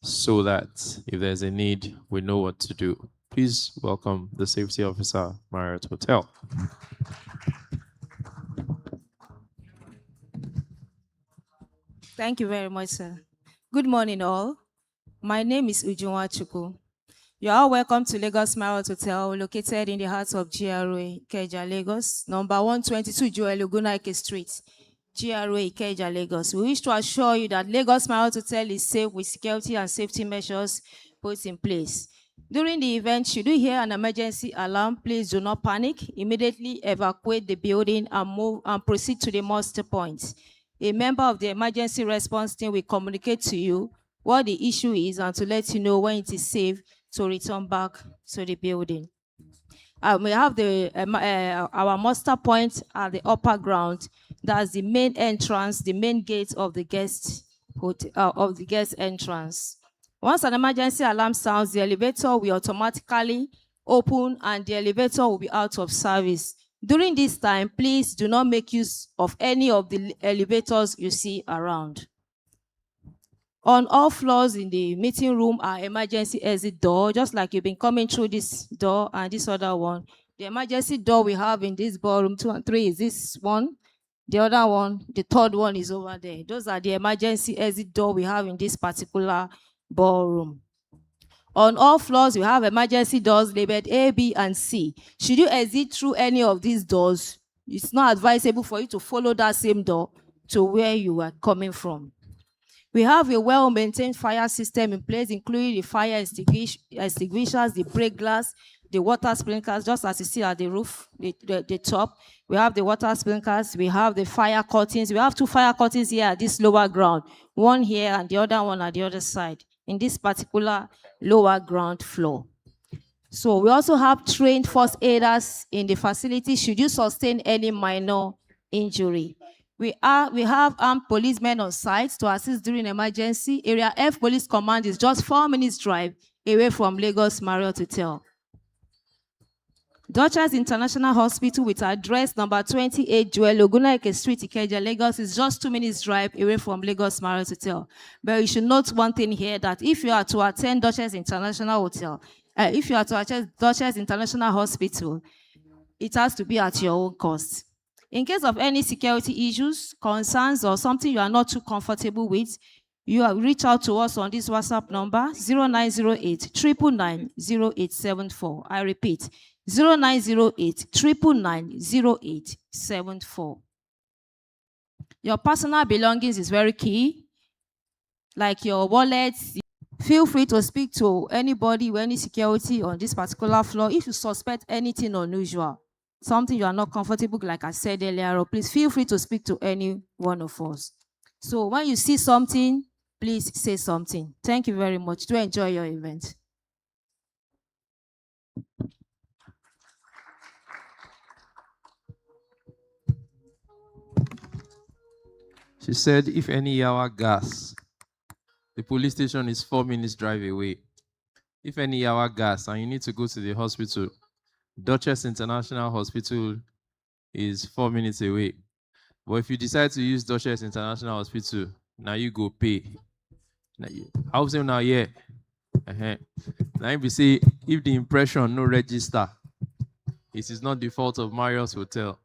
so that if there's a need, we know what to do. Please welcome the safety officer, Marriott Hotel. Thank you very much, sir. Good morning, all. My name is Ujunwa Chuku. You are all welcome to Lagos Marriott Hotel, located in the heart of GRA, Ikeja, Lagos, number 122 Joel Ogunaike Street, GRA, Ikeja, Lagos. We wish to assure you that Lagos Marriott Hotel is safe with security and safety measures put in place. During the event, should you hear an emergency alarm, please do not panic. Immediately evacuate the building and move and proceed to the muster point. A member of the emergency response team will communicate to you what the issue is and to let you know when it is safe to return back to the building. We have our muster point at the upper ground. That's the main entrance, the main gate of the guest entrance. Once an emergency alarm sounds, the elevator will automatically open and the elevator will be out of service. During this time, please do not make use of any of the elevators you see around. On all floors in the meeting room are emergency exit door, just like you've been coming through this door and this other one. The emergency door we have in this ballroom 2 and 3 is this one. The other one, the third one is over there. Those are the emergency exit door we have in this particular ballroom. On all floors, we have emergency doors labeled A, B, and C. Should you exit through any of these doors, it's not advisable for you to follow that same door to where you are coming from. We have a well-maintained fire system in place, including the fire extinguishers, the break glass, the water sprinklers, just as you see at the roof, the top. We have the water sprinklers, we have the fire curtains. We have 2 fire curtains here at this lower ground, one here and the other one at the other side, in this particular lower ground floor. So we also have trained first aiders in the facility should you sustain any minor injury. We have armed policemen on site to assist during emergency. Area F Police Command is just 4 minutes drive away from Lagos Marriott Hotel. Duchess International Hospital with address number 28 Joel Ogunaike Street, Ikeja, Lagos is just 2 minutes drive away from Lagos Marriott Hotel. But you should note one thing here, that if you are to attend Duchess International Hotel, if you are to attend Duchess International Hospital, it has to be at your own cost. In case of any security issues, concerns, or something you are not too comfortable with, you reach out to us on this WhatsApp number, 0908 999 0874. I repeat, 0908 999 0874. Your personal belongings is very key, like your wallets. Feel free to speak to anybody with any security on this particular floor if you suspect anything unusual, something you are not comfortable, like I said earlier, please feel free to speak to any one of us. So when you see something, please say something. Thank you very much. Do enjoy your event. She said, if any hour gas, the police station is 4 minutes drive away. If any hour gas and you need to go to the hospital, Duchess International Hospital is 4 minutes away. But if you decide to use Duchess International Hospital, now you go pay. How say now, yeah? Now you say, if the impression no register, it is not the fault of Marriott Hotel.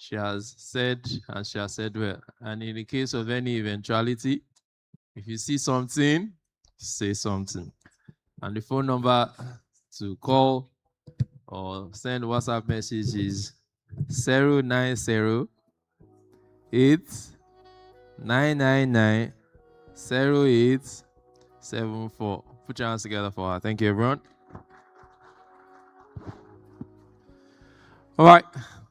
She has said, and she has said well. And in the case of any eventuality, if you see something, say something. And the phone number to call or send WhatsApp message is 090 999 0874. Put your hands together for her. Thank you, everyone. All right.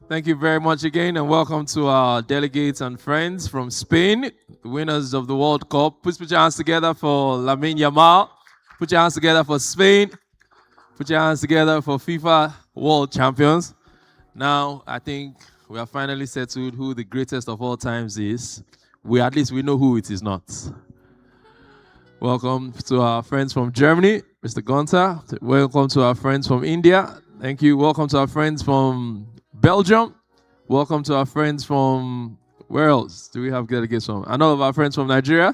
Thank you very much again, and welcome to our delegates and friends from Spain, the winners of the World Cup. Please put your hands together for Lamine Yamal. Put your hands together for Spain. Put your hands together for FIFA World Champions. Now, I think we have finally settled who the greatest of all times is. At least we know who it is not. Welcome to our friends from Germany, Mr. Gonta. Welcome to our friends from India. Thank you. Welcome to our friends from Belgium. Welcome to our friends from, where else do we have delegates from? And all of our friends from Nigeria.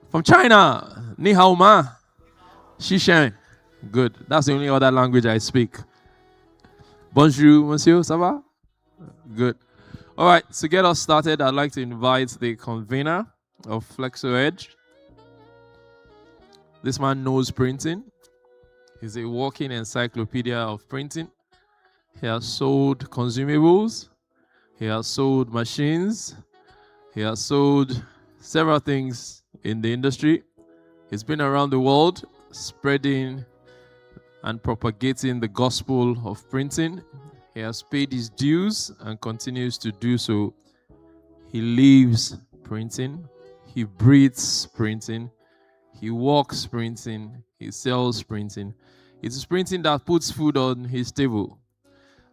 From China, Ni hao ma, Xishen. Good. That's the only other language I speak. Bonjour, monsieur, ça va? Good. All right, to get us started, I'd like to invite the convener of Flexoedge. This man knows printing. He's a walking encyclopedia of printing. He has sold consumables. He has sold machines. He has sold several things in the industry. He's been around the world spreading and propagating the gospel of printing. He has paid his dues and continues to do so. He lives printing. He breathes printing. He walks printing. He sells printing. It is printing that puts food on his table.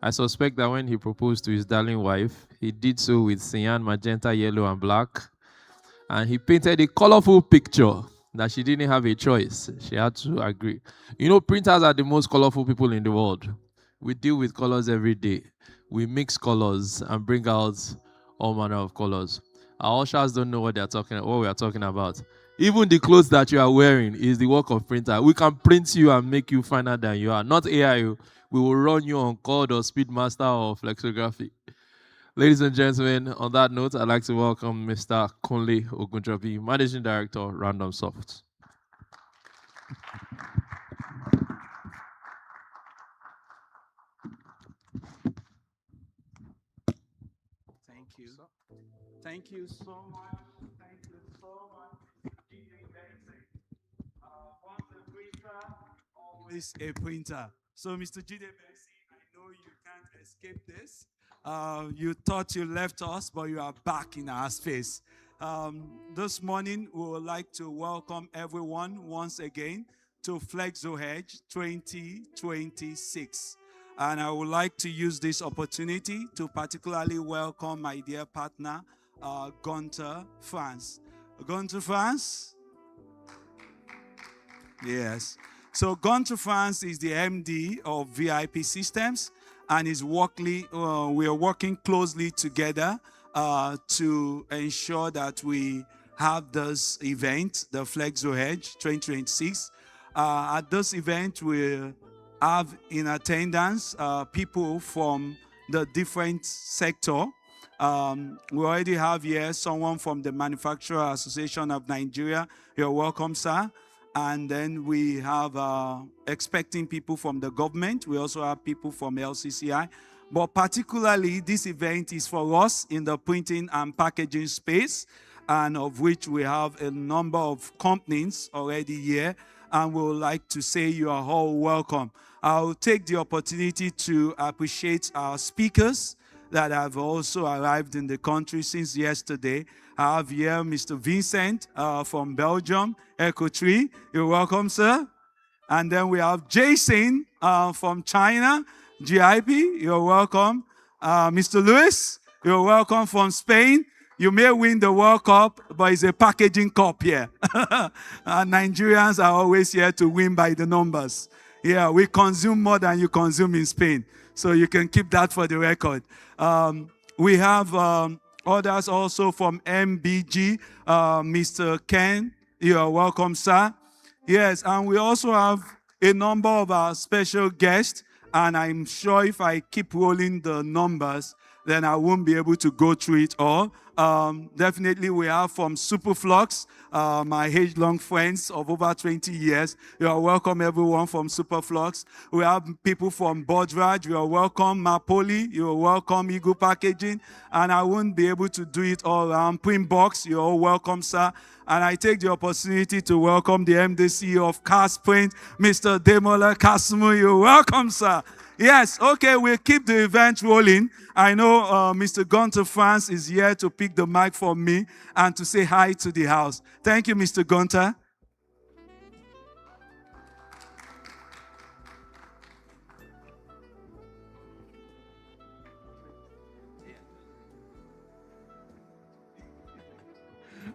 I suspect that when he proposed to his darling wife, he did so with cyan, magenta, yellow, and black. And he painted a colorful picture that she didn't have a choice. She had to agree. You know, printers are the most colorful people in the world. We deal with colors every day. We mix colors and bring out all manner of colors. Our ushers don't know what we are talking about. Even the clothes that you are wearing is the work of printer. We can print you and make you finer than you are. Not AI. We will run you on Code or Speedmaster or Flexographic. Ladies and gentlemen, on that note, I'd like to welcome Mr. Kunle Ogunjobi, Managing Director, Randomsoft. Thank you. Thank you so much. Thank you so much. Once a printer, always a printer. So, Mr. Jide Bessie, I know you can't escape this. You thought you left us, but you are back in our space. This morning, we would like to welcome everyone once again to Flexoedge 2026. And I would like to use this opportunity to particularly welcome my dear partner, Gunther France. Gunther France? Yes. So Gunther France is the MD of VIP Systems, and we are working closely together to ensure that we have this event, the Flexoedge 2026. At this event, we have in attendance people from the different sector. We already have here someone from the Manufacturer Association of Nigeria. You're welcome, sir. And then we have expecting people from the government. We also have people from LCCI. But particularly, this event is for us in the printing and packaging space, and of which we have a number of companies already here. And we would like to say you are all welcome. I'll take the opportunity to appreciate our speakers that have also arrived in the country since yesterday. I have here Mr. Vincent from Belgium, Echo Tree. You're welcome, sir. And then we have Jason from China, GIP. You're welcome. Mr. Luis, you're welcome from Spain. You may win the World Cup, but it's a packaging cup here. Nigerians are always here to win by the numbers. Yeah, we consume more than you consume in Spain. So you can keep that for the record. We have others also from MBG. Mr. Ken, you are welcome, sir. Yes, and we also have a number of our special guests. And I'm sure if I keep rolling the numbers, then I won't be able to go through it all. Definitely we have from Superflux, my age-long friends of over 20 years. You are welcome, everyone from Superflux. We have people from Bodraj. You are welcome, Mapoli. You are welcome, Eagle Packaging. And I won't be able to do it all around. Printbox, you are all welcome, sir. And I take the opportunity to welcome the MDC of Cast Print, Mr. Ademola Kasumu. You're welcome, sir. Yes, okay, we'll keep the event rolling. I know Mr. Gunther France is here to pick the mic for me and to say hi to the house. Thank you, Mr. Gunther.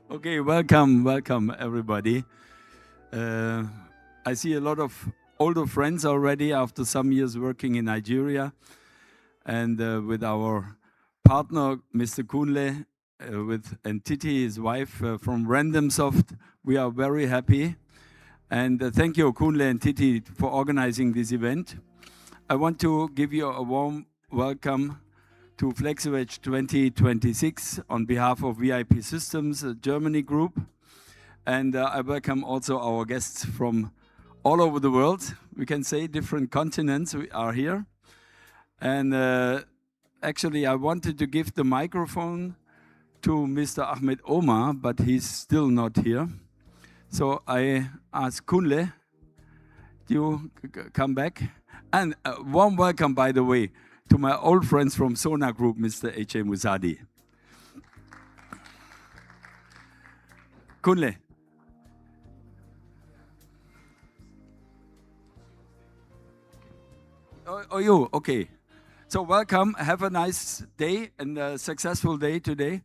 Okay, welcome everybody. I see a lot of older friends already after some years working in Nigeria. And with our partner, Mr. Kunle, with Entity, his wife from Randomsoft, We are very happy. And thank you, Kunle and Titi, for organizing this event. I want to give you a warm welcome to Flexoedge 2026 on behalf of VIP Systems Germany Group. And I welcome also our guests from all over the world. We can say different continents are here. And actually, I wanted to give the microphone to Mr. Ahmed Omar, but he's still not here. So I ask Kunle, you come back. And a warm welcome, by the way, to my old friends from Sona Group, Mr. H.A. Musadi. Kunle. Oh, you, okay. So welcome, have a nice day and a successful day today.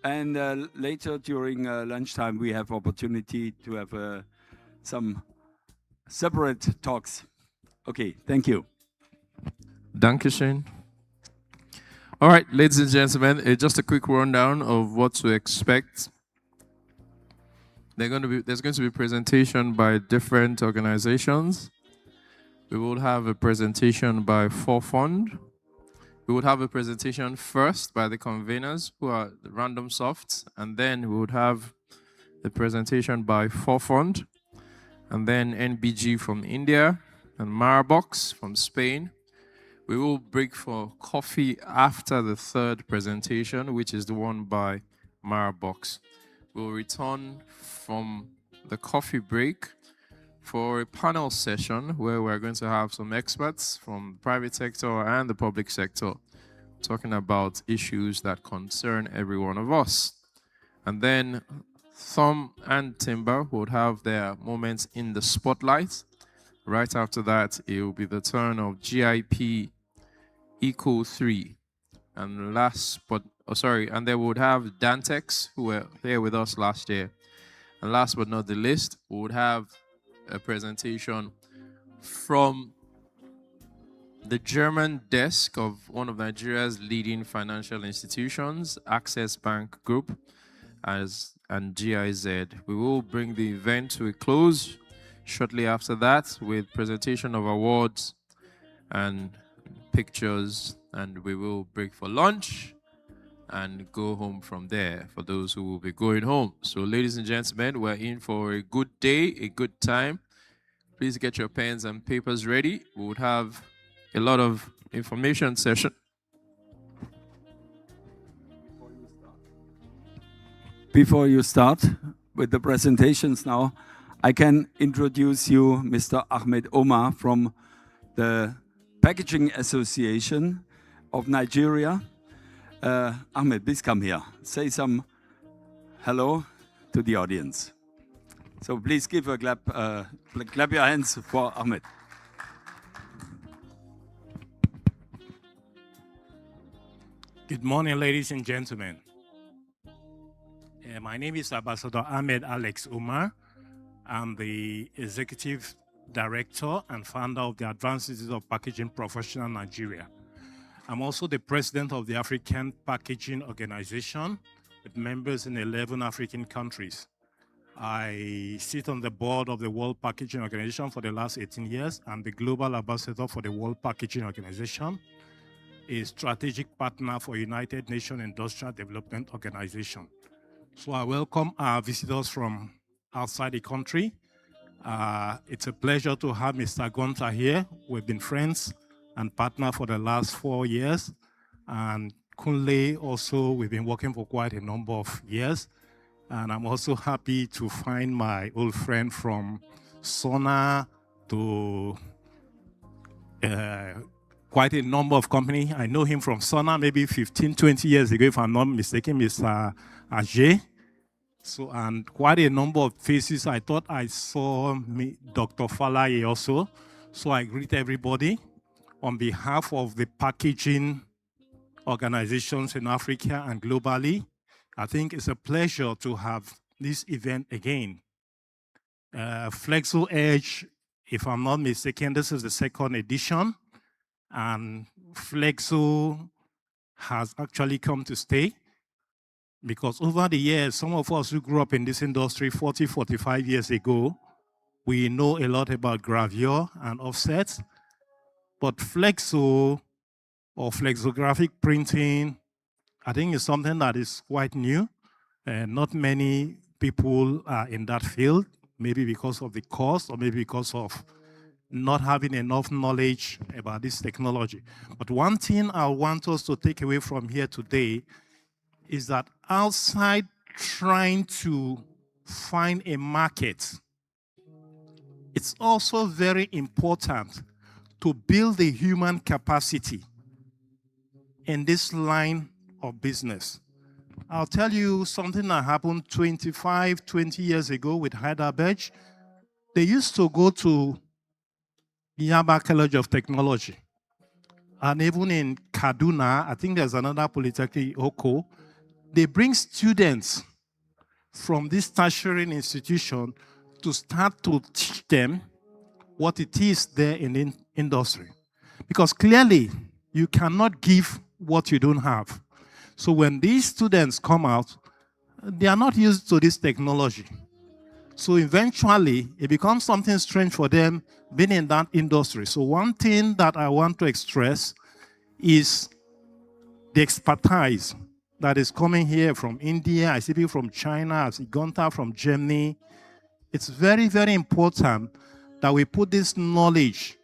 And later during lunchtime, we have opportunity to have some separate talks. Okay, thank you. Dankeschön. All right, ladies and gentlemen, just a quick rundown of what to expect. There's going to be a presentation by different organizations. We will have a presentation by Forfond. We would have a presentation first by the conveners, who are the Randomsoft, and then we would have the presentation by Forfond, and then NBG from India, and macarbox from Spain. We will break for coffee after the third presentation, which is the one by macarbox. We'll return from the coffee break for a panel session where we're going to have some experts from the private sector and the public sector talking about issues that concern every one of us. And then Thumb and Timber would have their moments in the spotlight. Right after that, it will be the turn of GIP Eco 3. And and they would have Dantex, who were here with us last year. And last but not the least, we would have a presentation from the German desk of one of Nigeria's leading financial institutions, Access Bank Group, and GIZ. We will bring the event to a close shortly after that with presentation of awards and pictures, and we will break for lunch and go home from there for those who will be going home. So ladies and gentlemen, we're in for a good day, a good time. Please get your pens and papers ready. We would have a lot of information session. Before you start with the presentations now, I can introduce you Mr. Ahmed Omar from the Packaging Association of Nigeria. Ahmed, please come here. Say some hello to the audience. So please give a clap your hands for Ahmed. Good morning, ladies and gentlemen. My name is Ambassador Ahmed Alex Omar. I'm the Executive Director and founder of the Advanced Institute of Packaging Professional Nigeria. I'm also the president of the African Packaging Organization with members in 11 African countries. I sit on the board of the World Packaging Organization for the last 18 years. I'm the global ambassador for the World Packaging Organization, a strategic partner for United Nations Industrial Development Organization. So I welcome our visitors from outside the country. It's a pleasure to have Mr. Ganuza here. We've been friends and partner for the last 4 years. And Kunle also, we've been working for quite a number of years. And I'm also happy to find my old friend from Sona to quite a number of companies. I know him from Sona maybe 15, 20 years ago, if I'm not mistaken, Mr. Ajay. So, and quite a number of faces. I thought I saw Dr. Falaye also. So I greet everybody on behalf of the packaging organizations in Africa and globally. I think it's a pleasure to have this event again. Flexoedge, if I'm not mistaken, this is the second edition. And Flexo has actually come to stay. because over the years, some of us who grew up in this industry 40, 45 years ago, we know a lot about gravure and offsets, but flexo or flexographic printing, I think is something that is quite new. Not many people are in that field, maybe because of the cost or maybe because of not having enough knowledge about this technology. But one thing I want us to take away from here today is that outside trying to find a market, it's also very important to build the human capacity in this line of business. I'll tell you something that happened 25, 20 years ago with Heidelberg. They used to go to Yaba College of Technology. And even in Kaduna, I think there's another polytechnic, Oko, they bring students from this tertiary institution to start to teach them what it is there in the industry. Because clearly, you cannot give what you don't have. So when these students come out, they are not used to this technology. So eventually, it becomes something strange for them being in that industry. So one thing that I want to express is the expertise that is coming here from India. I see people from China, I see Gunther from Germany. It's very, very important that we put this knowledge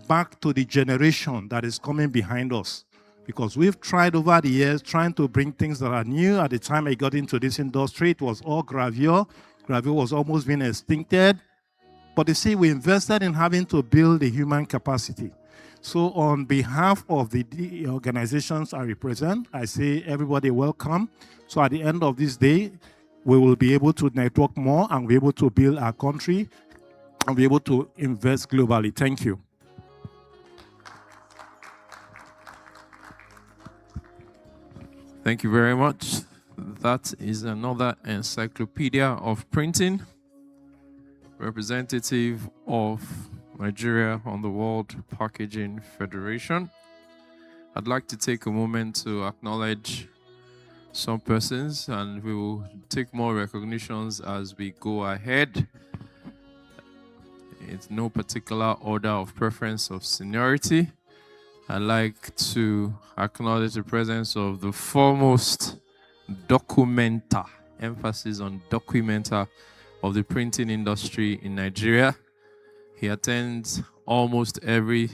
back to the generation that is coming behind us. Because we've tried over the years trying to bring things that are new. At the time I got into this industry, it was all gravure. Gravure was almost being extincted. But you see, we invested in having to build the human capacity. So on behalf of the organizations I represent, I say everybody welcome. So at the end of this day, we will be able to network more and be able to build our country and be able to invest globally. Thank you. Thank you very much. That is another encyclopedia of printing, representative of Nigeria on the World Packaging Federation. I'd like to take a moment to acknowledge some persons, and we will take more recognitions as we go ahead. It's no particular order of preference of seniority. I'd like to acknowledge the presence of the foremost documenter, emphasis on documenter of the printing industry in Nigeria. He attends almost every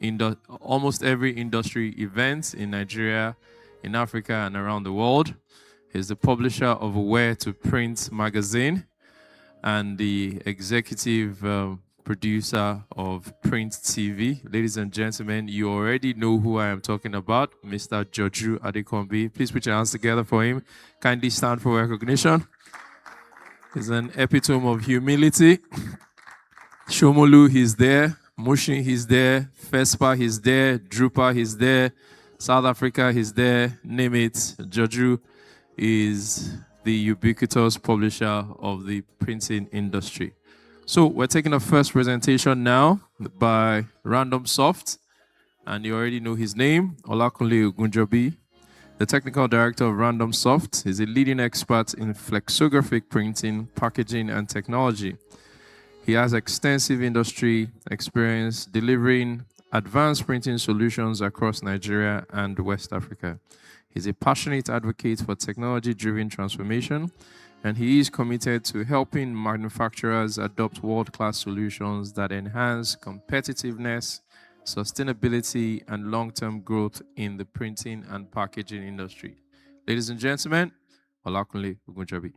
industry event in Nigeria, in Africa, and around the world. He's the publisher of Where to Print magazine and the executive producer of Print TV. Ladies and gentlemen, you already know who I am talking about, Mr. Joju Adekombi. Please put your hands together for him. Kindly stand for recognition. He's an epitome of humility. Shomolu, he's there. Mushin, he's there. Fespa, he's there. Drupa, he's there. South Africa, he's there. Name it. Joju is the ubiquitous publisher of the printing industry. So we're taking a first presentation now by Randomsoft, and you already know his name, Kunle Ogunjobi, the technical director of Randomsoft. He's a leading expert in flexographic printing, packaging, and technology. He has extensive industry experience delivering advanced printing solutions across Nigeria and West Africa. He's a passionate advocate for technology-driven transformation, and he is committed to helping manufacturers adopt world-class solutions that enhance competitiveness, sustainability, and long-term growth in the printing and packaging industry. Ladies and gentlemen, Kunle Ogunjobi.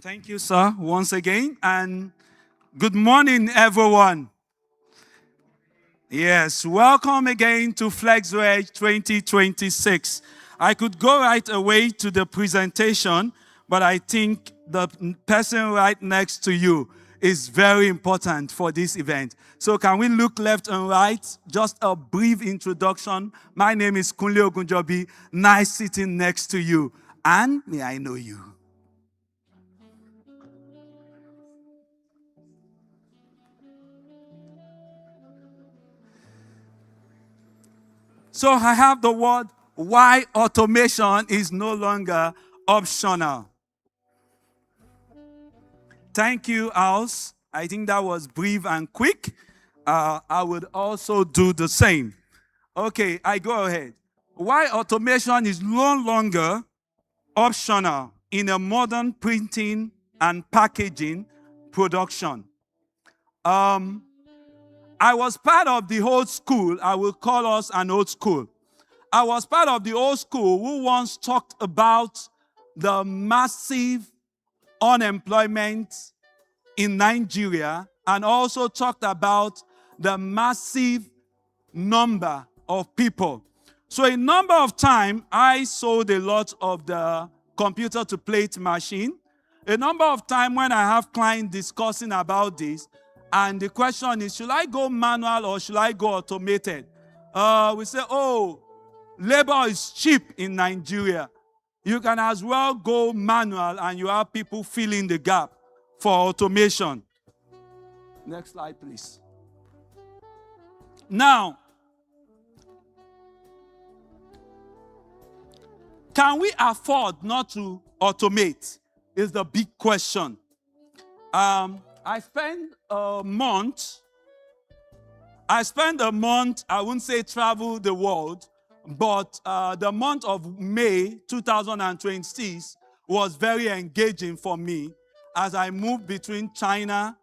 Thank you, sir, once again, and good morning, everyone. Yes, welcome again to Flexoedge 2026. I could go right away to the presentation, but I think the person right next to you is very important for this event. So can we look left and right? Just a brief introduction. My name is Kunle Ogunjobi. Nice sitting next to you. And may I know you? So I have the word why automation is no longer optional. Thank you, House. I think that was brief and quick. I would also do the same. Okay, I go ahead. Why automation is no longer optional in a modern printing and packaging production. I was part of the old school. I will call us an old school. I was part of the old school who once talked about the massive unemployment in Nigeria and also talked about the massive number of people. So a number of times, I sold a lot of the computer-to-plate machine. A number of times when I have clients discussing about this, and the question is, should I go manual or should I go automated? We say, oh, labor is cheap in Nigeria. You can as well go manual and you have people filling the gap for automation. Next slide, please. Now, can we afford not to automate? Is the big question. I spent a month, I wouldn't say travel the world, but the month of May 2026 was very engaging for me as I moved between China,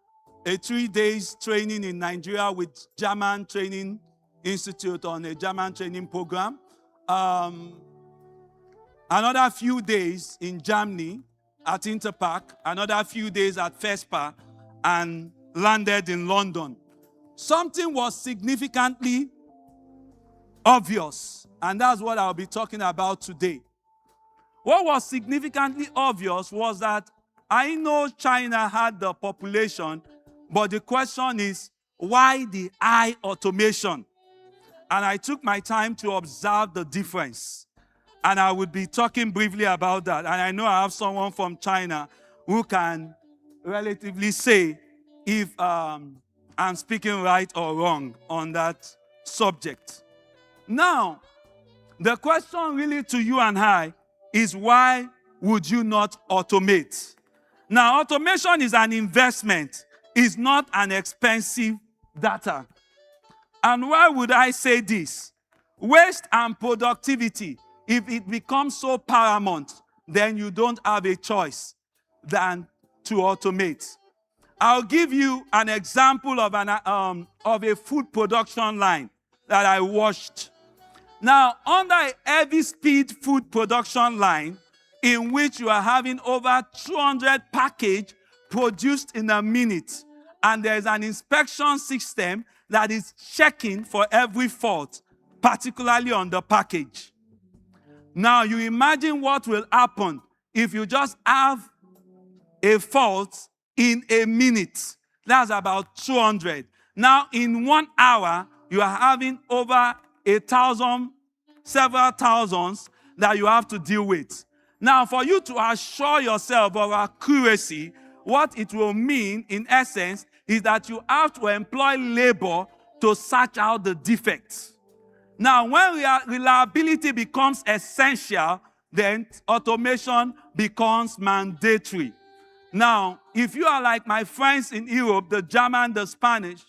a 3 days training in Nigeria with German Training Institute on a German training program. Another few days in Germany at Interpark, another few days at FESPA, and landed in London. Something was significantly obvious, and that's what I'll be talking about today. What was significantly obvious was that I know China had the population, but the question is, why the high automation? And I took my time to observe the difference. And I would be talking briefly about that. And I know I have someone from China who can relatively say if I'm speaking right or wrong on that subject. Now, the question really to you and I is, why would you not automate? Now, automation is an investment. It's not an expensive data. And why would I say this? Waste and productivity, if it becomes so paramount, then you don't have a choice than to automate. I'll give you an example of a food production line that I watched. Now, under a heavy speed food production line, in which you are having over 200 packages produced in a minute, and there's an inspection system that is checking for every fault, particularly on the package. Now, you imagine what will happen if you just have a fault in a minute. That's about 200. Now, in 1 hour, you are having over 1,000, several thousands that you have to deal with. Now, for you to assure yourself of accuracy, what it will mean, in essence, is that you have to employ labor to search out the defects. Now, when reliability becomes essential, then automation becomes mandatory. Now, if you are like my friends in Europe, the German, the Spanish,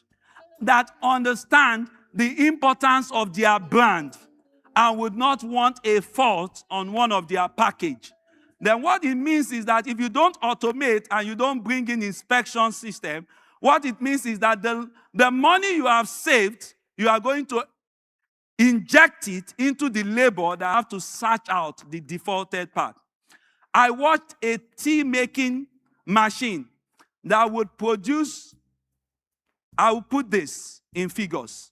that understand the importance of their brand and would not want a fault on one of their package, then what it means is that if you don't automate and you don't bring in inspection system, what it means is that the money you have saved, you are going to inject it into the labor that have to search out the defaulted part. I watched a tea making machine that would produce, I will put this in figures,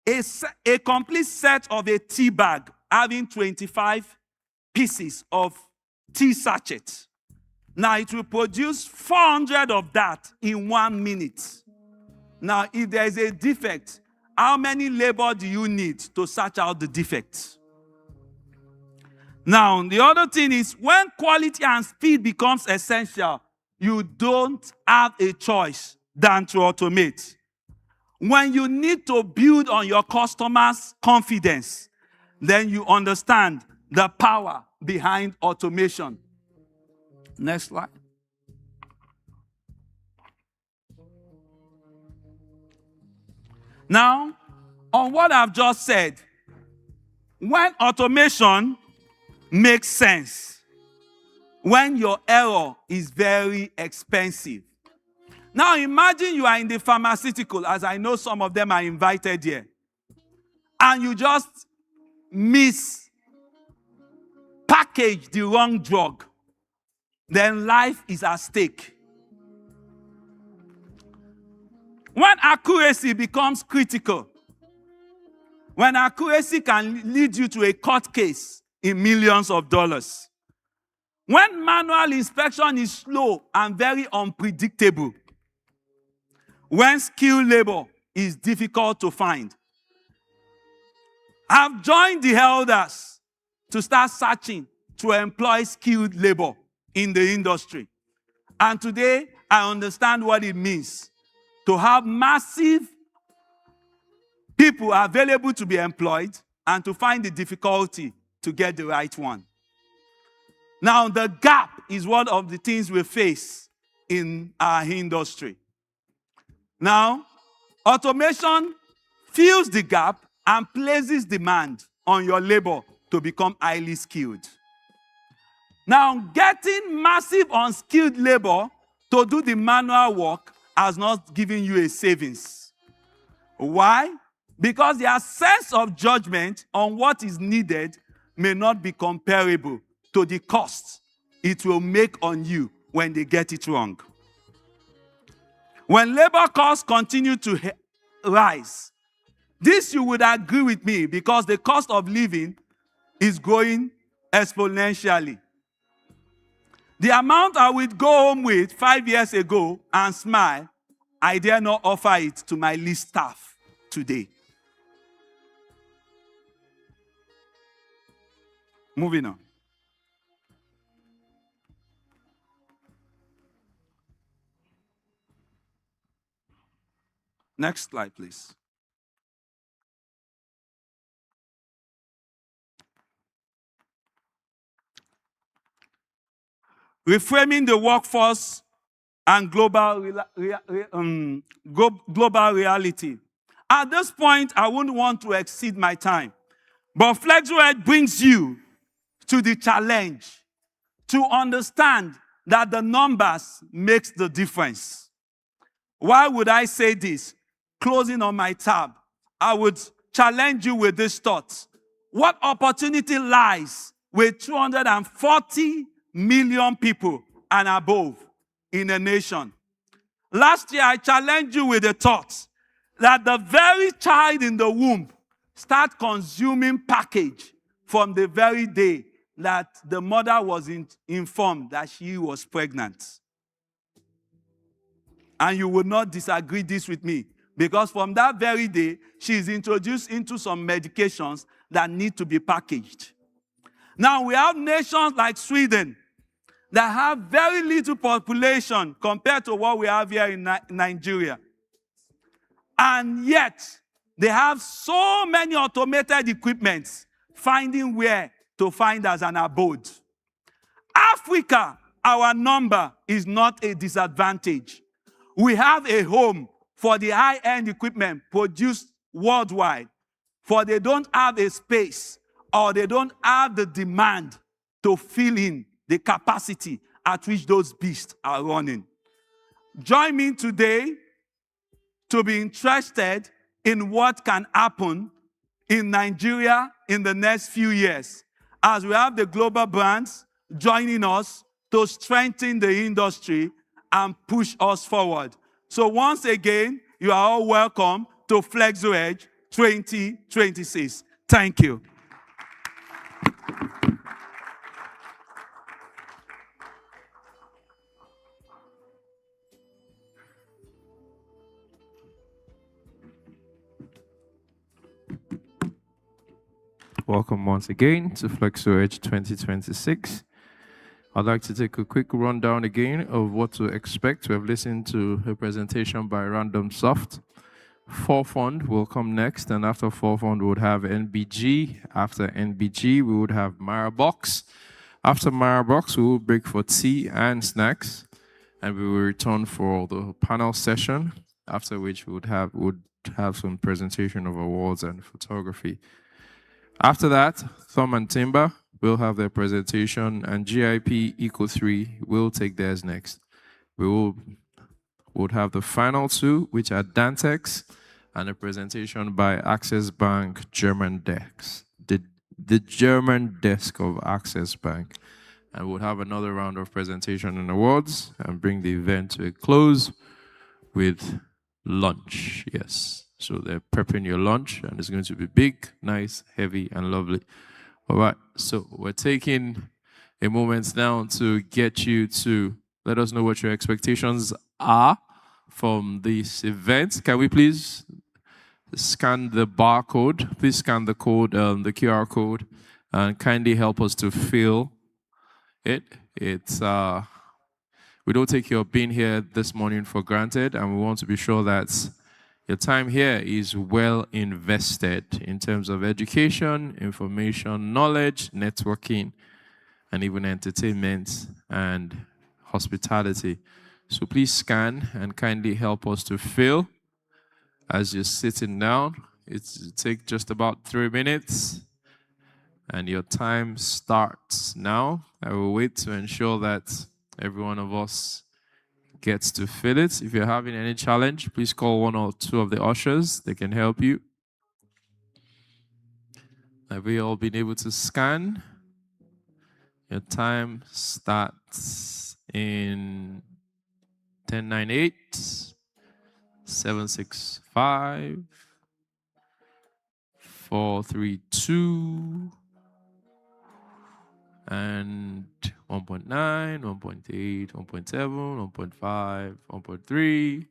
a complete set of a tea bag having 25 pieces of tea sachet. Now it will produce 400 of that in 1 minute. Now if there is a defect, how many labor do you need to search out the defects? Now, the other thing is, when quality and speed becomes essential, you don't have a choice than to automate. When you need to build on your customers' confidence, then you understand the power behind automation. Next slide. Now, on what I've just said, when automation makes sense, when your error is very expensive. Now imagine you are in the pharmaceutical, as I know some of them are invited here, and you just package the wrong drug. Then life is at stake. When accuracy becomes critical, when accuracy can lead you to a court case in millions of dollars, when manual inspection is slow and very unpredictable, when skilled labor is difficult to find, I've joined the elders to start searching to employ skilled labor in the industry. And today, I understand what it means to have massive people available to be employed and to find the difficulty to get the right one. Now, the gap is one of the things we face in our industry. Now, automation fills the gap and places demand on your labor to become highly skilled. Now, getting massive unskilled labor to do the manual work has not given you a savings. Why? Because their sense of judgment on what is needed may not be comparable to the cost it will make on you when they get it wrong. When labor costs continue to rise, this you would agree with me because the cost of living is growing exponentially. The amount I would go home with 5 years ago and smile, I dare not offer it to my least staff today. Moving on. Next slide, please. Reframing the workforce and global reality. At this point, I wouldn't want to exceed my time, but Flexoedge brings you to the challenge to understand that the numbers makes the difference. Why would I say this? Closing on my tab, I would challenge you with this thought. What opportunity lies with 240 million people and above in a nation? Last year, I challenged you with the thought that the very child in the womb start consuming package from the very day that the mother was informed that she was pregnant. And you would not disagree this with me, because from that very day, she is introduced into some medications that need to be packaged. Now, we have nations like Sweden that have very little population compared to what we have here in Nigeria. And yet, they have so many automated equipments finding where to find as an abode. Africa, our number is not a disadvantage. We have a home for the high-end equipment produced worldwide, for they don't have a space or they don't have the demand to fill in the capacity at which those beasts are running. Join me today to be interested in what can happen in Nigeria in the next few years, as we have the global brands joining us to strengthen the industry and push us forward. So once again, you are all welcome to Flexoedge 2026. Thank you. Welcome once again to Flexoedge 2026. I'd like to take a quick rundown again of what to expect. We have listened to a presentation by Randomsoft. Forfond will come next, and after Forfond, we would have NBG. After NBG, we would have macarbox. After macarbox, we will break for tea and snacks, and we will return for the panel session, after which we would have some presentation of awards and photography. After that, Thumb and Timber will have their presentation, and GIP Eco 3 will take theirs next. We would have the final two, which are Dantex, and a presentation by Access Bank German Desk, the German desk of Access Bank. And we'll have another round of presentation and awards and bring the event to a close with lunch. Yes, so they're prepping your lunch, and it's going to be big, nice, heavy, and lovely. All right, so we're taking a moment now to get you to let us know what your expectations are from this event. Can we please scan the barcode? Please scan the code, the QR code, and kindly help us to fill it. We don't take your being here this morning for granted, and we want to be sure that your time here is well invested in terms of education, information, knowledge, networking, and even entertainment and hospitality. So please scan and kindly help us to fill as you're sitting down. It'll take just about 3 minutes, and your time starts now. I will wait to ensure that every one of us gets to fill it. If you're having any challenge, please call one or two of the ushers. They can help you. Have we all been able to scan? Your time starts in 10:98, 7:65, 4:32, and 1.9, 1.8, 1.7, 1.5, 1.3.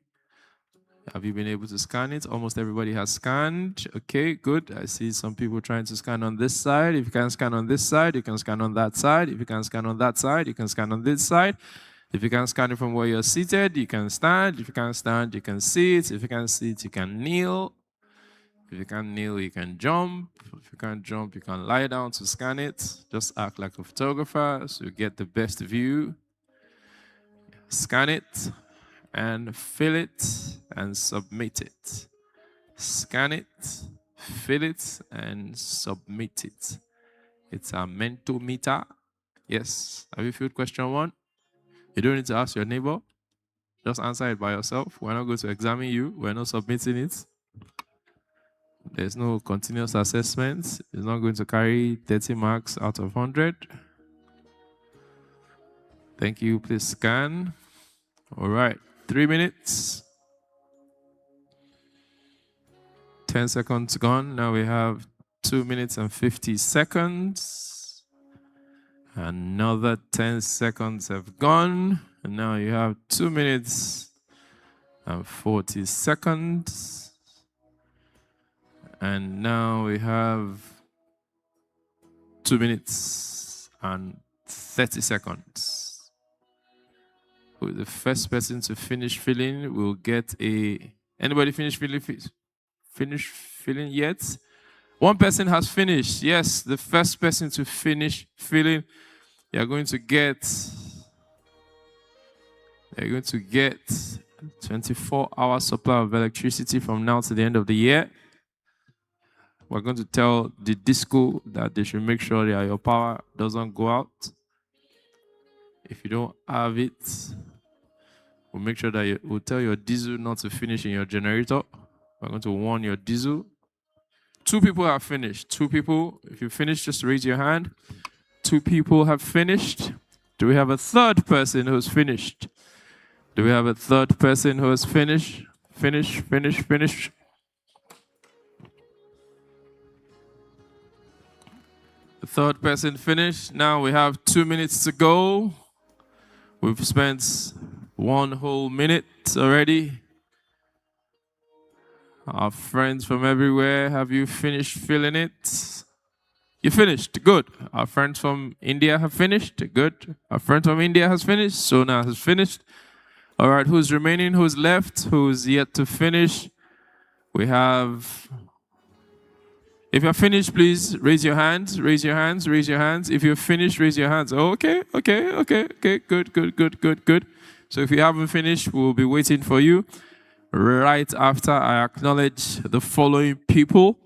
Have you been able to scan it? Almost everybody has scanned. Okay, good. I see some people trying to scan on this side. If you can scan on this side, you can scan on that side. If you can scan on that side, you can scan on this side. If you can scan it from where you're seated, you can stand. If you can't stand, you can sit. If you can't sit, you can kneel. If you can't kneel, you can jump. If you can't jump, you can lie down to scan it. Just act like a photographer so you get the best view. Scan it and fill it and submit it. Scan it, fill it, and submit it. It's a mentometer. Yes. Have you filled question 1? You don't need to ask your neighbor. Just answer it by yourself. We're not going to examine you. We're not submitting it. There's no continuous assessment. It's not going to carry 30 marks out of 100. Thank you. Please scan. All right. 3 minutes. 10 seconds gone. Now we have 2 minutes and 50 seconds. Another 10 seconds have gone. And now you have 2 minutes and 40 seconds. And now we have 2 minutes and 30 seconds. The first person to finish filling will get a... Anybody finish filling yet? One person has finished. Yes, the first person to finish filling, you're going to get 24-hour supply of electricity from now to the end of the year. We're going to tell the disco that they should make sure that your power doesn't go out. If you don't have it, we'll make sure that we'll tell your diesel not to finish in your generator. We're going to warn your diesel. 2 people have finished. 2 people. If you finished, just raise your hand. 2 people have finished. Do we have a third person who's finished? Do we have a third person who has finished? Finish. The third person finished. Now we have 2 minutes to go. We've spent 1 whole minute already. Our friends from everywhere, have you finished filling it? You finished, good. Our friends from India have finished, good. Our friend from India has finished, Sona has finished. All right, who's remaining, who's left, who's yet to finish? We have, if you're finished, please raise your hands, raise your hands, raise your hands. If you're finished, raise your hands. Okay, good. So if you haven't finished, we'll be waiting for you. Right after I acknowledge the following people.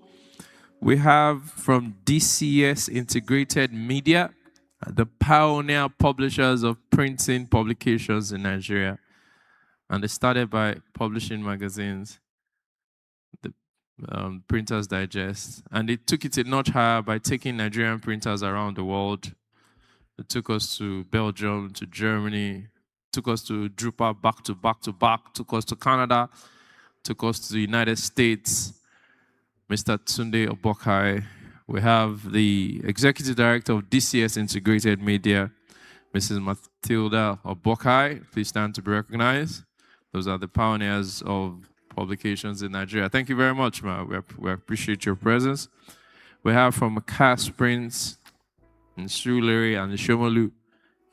We have from DCS Integrated Media, the pioneer publishers of printing publications in Nigeria. And they started by publishing magazines, the Printers Digest. And they took it a notch higher by taking Nigerian printers around the world. It took us to Belgium, to Germany, took us to Drupal back to back, took us to Canada, took us to the United States. Mr. Tunde Obokai. We have the Executive Director of DCS Integrated Media, Mrs. Matilda Obokai. Please stand to be recognized. Those are the pioneers of publications in Nigeria. Thank you very much, ma. We appreciate your presence. We have from CAS Prints in Surulere and Shomolu.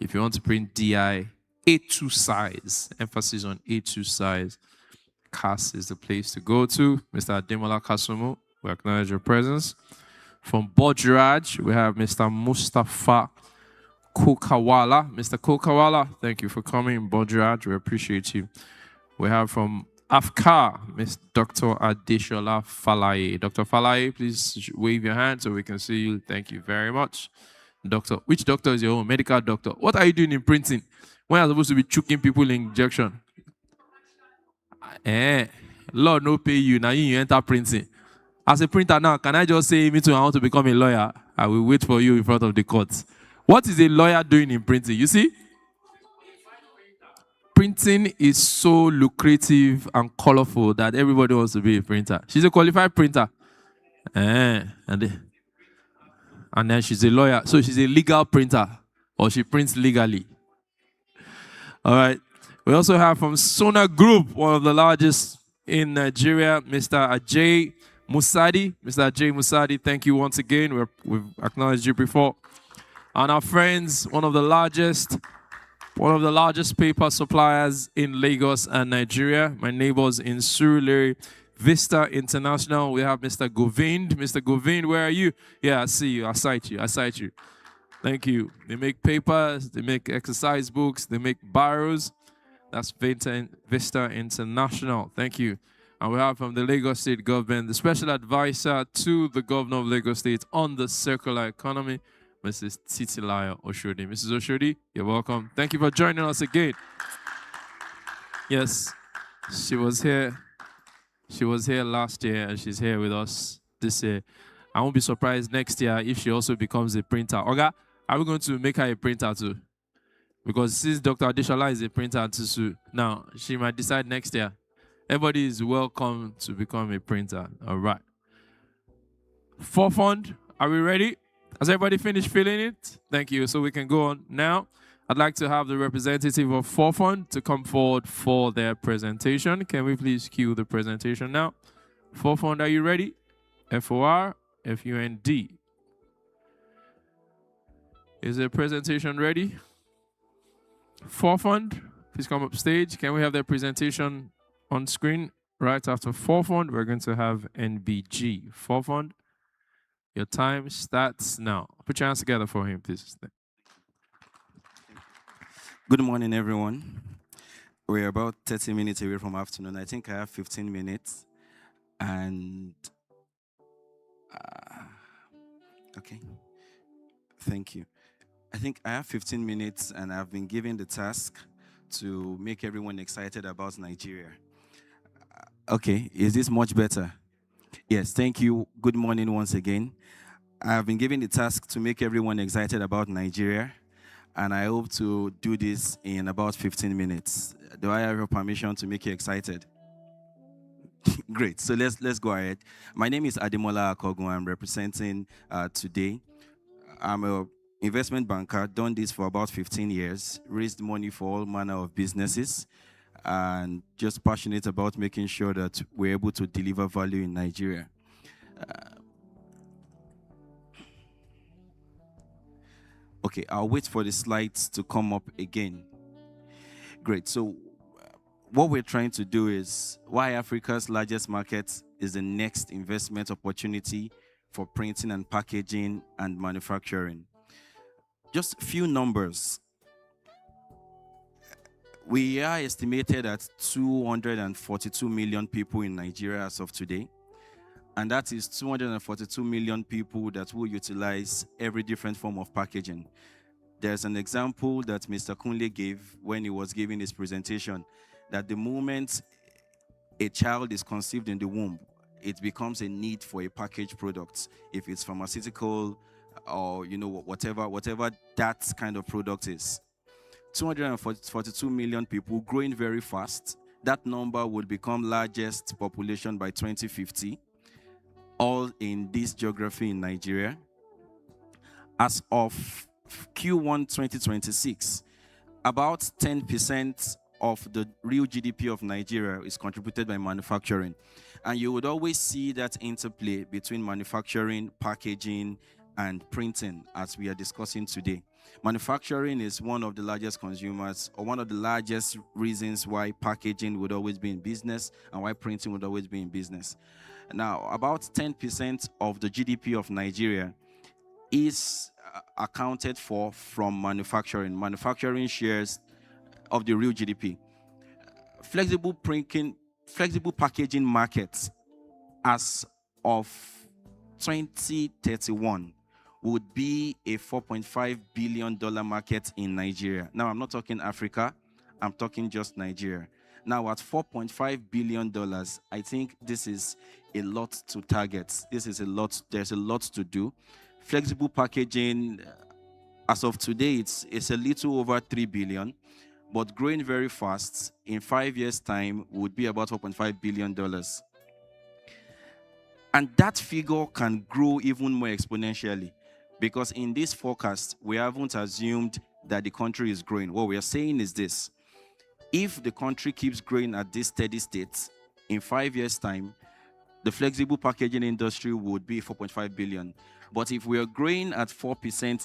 If you want to print DI, A2 size, emphasis on A2 size, CAS is the place to go to. Mr. Ademola Kasumu, we acknowledge your presence. From Bojraj, we have Mr. Mustafa Kokawala. Mr. Kokawala, thank you for coming, Bojraj. We appreciate you. We have from AFCAR, Ms. Dr. Adeshola Falaye. Dr. Falaye, please wave your hand so we can see you. Thank you very much. Doctor, which doctor is your own? Medical doctor. What are you doing in printing? When are you supposed to be choking people in injection? Lord no pay you, now you enter printing. As a printer now, can I just say, me too, I want to become a lawyer? I will wait for you in front of the court. What is a lawyer doing in printing? You see? Printing is so lucrative and colorful that everybody wants to be a printer. She's a qualified printer. And then she's a lawyer. So she's a legal printer. Or she prints legally. All right. We also have from Sona Group, one of the largest in Nigeria, Mr. Ajay Musadi. Mr. Ajay Musadi, thank you once again. We've acknowledged you before. And our friends, one of the largest paper suppliers in Lagos and Nigeria, my neighbors in Surulere, Vista International. We have Mr. Govind. Mr. Govind, where are you? Yeah, I see you. I sight you. Thank you. They make papers, they make exercise books, they make biros. That's Vista International. Thank you. And we have from the Lagos State Government, the Special Advisor to the Governor of Lagos State on the circular economy, Mrs. Titilayo Oshodi. Mrs. Oshodi, you're welcome. Thank you for joining us again. Yes, she was here. She was here last year, and she's here with us this year. I won't be surprised next year if she also becomes a printer. Oga, are we going to make her a printer too? Because since Dr. Adeshola is a printer too, now she might decide next year. Everybody is welcome to become a printer. All right. Forfond, are we ready? Has everybody finished filling it? Thank you. So we can go on now. I'd like to have the representative of Forfond to come forward for their presentation. Can we please cue the presentation now? Forfond, are you ready? F-O-R-F-U-N-D. Is the presentation ready? Forfond, please come up stage. Can we have their presentation on screen? Right after Forfond, we're going to have NBG. Forfond, your time starts now. Put your hands together for him, please. Good morning, everyone. We're about 30 minutes away from afternoon. I think I have 15 minutes. And, okay. Thank you. I think I have 15 minutes, and I've been given the task to make everyone excited about Nigeria. Okay, is this much better? Yes, thank you. Good morning once again. I've been given the task to make everyone excited about Nigeria, and I hope to do this in about 15 minutes. Do I have your permission to make you excited? Great, so let's go ahead. My name is Ademola Akogun. I'm representing today. I'm a investment banker, done this for about 15 years, raised money for all manner of businesses, and just passionate about making sure that we're able to deliver value in Nigeria. Okay, I'll wait for the slides to come up again. Great, so what we're trying to do is why Africa's largest market is the next investment opportunity for printing and packaging and manufacturing. Just a few numbers. We are estimated at 242 million people in Nigeria as of today. And that is 242 million people that will utilize every different form of packaging. There's an example that Mr. Kunle gave when he was giving his presentation, that the moment a child is conceived in the womb, it becomes a need for a packaged product. If it's pharmaceutical or whatever that kind of product is. 242 million people growing very fast. That number will become largest population by 2050, all in this geography in Nigeria. As of Q1 2026, about 10% of the real GDP of Nigeria is contributed by manufacturing. And you would always see that interplay between manufacturing, packaging, and printing, as we are discussing today. Manufacturing is one of the largest consumers, or one of the largest reasons why packaging would always be in business and why printing would always be in business. Now, about 10% of the GDP of Nigeria is accounted for from manufacturing. Manufacturing shares of the real GDP. Flexible packaging markets as of 2031 would be a $4.5 billion market in Nigeria. Now, I'm not talking Africa, I'm talking just Nigeria. Now, at $4.5 billion, I think this is a lot to target. There's a lot to do. Flexible packaging, as of today, it's a little over 3 billion, but growing very fast. In 5 years' time, would be about $4.5 billion. And that figure can grow even more exponentially, because in this forecast, we haven't assumed that the country is growing. What we are saying is this: if the country keeps growing at this steady state, in 5 years' time, the flexible packaging industry would be 4.5 billion. But if we are growing at 4%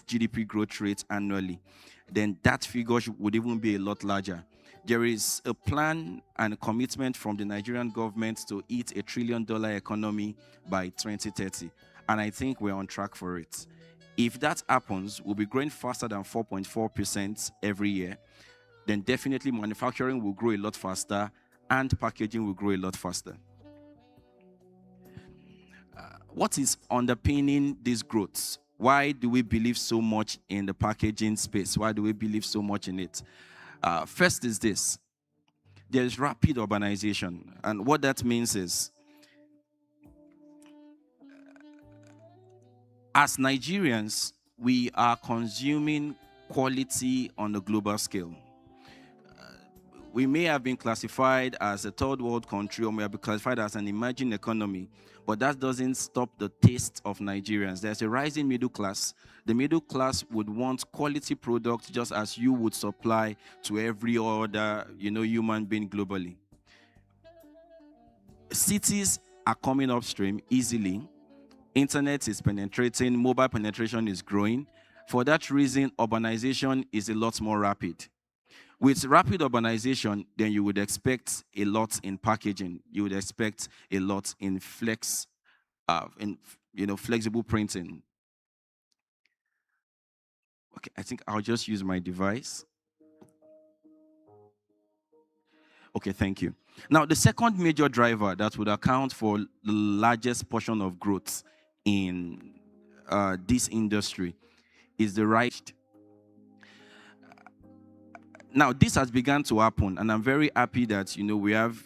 GDP growth rate annually, then that figure would even be a lot larger. There is a plan and a commitment from the Nigerian government to hit $1 trillion economy by 2030. And I think we're on track for it. If that happens, we'll be growing faster than 4.4% every year. Then definitely manufacturing will grow a lot faster and packaging will grow a lot faster. What is underpinning this growth? Why do we believe so much in the packaging space? Why do we believe so much in it? First is this: there is rapid urbanization. And what that means is, as Nigerians, we are consuming quality on a global scale. We may have been classified as a third world country, or may have been classified as an emerging economy, but that doesn't stop the taste of Nigerians. There's a rising middle class. The middle class would want quality products just as you would supply to every other, human being globally. Cities are coming upstream easily. Internet is penetrating, mobile penetration is growing. For that reason, urbanization is a lot more rapid. With rapid urbanization, then you would expect a lot in packaging. You would expect a lot in flexible printing. Okay, I think I'll just use my device. Okay, thank you. Now, the second major driver that would account for the largest portion of growth in this industry is the rise. Now, this has begun to happen, and I'm very happy that, we have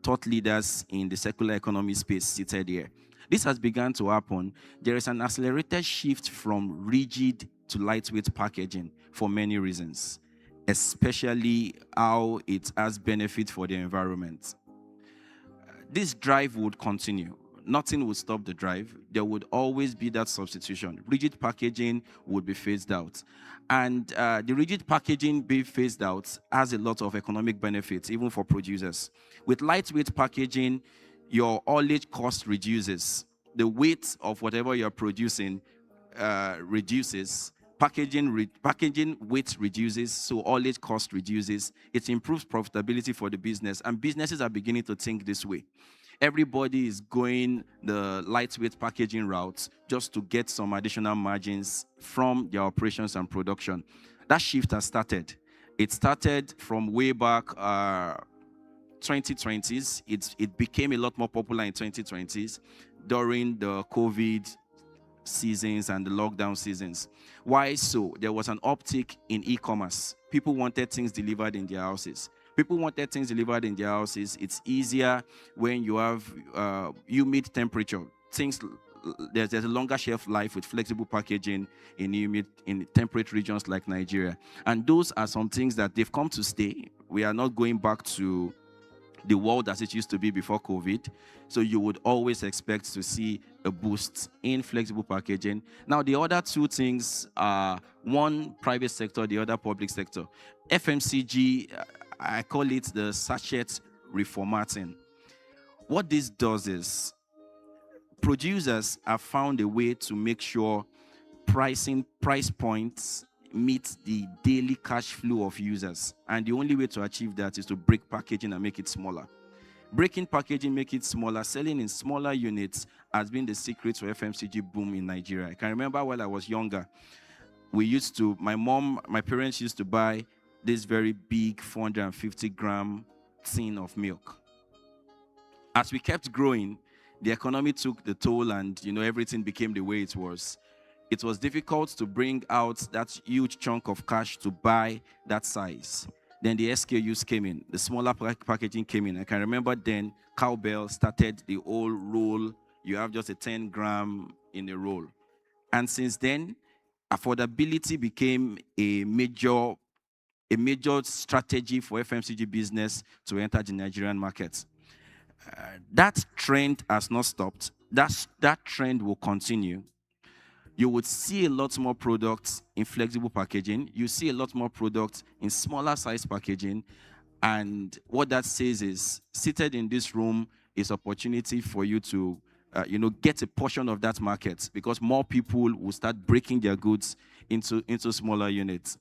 thought leaders in the circular economy space seated here. This has begun to happen. There is an accelerated shift from rigid to lightweight packaging for many reasons, especially how it has benefit for the environment. This drive would continue. Nothing would stop the drive. There would always be that substitution. Rigid packaging would be phased out. And the rigid packaging being phased out has a lot of economic benefits, even for producers. With lightweight packaging, your haulage cost reduces. The weight of whatever you're producing reduces, packaging weight reduces, so haulage cost reduces. It improves profitability for the business, and businesses are beginning to think this way. Everybody is going the lightweight packaging route just to get some additional margins from their operations and production. That shift has started. It started from way back 2020s. It became a lot more popular in 2020s during the COVID seasons and the lockdown seasons. Why so? There was an uptick in e-commerce. People wanted things delivered in their houses. It's easier when you have humid temperature. There's a longer shelf life with flexible packaging in temperate regions like Nigeria. And those are some things that they've come to stay. We are not going back to the world as it used to be before COVID. So you would always expect to see a boost in flexible packaging. Now, the other two things are one private sector, the other public sector. FMCG, I call it the sachet reformatting. What this does is producers have found a way to make sure price points meet the daily cash flow of users. And the only way to achieve that is to break packaging and make it smaller. Breaking packaging, make it smaller, selling in smaller units has been the secret to FMCG boom in Nigeria. I can remember while I was younger, my parents used to buy this very big 450-gram tin of milk. As we kept growing, the economy took the toll and, everything became the way it was. It was difficult to bring out that huge chunk of cash to buy that size. Then the SKUs came in, the smaller packaging came in. I can remember then Cowbell started the whole roll. You have just a 10-gram in a roll. And since then, affordability became a major strategy for FMCG business to enter the Nigerian market. That trend has not stopped. That trend will continue. You would see a lot more products in flexible packaging. You see a lot more products in smaller size packaging. And what that says is, seated in this room is opportunity for you to, get a portion of that market, because more people will start breaking their goods into smaller units.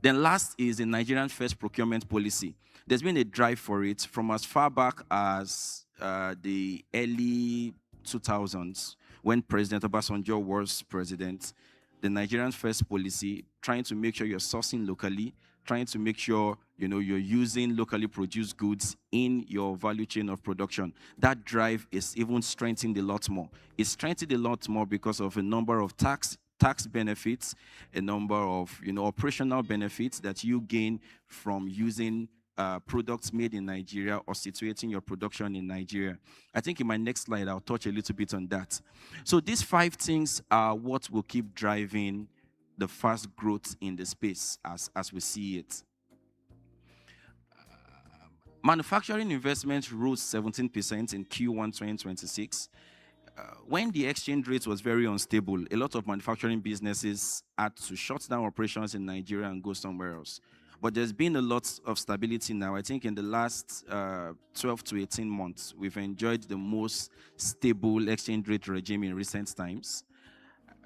Then last is the Nigerian first procurement policy. There's been a drive for it from as far back as the early 2000s, when President Obasanjo was president. The Nigerian first policy, trying to make sure you're sourcing locally, trying to make sure you're using locally produced goods in your value chain of production. That drive is even strengthened a lot more. It's strengthened a lot more because of a number of tax benefits, a number of operational benefits that you gain from using products made in Nigeria or situating your production in Nigeria. I think in my next slide, I'll touch a little bit on that. So these 5 things are what will keep driving the fast growth in the space as we see it. Manufacturing investment rose 17% in Q1 2026. When the exchange rate was very unstable, a lot of manufacturing businesses had to shut down operations in Nigeria and go somewhere else. But there's been a lot of stability now. I think in the last 12 to 18 months, we've enjoyed the most stable exchange rate regime in recent times.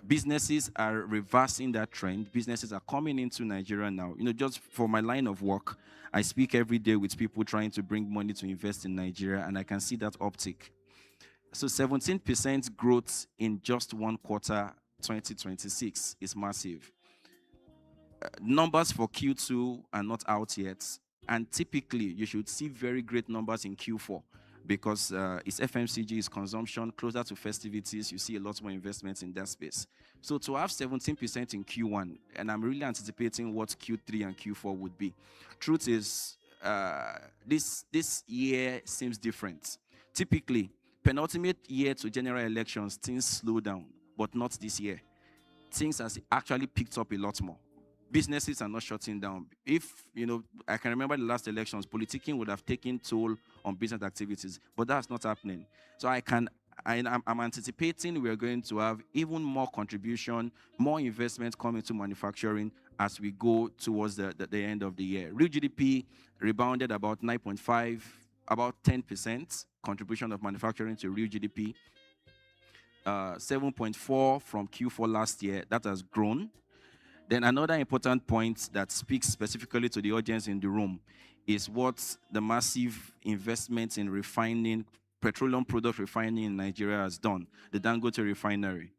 Businesses are reversing that trend. Businesses are coming into Nigeria now. Just for my line of work, I speak every day with people trying to bring money to invest in Nigeria, and I can see that uptick. So 17% growth in just one quarter, 2026, is massive. Numbers for Q2 are not out yet, and typically you should see very great numbers in Q4 because it's FMCG, it's consumption, closer to festivities, you see a lot more investments in that space. So to have 17% in Q1, and I'm really anticipating what Q3 and Q4 would be. Truth is, this year seems different. Typically, penultimate year to general elections, things slow down, but not this year. Things has actually picked up a lot more. Businesses are not shutting down. I can remember the last elections, politicking would have taken toll on business activities, but that's not happening. So I'm anticipating we're going to have even more contribution, more investment coming to manufacturing as we go towards the end of the year. Real GDP rebounded about 9.5, about 10% contribution of manufacturing to real GDP. 7.4 from Q4 last year. That has grown. Then another important point that speaks specifically to the audience in the room is what the massive investments in refining, petroleum product refining in Nigeria has done, the Dangote refinery.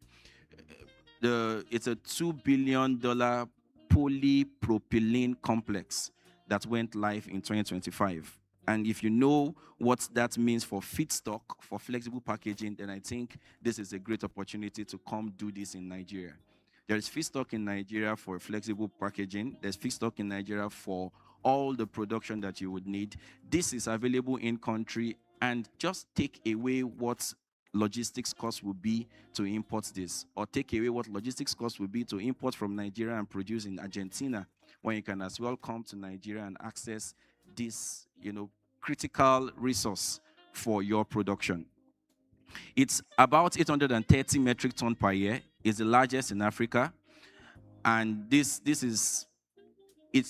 It's a $2 billion polypropylene complex that went live in 2025. And if you know what that means for feedstock, for flexible packaging, then I think this is a great opportunity to come do this in Nigeria. There is feedstock in Nigeria for flexible packaging. There's feedstock in Nigeria for all the production that you would need. This is available in country, and just take away what logistics costs will be to import this, or take away what logistics costs will be to import from Nigeria and produce in Argentina, when you can as well come to Nigeria and access this, critical resource for your production. It's about 830 metric tons per year. It's the largest in Africa, and it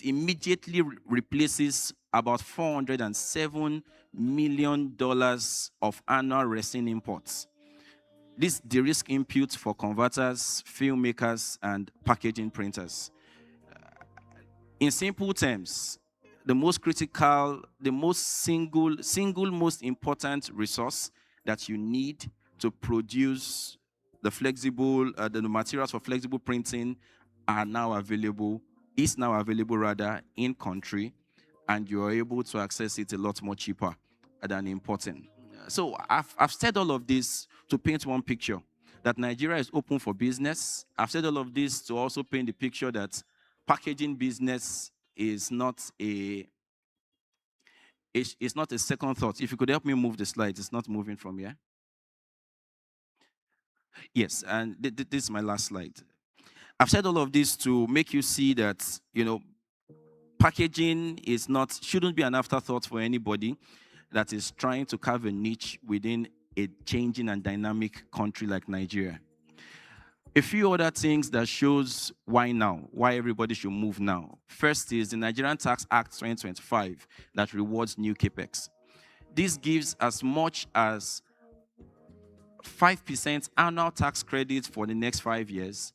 immediately replaces about $407 million of annual resin imports. This de-risk input for converters, filmmakers, and packaging printers. In simple terms, the most critical, the most single most important resource that you need to produce the flexible, the materials for flexible printing is now available in country, and you are able to access it a lot more cheaper than importing. So I've said all of this to paint one picture, that Nigeria is open for business. I've said all of this to also paint the picture that packaging business is not a second thought. If you could help me move the slides, it's not moving from here. Yes, and this is my last slide. I've said all of this to make you see that, packaging shouldn't be an afterthought for anybody that is trying to carve a niche within a changing and dynamic country like Nigeria. A few other things that shows why everybody should move now. First is the Nigerian Tax Act 2025 that rewards new capex. This gives as much as 5% annual tax credit for the next 5 years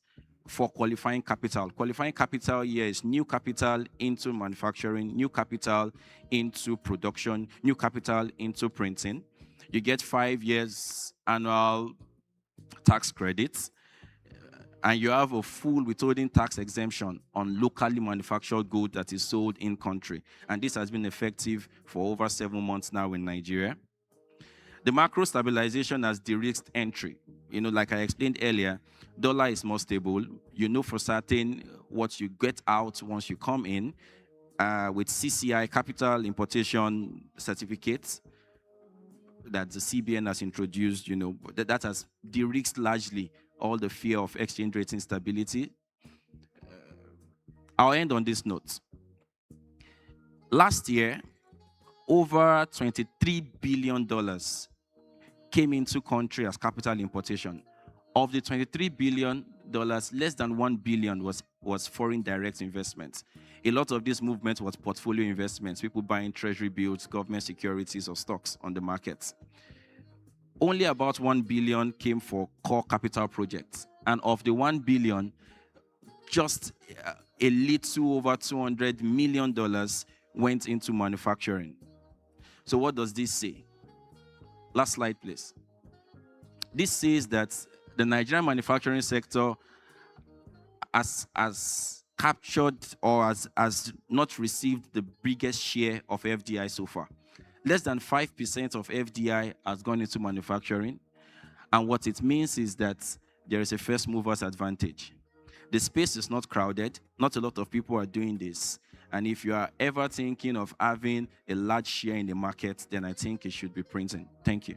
for qualifying capital. Qualifying capital here is new capital into manufacturing, new capital into production, new capital into printing. You get 5 years annual tax credits, and you have a full withholding tax exemption on locally manufactured goods that is sold in country. And this has been effective for over 7 months now in Nigeria. The macro stabilization has de-risked entry. Like I explained earlier, dollar is more stable. You know for certain what you get out once you come in. With CCI, capital importation certificates, that the CBN has introduced, that has de-risked largely all the fear of exchange rate instability. I'll end on this note. Last year, over $23 billion came into country as capital importation. Of the $23 billion, less than $1 billion was foreign direct investment. A lot of this movement was portfolio investments, people buying treasury bills, government securities, or stocks on the markets. Only about $1 billion came for core capital projects. And of the $1 billion, just a little over $200 million went into manufacturing. So what does this say? Last slide, please. This says that the Nigerian manufacturing sector has captured or has not received the biggest share of FDI so far. Less than 5% of FDI has gone into manufacturing. And what it means is that there is a first mover's advantage. The space is not crowded. Not a lot of people are doing this. And if you are ever thinking of having a large share in the market, then I think it should be printing. Thank you.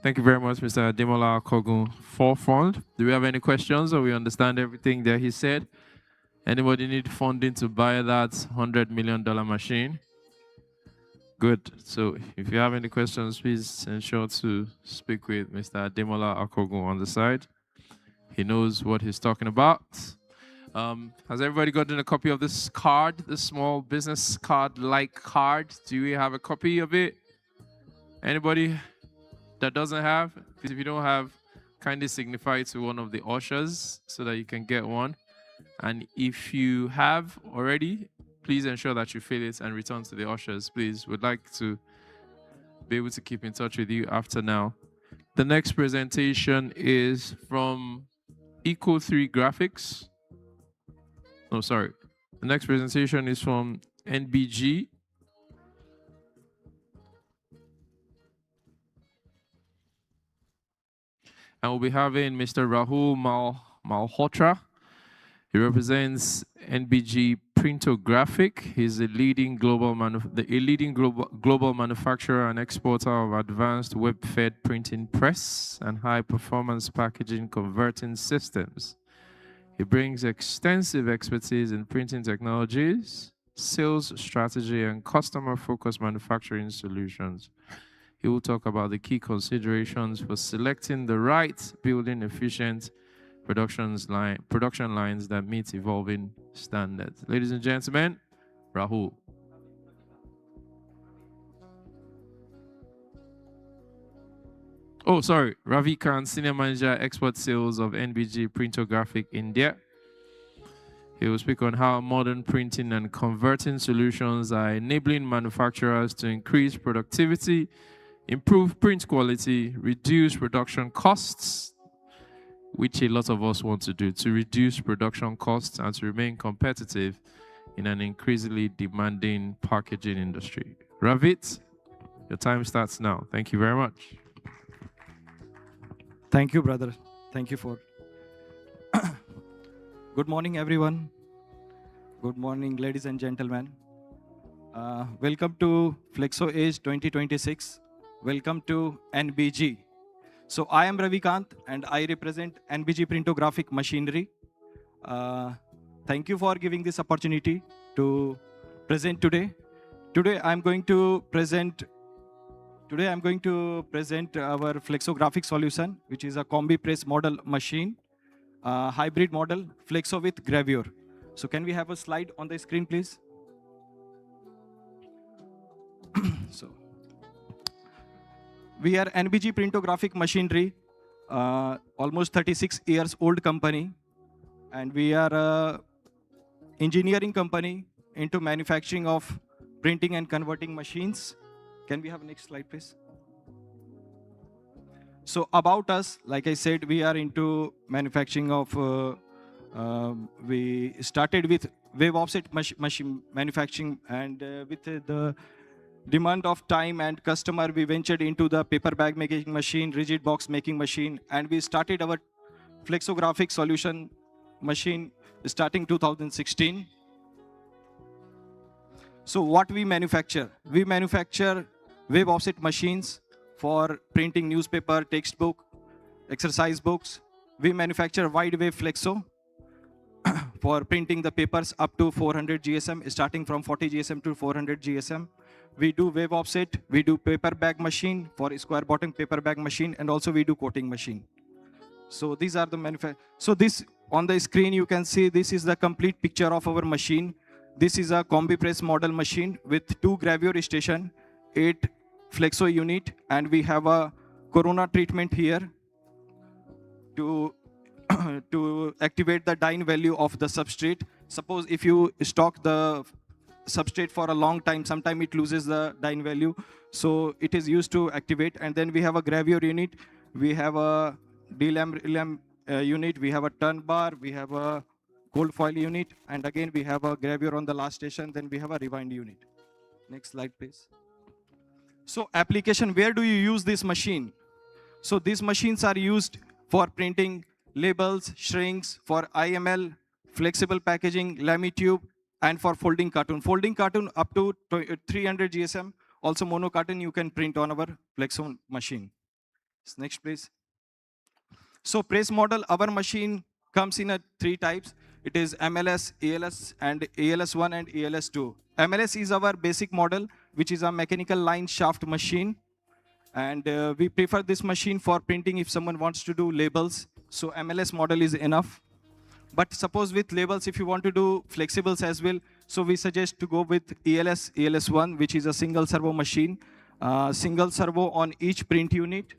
Thank you very much, Mr. Ademola Akogun. Forfond, do we have any questions, or we understand everything that he said? Anybody need funding to buy that $100 million machine? Good. So if you have any questions, please ensure to speak with Mr. Ademola Akogun on the side. He knows what he's talking about. Has everybody gotten a copy of this card, this small business card-like card? Do we have a copy of it? Anybody that doesn't have? If you don't have, kindly signify it to one of the ushers so that you can get one. And if you have already, please ensure that you fill it and return to the ushers, please. We'd like to be able to keep in touch with you after now. The next presentation is from Eco3 Graphics. No, sorry. The next presentation is from NBG. And we'll be having Mr. Rahul Malhotra. He represents NBG Printographic. He's a leading global manufacturer and exporter of advanced web-fed printing press and high-performance packaging converting systems. He brings extensive expertise in printing technologies, sales strategy, and customer-focused manufacturing solutions. He will talk about the key considerations for selecting the right building efficient production lines that meet evolving standards. Ladies and gentlemen, Rahul. Oh, sorry, Ravi Khan, Senior Manager, Export Sales of NBG Printographic India. He will speak on how modern printing and converting solutions are enabling manufacturers to increase productivity, improve print quality, reduce production costs, which a lot of us want to do, to reduce production costs and to remain competitive in an increasingly demanding packaging industry. Ravit, your time starts now. Thank you very much. Thank you, brother. Thank you for... Good morning, everyone. Good morning, ladies and gentlemen. Welcome to Flexoedge 2026. Welcome to NBG. So I am Ravi Kant and I represent NBG Printographic Machinery. Thank you for giving this opportunity to present today. Today I'm going to present our flexographic solution, which is a combi press model machine, hybrid model, flexo with gravure. So can we have a slide on the screen, please? So we are NBG Printographic Machinery, almost 36 years old company, and we are a engineering company into manufacturing of printing and converting machines. Can we have next slide, please? So about us, like I said, we are into manufacturing of, we started with wave offset machine manufacturing, and with the demand of time and customer, we ventured into the paper bag making machine, rigid box making machine, and we started our flexographic solution machine starting 2016. So what we manufacture? We manufacture wave offset machines for printing newspaper, textbook, exercise books. We manufacture wide wave flexo for printing the papers up to 400 GSM, starting from 40 GSM to 400 GSM. We do wave offset, we do paper bag machine for square bottom paper bag machine, and also we do coating machine. So these are the manufacture. So this on the screen you can see this is the complete picture of our machine. This is a combi press model machine with 2 gravure station, 8 flexo unit, and we have a corona treatment here to to activate the dyne value of the substrate. Suppose if you stock the substrate for a long time, sometime it loses the dyne value. So it is used to activate. And then we have a gravure unit. We have a DLAM unit. We have a turn bar. We have a gold foil unit. And again, we have a gravure on the last station. Then we have a rewind unit. Next slide, please. So application, where do you use this machine? So these machines are used for printing labels, shrinks, for IML, flexible packaging, lamitube, and for folding cartoon. Folding cartoon up to 300 GSM. Also mono cartoon you can print on our Flexo machine. Next, please. So press model, our machine comes in 3 types. It is MLS, ALS, and ALS1 and ALS2. MLS is our basic model, which is a mechanical line shaft machine. And we prefer this machine for printing if someone wants to do labels. So MLS model is enough. But suppose with labels, if you want to do flexibles as well, so we suggest to go with ELS1, which is a single servo machine, single servo on each print unit.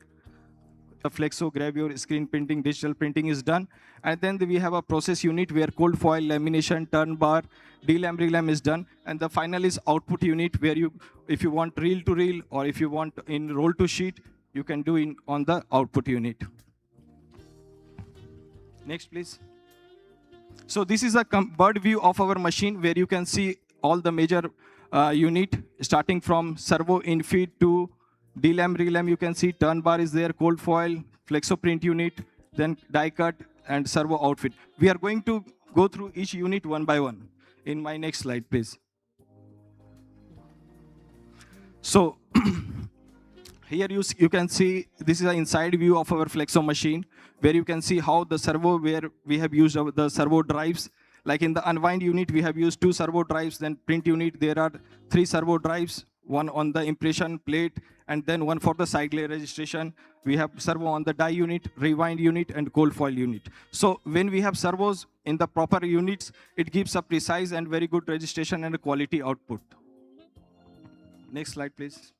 The flexo, gravure, screen printing, digital printing is done. And then we have a process unit where cold foil, lamination, turn bar, delam, relam is done. And the final is output unit where you, if you want reel to reel or if you want in roll to sheet, you can do in on the output unit. Next, please. So this is a bird view of our machine where you can see all the major unit starting from servo in feed to delam, relam. You can see turn bar is there, cold foil, flexo print unit, then die cut and servo outfit. We are going to go through each unit one by one. In my next slide, please. So here you can see this is an inside view of our flexo machine where you can see how the servo, where we have used the servo drives. Like in the unwind unit, we have used 2 servo drives. Then print unit, there are 3 servo drives, one on the impression plate, and then one for the side glare registration. We have servo on the die unit, rewind unit, and cold foil unit. So when we have servos in the proper units, it gives a precise and very good registration and a quality output. Next slide, please.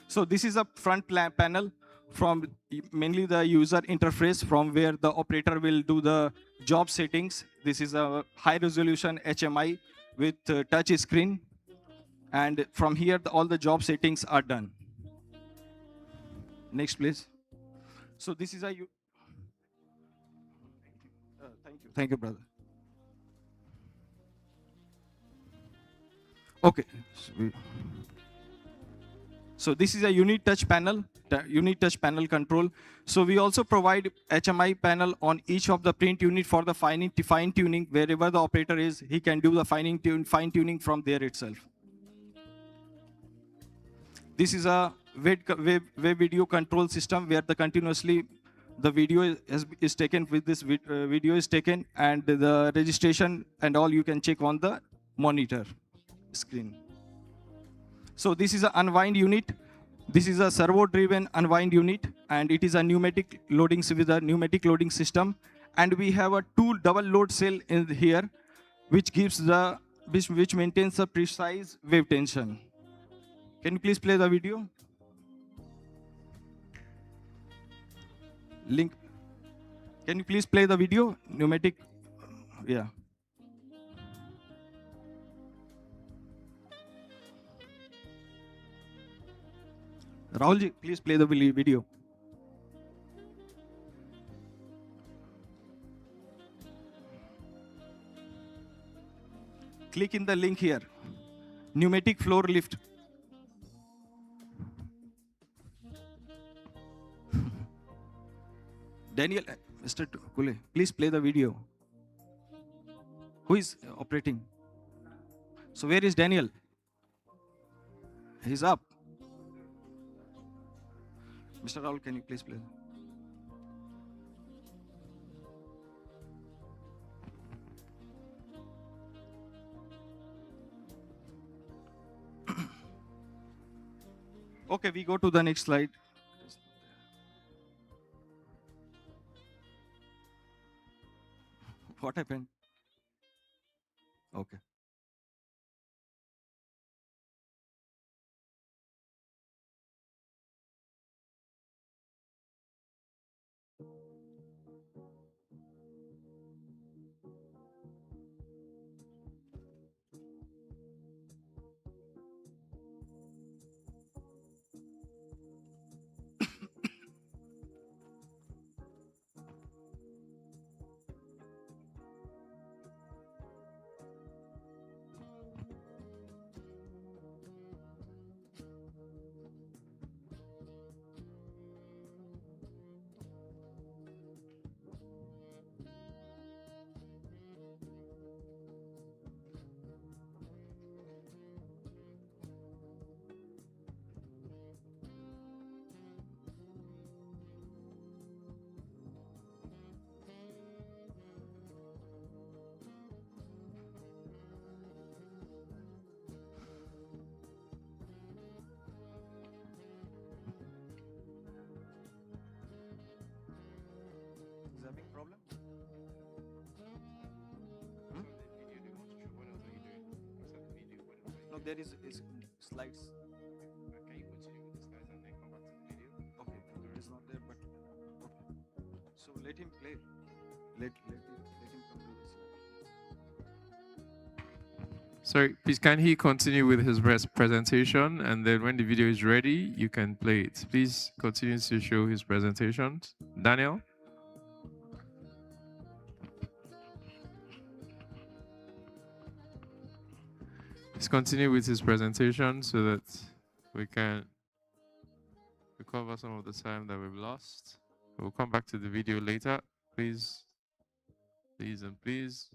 So this is a front panel from mainly the user interface from where the operator will do the job settings. This is a high resolution HMI with touch screen. And from here, all the job settings are done. Next, please. So this is a... thank you. Thank you, brother. Okay. So this is a unit touch panel control. So we also provide HMI panel on each of the print unit for the fine tuning. Wherever the operator is, he can do the fine tuning from there itself. This is a web video control system where the continuously the video is taken with this video is taken and the registration and all you can check on the monitor screen. So this is an unwind unit. This is a servo-driven unwind unit, and it is a pneumatic loading with a pneumatic loading system. And we have a 2 double load cell in here, which gives the which maintains a precise wave tension. Can you please play the video? Link. Can you please play the video? Pneumatic. Yeah. Rahulji, please play the video. Click in the link here. Pneumatic floor lift. Daniel, Mr. Kunle, please play the video. Who is operating? So where is Daniel? He's up. Mr. Rahul, can you please play? Okay, we go to the next slide. What happened? Okay. No, there is slides. Can you continue with the slides and then come back to the video? Okay, it is not there, but okay. So let him play. Let him come to this. Sorry, please can he continue with his presentation, and then when the video is ready, you can play it. Please continue to show his presentations. Daniel? Please continue with his presentation so that we can recover some of the time that we've lost. We'll come back to the video later. Please, please, and please.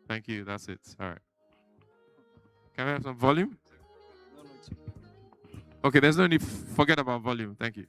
Thank you. That's it. All right. Can we have some volume? No, it's okay. Okay, there's no need. Forget about volume. Thank you.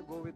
go with.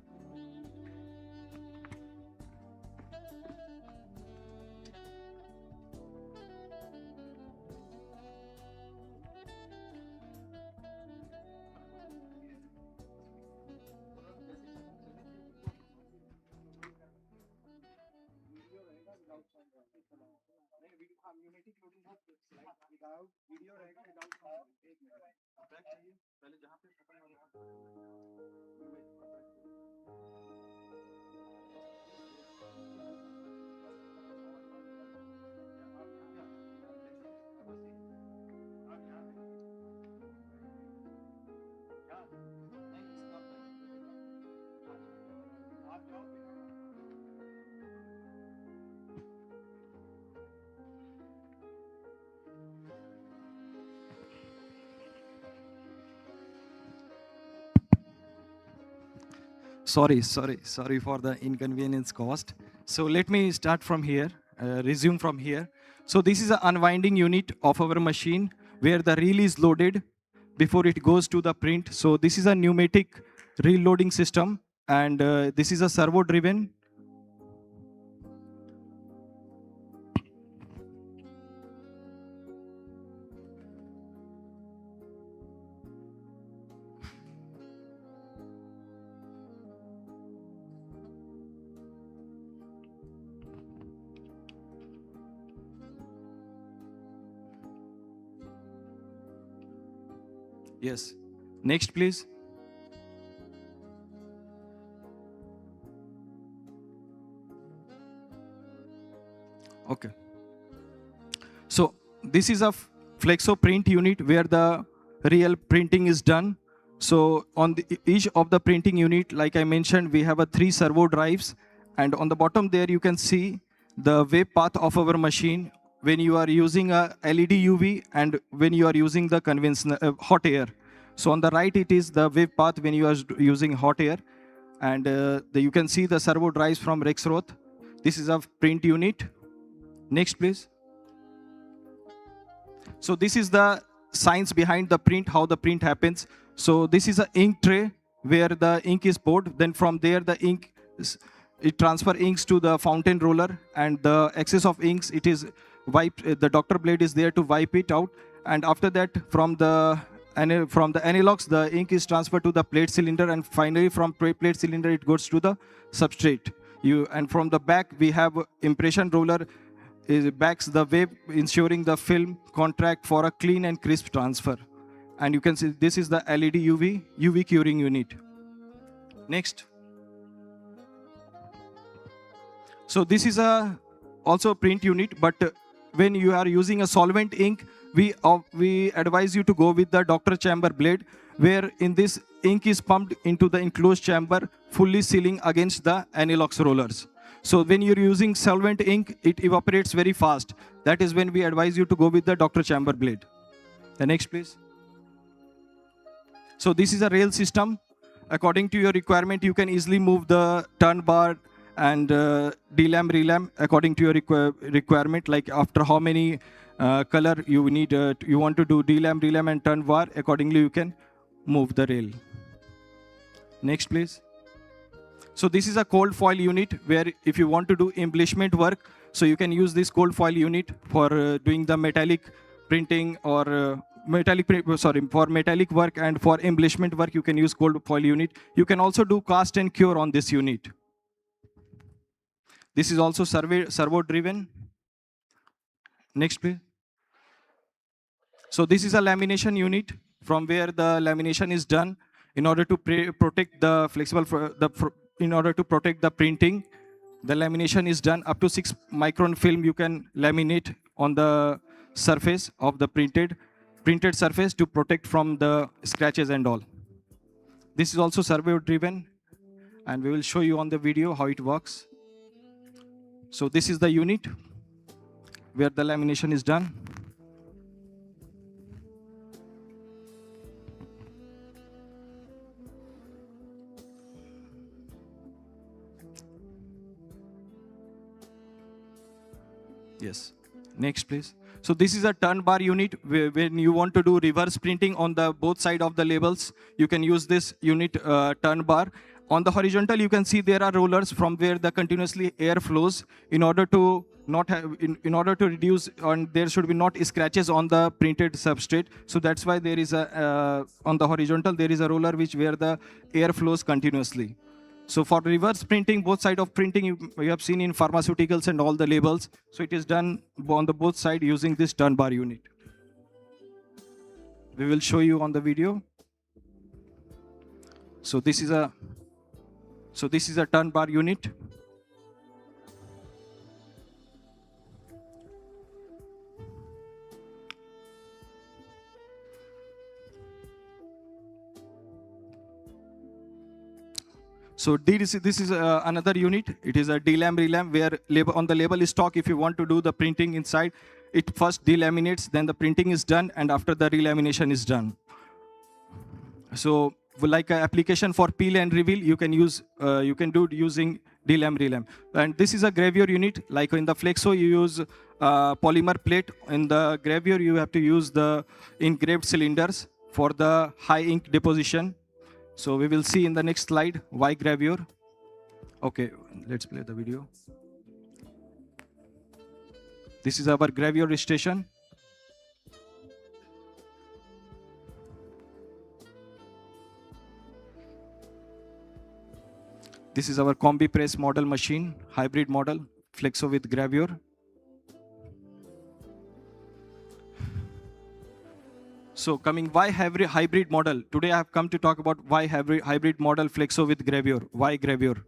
Sorry for the inconvenience caused. So let me start from here, resume from here. So this is an unwinding unit of our machine where the reel is loaded before it goes to the print. So this is a pneumatic reel loading system, and this is a servo driven. Yes. Next, please. Okay. So this is a Flexo print unit where the real printing is done. So on each of the printing unit, like I mentioned, we have 3 servo drives, and on the bottom there you can see the wave path of our machine when you are using a LED UV and when you are using the conventional hot air. So on the right it is the wave path when you are using hot air, and you can see the servo drives from Rexroth. This is a print unit. Next, please. So this is the science behind the print, how the print happens. So this is an ink tray where the ink is poured. Then from there the ink, it transfer inks to the fountain roller, and the excess of inks, it is wiped. The doctor blade is there to wipe it out. And after that, from the analogs, the ink is transferred to the plate cylinder, and finally from plate cylinder it goes to the substrate. And from the back we have impression roller. It backs the wave, ensuring the film contract for a clean and crisp transfer. And you can see this is the LED UV curing unit. Next. So this is also a print unit, but when you are using a solvent ink, we advise you to go with the doctor chamber blade, where in this ink is pumped into the enclosed chamber, fully sealing against the analogs rollers. So when you're using solvent ink, it evaporates very fast. That is when we advise you to go with the doctor chamber blade. The next, please. So this is a rail system. According to your requirement, you can easily move the turn bar and delam, relam according to your requirement. Like after how many color you need, you want to do delam, relam, and turn bar. Accordingly, you can move the rail. Next, please. So this is a cold foil unit where if you want to do embellishment work, so you can use this cold foil unit for doing the metallic printing or for metallic work, and for embellishment work you can use cold foil unit. You can also do cast and cure on this unit. This is also servo driven. Next, please. So this is a lamination unit from where the lamination is done in order to protect the in order to protect the printing. The lamination is done up to 6 micron film. You can laminate on the surface of the printed surface to protect from the scratches and all. This is also servo driven, and we will show you on the video how it works. So this is the unit where the lamination is done. Yes. Next, please. So this is a turn bar unit where when you want to do reverse printing on the both side of the labels, you can use this unit turn bar. On the horizontal, you can see there are rollers from where the continuously air flows in order to not have, in order to reduce, and there should be not scratches on the printed substrate. So that's why there is a, on the horizontal, there is a roller where the air flows continuously. So for reverse printing, both side of printing, you have seen in pharmaceuticals and all the labels. So it is done on the both side using this turn bar unit. We will show you on the video. So this is a turn bar unit. So this is another unit. It is a delam relam where on the label stock, if you want to do the printing inside, it first delaminates, then the printing is done, and after the relamination is done. So like an application for peel and reveal, you can use you can do using delam relam. And this is a gravure unit. Like in the Flexo, you use polymer plate. In the gravure, you have to use the engraved cylinders for the high ink deposition. So we will see in the next slide why gravure. Okay, let's play the video. This is our gravure station. This is our combi press model machine, hybrid model, Flexo with gravure. So coming, why hybrid model? Today I have come to talk about why hybrid model Flexo with gravure. Why gravure?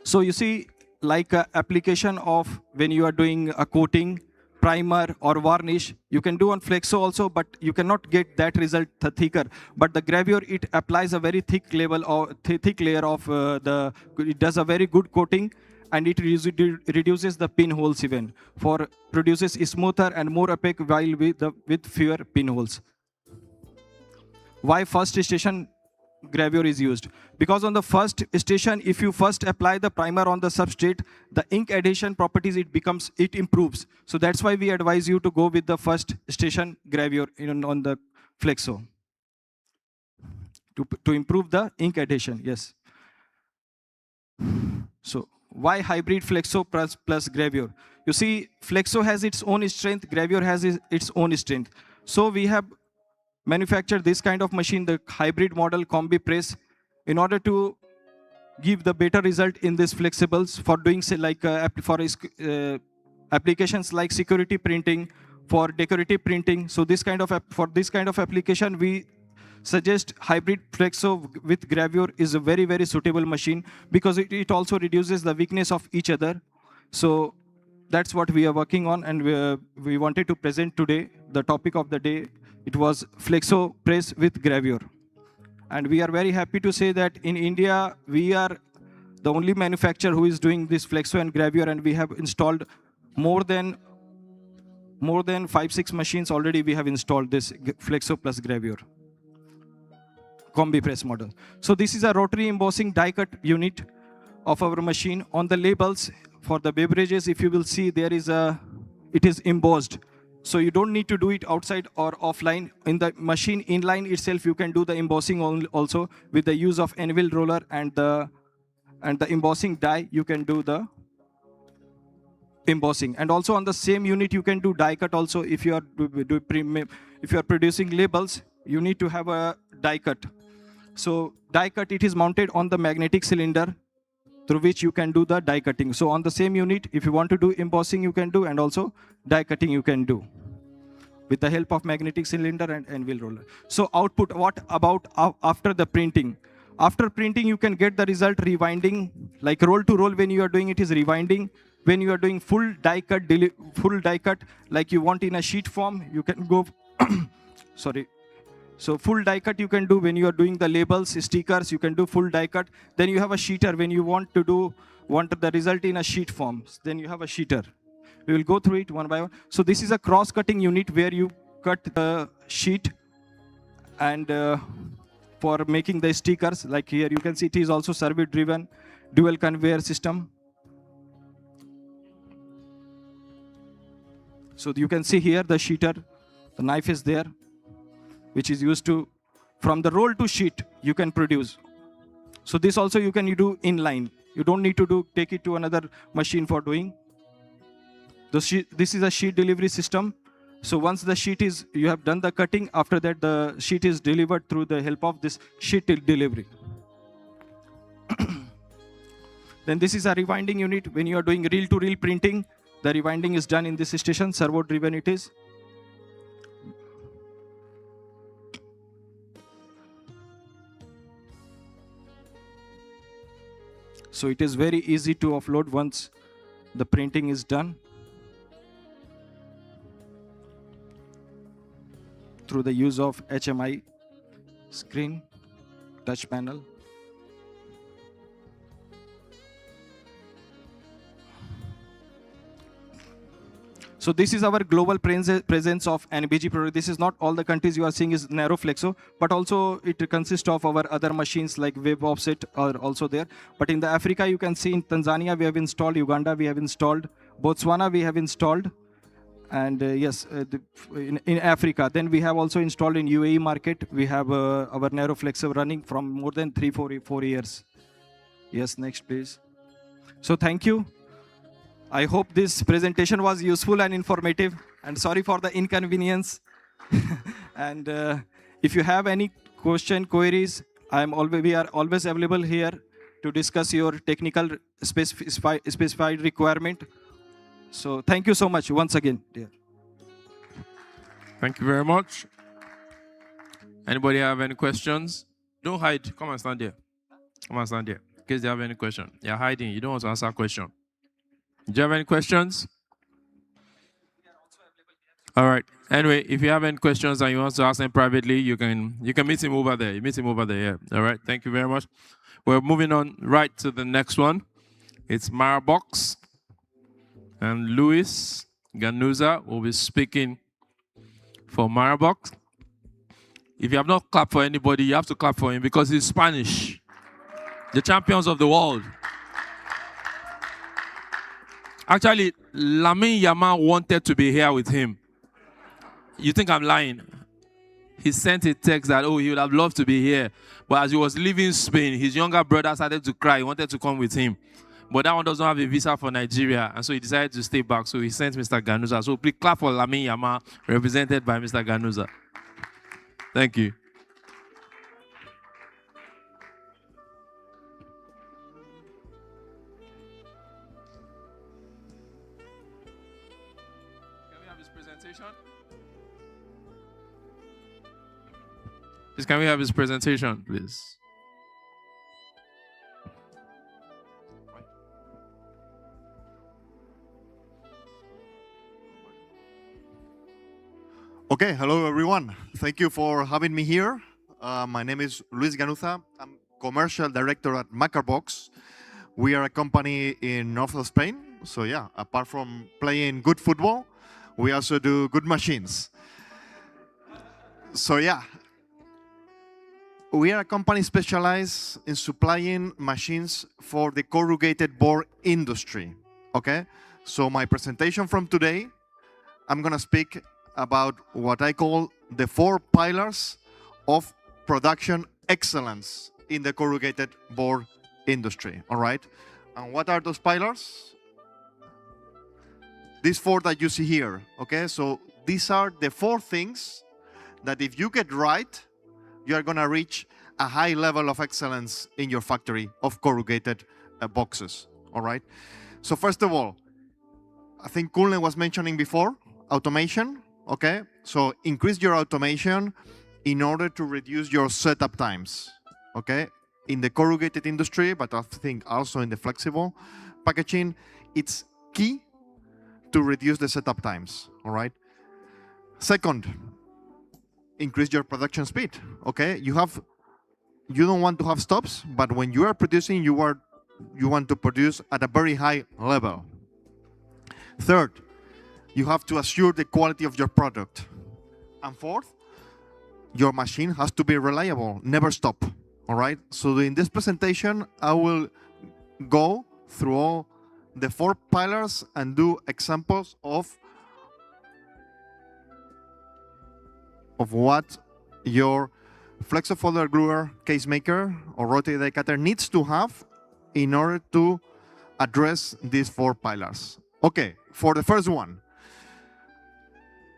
So you see, like application of when you are doing a coating, primer or varnish, you can do on Flexo also, but you cannot get that result thicker. But the gravure, it applies a very thick level or thick layer of it does a very good coating, and it reduces the pinholes even, for produces smoother and more opaque while with fewer pinholes. Why first station gravure is used? Because on the first station, if you first apply the primer on the substrate, the ink adhesion properties, it improves. So that's why we advise you to go with the first station gravure on the Flexo to improve the ink adhesion. Yes. So why hybrid Flexo plus gravure? You see, Flexo has its own strength, gravure has its own strength. So we have manufactured this kind of machine, the hybrid model combi press, in order to give the better result in these flexibles for doing, say, like applications like security printing, for decorative printing. So for this kind of application, we suggest hybrid Flexo with gravure is a very, very suitable machine, because it also reduces the weakness of each other. So that's what we are working on, and we wanted to present today. The topic of the day, it was Flexo press with gravure. And we are very happy to say that in India, we are the only manufacturer who is doing this Flexo and gravure, and we have installed more than 5-6 machines already. We have installed this Flexo plus gravure combi press model. So this is a rotary embossing die cut unit of our machine. On the labels for the beverages, if you will see, it is embossed. So you don't need to do it outside or offline. In the machine inline itself, you can do the embossing also with the use of anvil roller and the embossing die. You can do the embossing, and also on the same unit you can do die cut also. If you are producing labels, you need to have a die cut. So die cut, it is mounted on the magnetic cylinder through which you can do the die cutting. So on the same unit, if you want to do embossing, you can do, and also die cutting you can do with the help of magnetic cylinder and anvil roller. So output, what about after the printing? After printing, you can get the result rewinding, like roll to roll. When you are doing it is rewinding. When you are doing full die cut, like you want in a sheet form, you can go, sorry. So full die cut you can do when you are doing the labels, stickers, you can do full die cut. Then you have a sheeter when you want the result in a sheet form. Then you have a sheeter. We will go through it one by one. So this is a cross-cutting unit where you cut the sheet, and for making the stickers, like here you can see it is also servo-driven dual conveyor system. So you can see here the sheeter, the knife is there, which is used to From the roll to sheet, you can produce. So this also you can do inline. You don't need to take it to another machine for doing. This is a sheet delivery system. So once the sheet is, you have done the cutting, after that the sheet is delivered through the help of this sheet delivery. Then this is a rewinding unit. When you are doing reel-to-reel printing, the rewinding is done in this station, servo-driven it is. So it is very easy to offload once the printing is done through the use of HMI screen, touch panel. So this is our global presence of NBG product. This is not all the countries you are seeing is narrow flexo, but also it consists of our other machines like web offset are also there. But in the Africa, you can see in Tanzania, we have installed, Uganda, we have installed, Botswana, we have installed. And yes, in Africa. Then we have also installed in UAE market. We have our narrow flexo running from more than 4 years. Yes, next please. So thank you. I hope this presentation was useful and informative, and sorry for the inconvenience. And if you have any queries, we are always available here to discuss your technical specified requirement. So thank you so much once again, dear. Thank you very much. Anybody have any questions? Don't hide. Come and stand there. Come and stand there. In case they have any question. You're hiding. You don't want to answer a question. Do you have any questions? All right. Anyway, if you have any questions and you want to ask them privately, you can meet him over there. You meet him over there. Yeah. All right. Thank you very much. We're moving on right to the next one. It's macarbox, and Luis Ganuza will be speaking for macarbox. If you have not clapped for anybody, you have to clap for him because he's Spanish. The champions of the world. Actually, Lamine Yamal wanted to be here with him. You think I'm lying? He sent a text that, oh, he would have loved to be here. But as he was leaving Spain, his younger brother started to cry. He wanted to come with him. But that one doesn't have a visa for Nigeria. And so he decided to stay back. So he sent Mr. Ganuza. So please clap for Lamine Yamal, represented by Mr. Ganuza. Thank you. Please, can we have his presentation, please? Okay, hello everyone. Thank you for having me here. My name is Luis Ganuza. I'm commercial director at macarbox. We are a company in north of Spain. So yeah, apart from playing good football, we also do good machines. So yeah, we are a company specialized in supplying machines for the corrugated board industry. Okay, so my presentation from today, I'm gonna speak about what I call the 4 pillars of production excellence in the corrugated board industry. All right, and what are those pillars? These 4 that you see here. Okay, so these are the 4 things that if you get right, you are going to reach a high level of excellence in your factory of corrugated boxes. All right. So first of all, I think Kunle was mentioning before, automation. Okay. So increase your automation in order to reduce your setup times. Okay. In the corrugated industry, but I think also in the flexible packaging, it's key to reduce the setup times. All right. Second, increase your production speed. Okay, you don't want to have stops, but when you are producing, you want to produce at a very high level. Third, you have to assure the quality of your product. And fourth, your machine has to be reliable, never stop. All right. So in this presentation, I will go through all the 4 pillars and do examples of what your Flexo folder gluer, case maker, or rotated die cutter needs to have in order to address these 4 pillars. Okay, for the first one,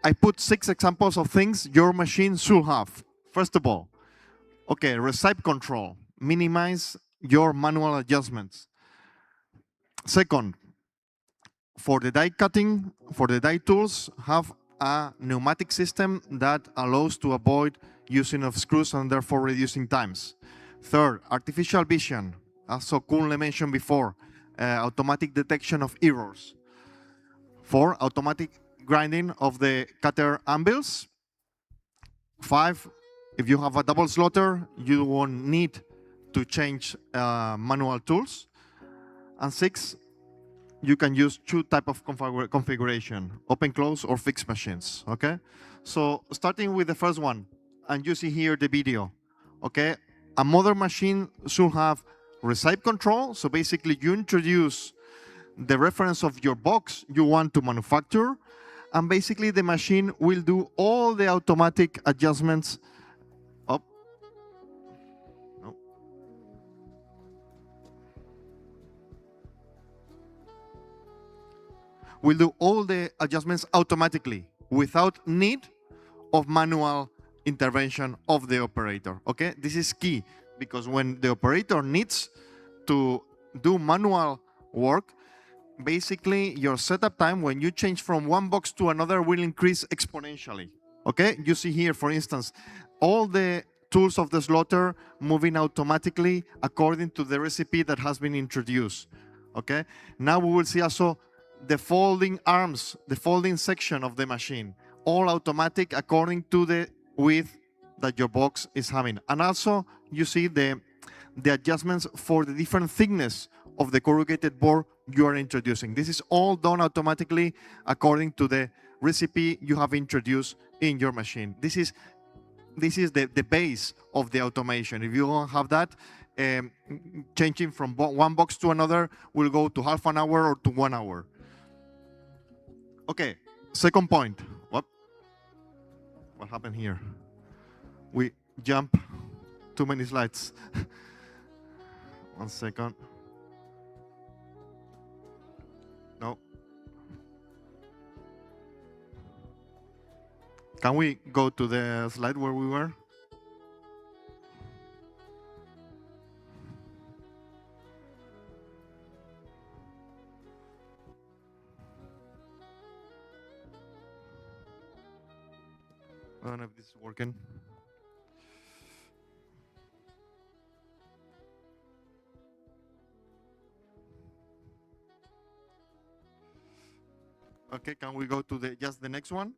I put 6 examples of things your machine should have. First of all, okay, recipe control, minimize your manual adjustments. Second, for the die cutting, for the die tools, have a pneumatic system that allows to avoid using of screws and therefore reducing times. Third, artificial vision, as Kunle mentioned before, automatic detection of errors. 4, automatic grinding of the cutter anvils. 5, if you have a double slaughter, you won't need to change manual tools. And 6, you can use 2 type of configuration, open, close, or fixed machines, okay? So starting with the first one, and you see here the video, okay? A modern machine should have recipe control, so basically you introduce the reference of your box you want to manufacture, and basically the machine will do all the automatic adjustments. Will do all the adjustments automatically without need of manual intervention of the operator. Okay, this is key because when the operator needs to do manual work, basically your setup time when you change from one box to another will increase exponentially. Okay, you see here, for instance, all the tools of the slaughter moving automatically according to the recipe that has been introduced. Okay, now we will see also the folding arms, the folding section of the machine, all automatic according to the width that your box is having. And also you see the adjustments for the different thickness of the corrugated board you are introducing. This is all done automatically according to the recipe you have introduced in your machine. This is the base of the automation. If you don't have that, changing from one box to another will go to half an hour or to 1 hour. Okay, second point. What happened here? We jump too many slides. 1 second. No. Can we go to the slide where we were? I don't know if this is working. Okay, can we go to the next one?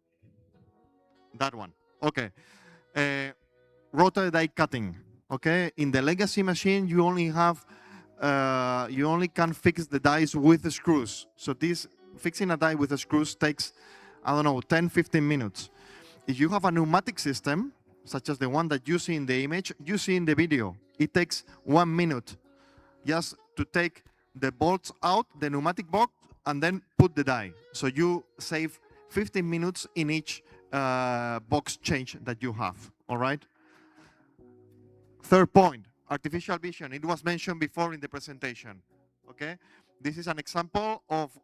That one. Okay. Rotor die cutting. Okay. In the legacy machine, you only have you only can fix the dies with the screws. So this fixing a die with the screws takes, I don't know, 10-15 minutes. If you have a pneumatic system, such as the one that you see in the image, you see in the video, it takes 1 minute just to take the bolts out, the pneumatic box, and then put the die. So you save 15 minutes in each box change that you have, all right? Third point, artificial vision. It was mentioned before in the presentation, okay? This is an example of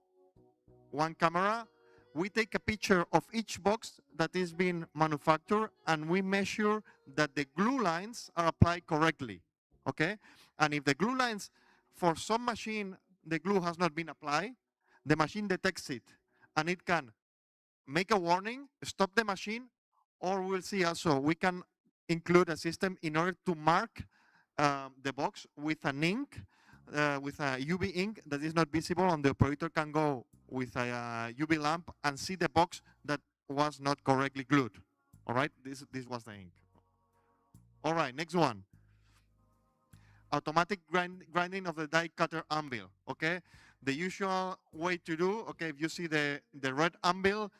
one camera. We take a picture of each box that is being manufactured and we measure that the glue lines are applied correctly, okay? And if the glue lines, for some machine, the glue has not been applied, the machine detects it and it can make a warning, stop the machine, or we'll see also we can include a system in order to mark the box with an ink, with a UV ink that is not visible, and the operator can go with a UV lamp and see the box that was not correctly glued. All right, this was the ink. All right, next one. Automatic grinding of the die cutter anvil, okay? The usual way to do, okay, if you see the red anvil,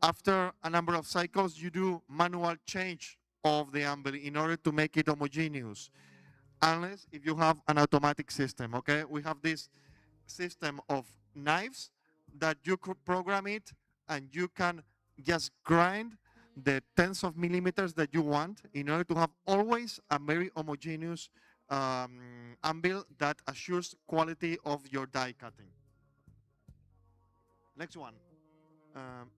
after a number of cycles, you do manual change of the anvil in order to make it homogeneous. Unless if you have an automatic system, okay? We have this system of knives that you could program it and you can just grind the tens of millimeters that you want in order to have always a very homogeneous anvil that assures quality of your die cutting. Next one. Um,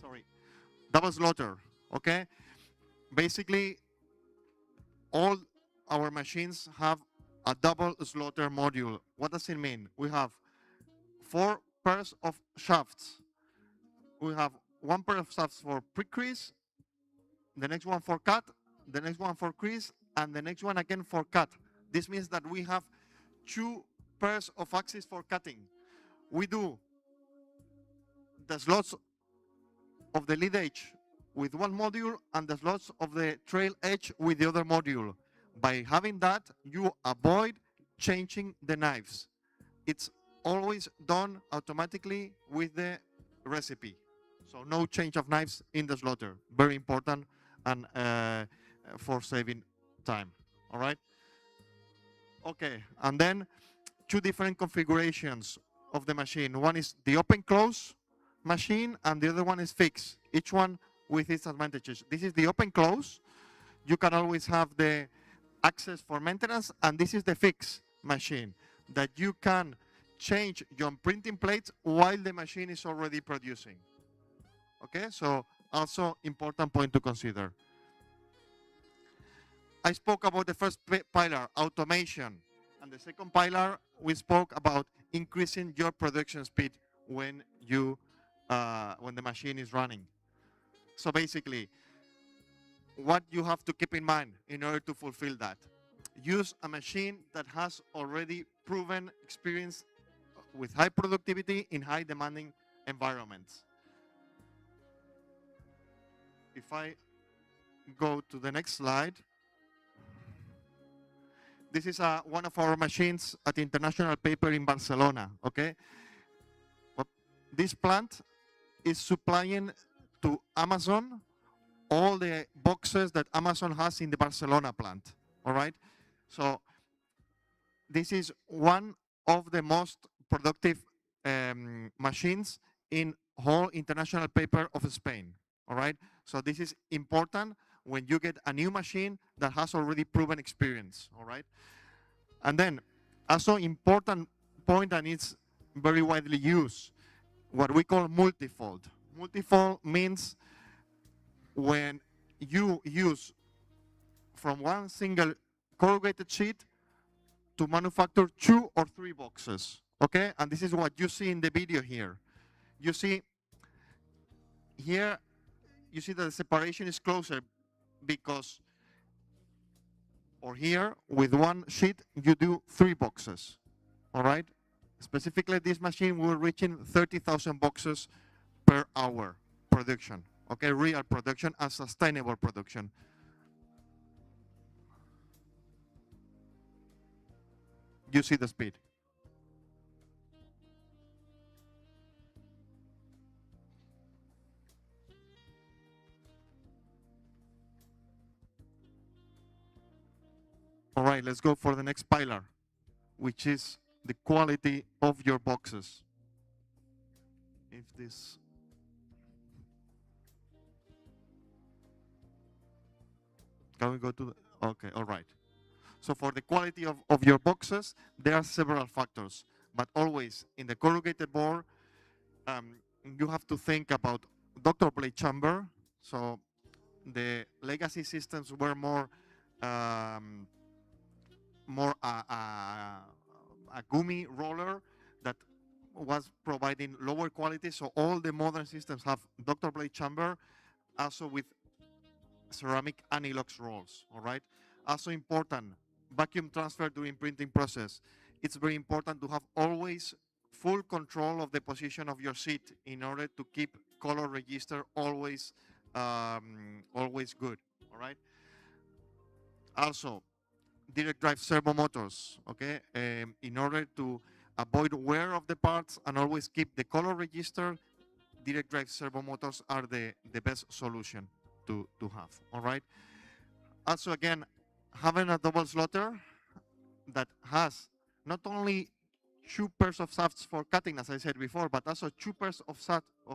sorry, double slaughter. Okay, basically all our machines have a double slaughter module. What does it mean? We have 4 pairs of shafts. We have 1 pair of shafts for pre-crease, the next one for cut, the next one for crease, and the next one again for cut. This means that we have 2 pairs of axes for cutting. We do the slots of the lead edge with one module and the slots of the trail edge with the other module. By having that, you avoid changing the knives. It's always done automatically with the recipe. So no change of knives in the slaughter. Very important and for saving time. All right? Okay, and then 2 different configurations of the machine. One is the open-close machine and the other one is fixed. Each one with its advantages. This is the open-close. You can always have the access for maintenance, and this is the fixed machine that you can change your printing plates while the machine is already producing. Okay, so also important point to consider. I spoke about the first pillar, automation, and the second pillar we spoke about increasing your production speed when you when the machine is running. So basically, what you have to keep in mind in order to fulfill that: use a machine that has already proven experience with high productivity in high demanding environments. If I go to the next slide, this is one of our machines at International Paper in Barcelona. Okay, this plant is supplying to Amazon all the boxes that Amazon has in the Barcelona plant. All right, so this is one of the most productive machines in whole International Paper of Spain. All right, so this is important when you get a new machine that has already proven experience. All right, and then also important point, and it's very widely used, what we call multifold. Multifold means when you use from one single corrugated sheet to manufacture 2 or 3 boxes. Okay, and this is what you see in the video here. You see here, you see that the separation is closer because, or here with one sheet you do 3 boxes. All right, specifically this machine will reaching 30,000 boxes per hour production. Okay, real production and sustainable production. You see the speed. All right, let's go for the next pillar, which is the quality of your boxes. If this, can we go to the, okay, all right. So for the quality of your boxes, there are several factors, but always in the corrugated board, you have to think about doctor blade chamber. So the legacy systems were more a gummy roller that was providing lower quality. So all the modern systems have doctor blade chamber, also with ceramic anilox rolls. All right. Also important, vacuum transfer during printing process. It's very important to have always full control of the position of your seat in order to keep color register always always good. All right. Also, direct drive servo motors, okay, in order to avoid wear of the parts and always keep the color register, direct drive servo motors are the best solution to have. All right. Also, again, having a double slaughter that has not only 2 pairs of shafts for cutting, as I said before, but also 2 pairs of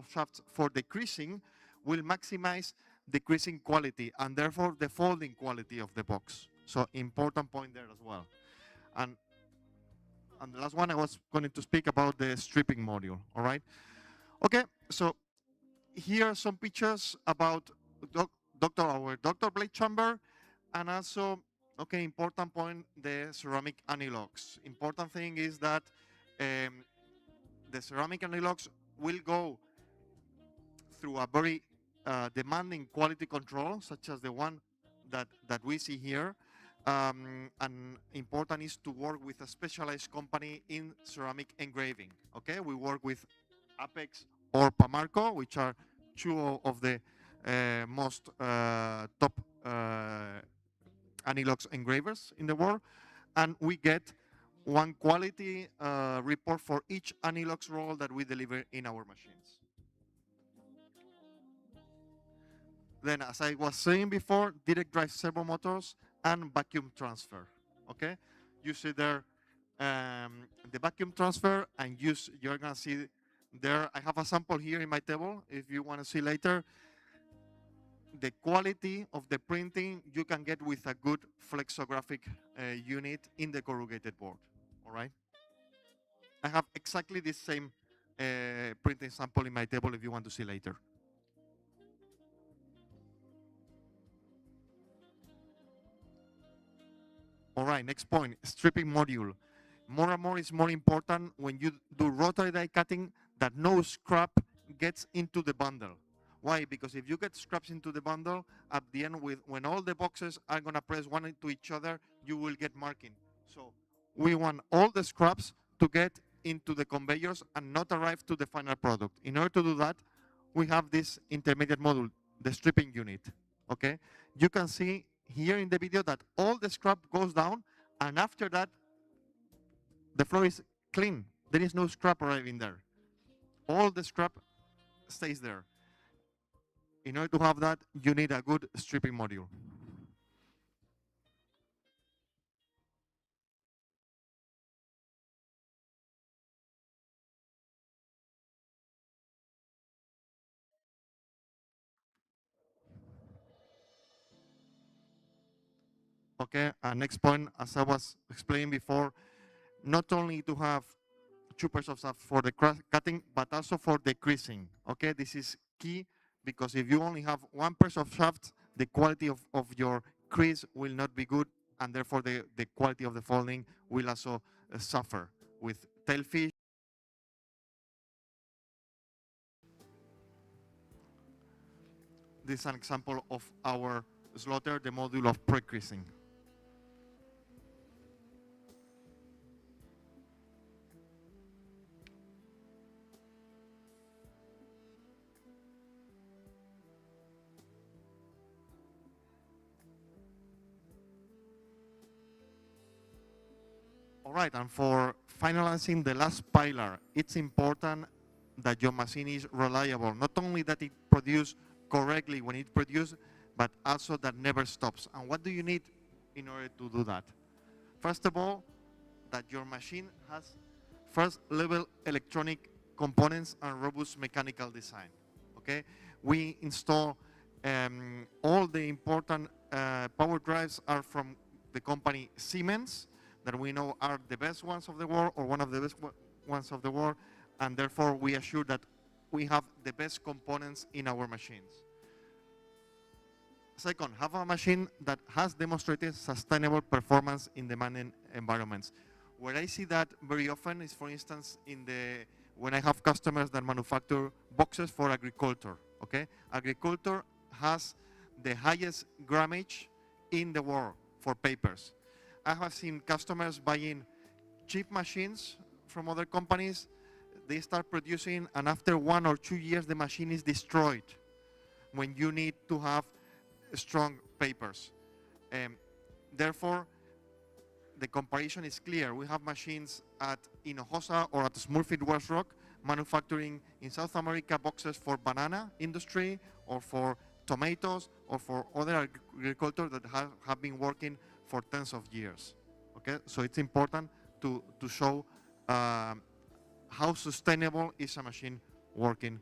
shafts for decreasing will maximize decreasing quality and therefore the folding quality of the box. So important point there as well. And the last one, I was going to speak about the stripping module, all right? Okay, so here are some pictures about our doctor blade chamber, and also, okay, important point, the ceramic analogs. Important thing is that the ceramic analogs will go through a very demanding quality control, such as the one that we see here. And important is to work with a specialized company in ceramic engraving. Okay, we work with Apex or Pamarco, which are two of the most top analogs engravers in the world, and we get one quality report for each analogs roll that we deliver in our machines. Then, as I was saying before, direct drive servo motors and vacuum transfer. Okay, you see there the vacuum transfer, and you're gonna see there. I have a sample here in my table. If you want to see later, the quality of the printing you can get with a good flexographic unit in the corrugated board. All right. I have exactly the same printing sample in my table if you want to see later. All right, next point, stripping module. More and more is more important when you do rotary die cutting that no scrap gets into the bundle. Why? Because if you get scraps into the bundle, at the end, when all the boxes are going to press one into each other, you will get marking. So we want all the scraps to get into the conveyors and not arrive to the final product. In order to do that, we have this intermediate module, the stripping unit. Okay, you can see here in the video that all the scrap goes down, and after that, the floor is clean. There is no scrap arriving there. All the scrap stays there. In order to have that, you need a good stripping module. Okay, next point, as I was explaining before, not only to have 2 pairs of shafts for the cutting, but also for the creasing. Okay, this is key, because if you only have 1 pair of shafts, the quality of your crease will not be good, and therefore the quality of the folding will also suffer with tailfish. This is an example of our slaughter, the module of pre-creasing. All right, and for finalizing the last pillar, it's important that your machine is reliable. Not only that it produces correctly when it produces, but also that never stops. And what do you need in order to do that? First of all, that your machine has first-level electronic components and robust mechanical design. Okay, we install all the important power drives are from the company Siemens, that we know are the best ones of the world, or one of the best ones of the world, and therefore we assure that we have the best components in our machines. Second, have a machine that has demonstrated sustainable performance in demanding environments. Where I see that very often is, for instance, when I have customers that manufacture boxes for agriculture. Okay, agriculture has the highest grammage in the world for papers. I have seen customers buying cheap machines from other companies. They start producing, and after 1 or 2 years, the machine is destroyed when you need to have strong papers. Therefore, the comparison is clear. We have machines at Hinojosa or at Smurfit Westrock manufacturing in South America boxes for banana industry or for tomatoes or for other agriculture that have been working for tens of years. Okay, so it's important to show how sustainable is a machine working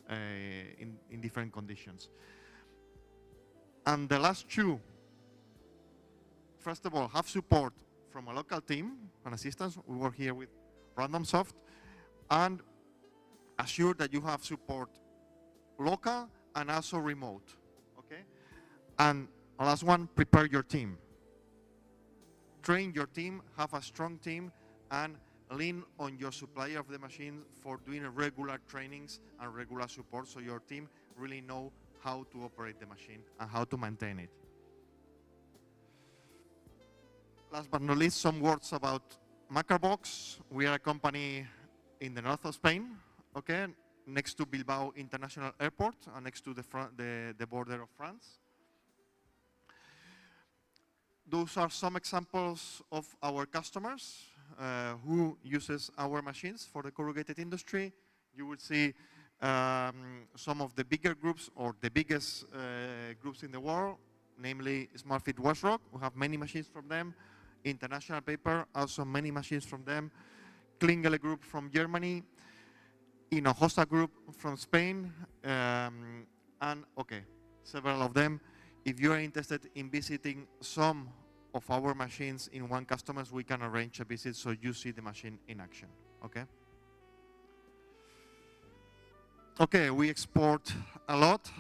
in different conditions. And the last two, first of all, have support from a local team and assistance. We work here with Randomsoft, and assure that you have support local and also remote, okay? And last one, prepare your team. Train your team, have a strong team, and lean on your supplier of the machine for doing regular trainings and regular support so your team really know how to operate the machine and how to maintain it. Last but not least, some words about Macarbox. We are a company in the north of Spain, okay, next to Bilbao International Airport and next to the border of France. Those are some examples of our customers who uses our machines for the corrugated industry. You will see some of the bigger groups or the biggest groups in the world, namely Smartfit Washrock. We have many machines from them. International Paper, also many machines from them. Klingele Group from Germany. Hinojosa Group from Spain. And okay, several of them. If you are interested in visiting some of our machines in one customers, we can arrange a visit so you see the machine in action, okay? Okay, we export a lot.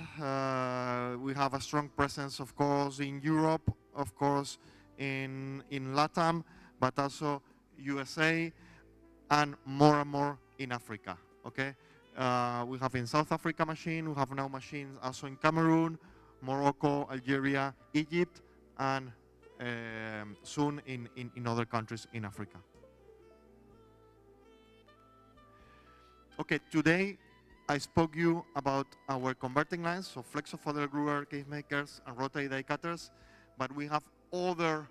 We have a strong presence, of course, in Europe, of course, in LATAM, but also USA, and more in Africa, okay? We have in South Africa machine, we have now machines also in Cameroon, Morocco, Algeria, Egypt, and soon in other countries in Africa. Okay, today I spoke you about our converting lines, so flexo brewer, case makers, and rotary die cutters, but we have other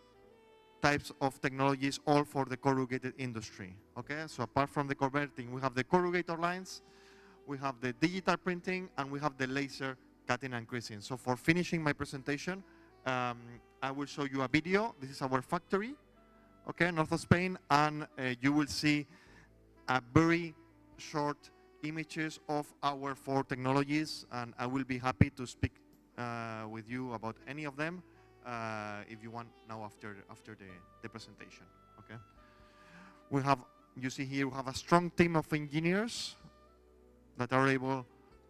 types of technologies all for the corrugated industry, okay? So apart from the converting, we have the corrugator lines, we have the digital printing, and we have the laser cutting and creasing. So for finishing my presentation, I will show you a video. This is our factory, okay, north of Spain, and you will see a very short images of our 4 technologies, and I will be happy to speak with you about any of them if you want now after the presentation, okay? We have, you see here, we have a strong team of engineers that are able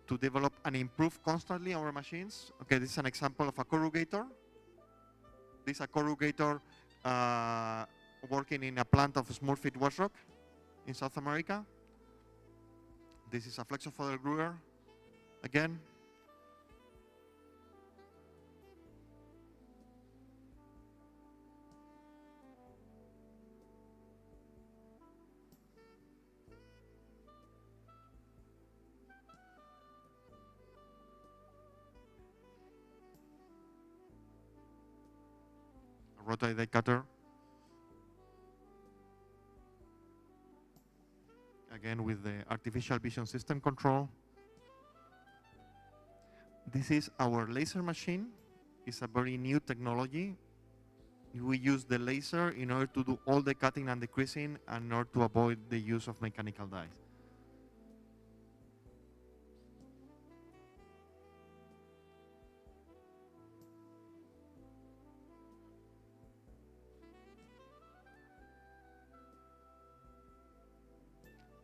to develop and improve constantly our machines. Okay, this is an example of a corrugator. This is a corrugator working in a plant of Smurfit Washrock in South America. This is a flexo brewer again. Rotary die cutter. Again with the artificial vision system control. This is our laser machine. It's a very new technology. We use the laser in order to do all the cutting and the creasing and in order to avoid the use of mechanical dies.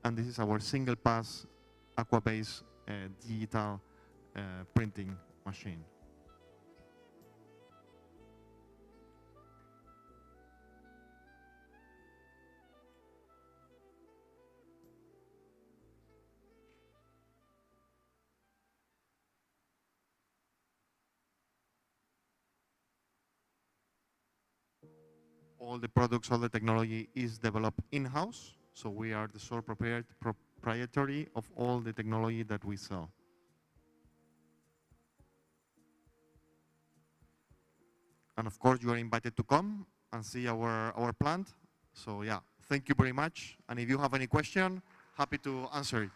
And this is our single pass aqua-based digital printing machine. All the products, all the technology is developed in-house. So we are the sole proprietary of all the technology that we sell. And of course, you are invited to come and see our plant. So yeah, thank you very much. And if you have any question, happy to answer it.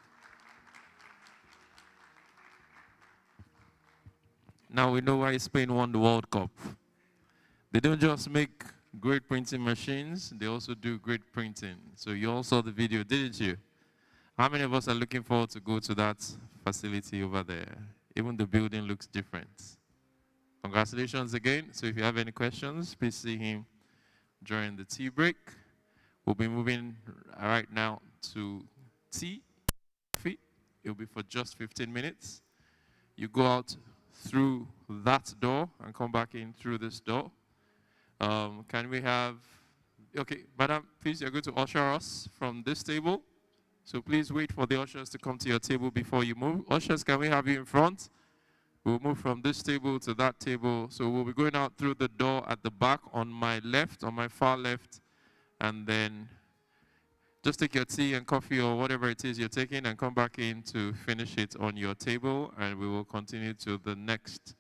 Now we know why Spain won the World Cup. They don't just make grade printing machines. They also do grade printing. So you all saw the video, didn't you? How many of us are looking forward to go to that facility over there? Even the building looks different. Congratulations again. So if you have any questions, please see him during the tea break. We'll be moving right now to tea. It'll be for just 15 minutes. You go out through that door and come back in through this door. Can we have, okay, madam, please, you're going to usher us from this table. So please wait for the ushers to come to your table before you move. Ushers, can we have you in front? We'll move from this table to that table. So we'll be going out through the door at the back on my left, on my far left, and then just take your tea and coffee or whatever it is you're taking and come back in to finish it on your table, and we will continue to the next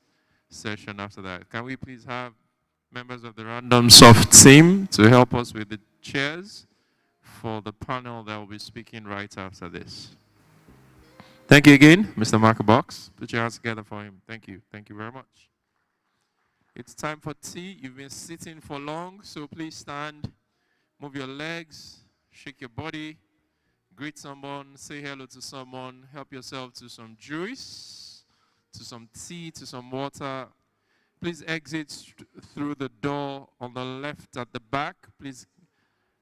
session after that. Can we please have members of the Randomsoft team to help us with the chairs for the panel that will be speaking right after this? Thank you again, Mr. Macarbox. Put your hands together for him. Thank you. Thank you very much. It's time for tea. You've been sitting for long, so please stand, move your legs, shake your body, greet someone, say hello to someone, help yourself to some juice, to some tea, to some water. Please exit through the door on the left at the back. Please,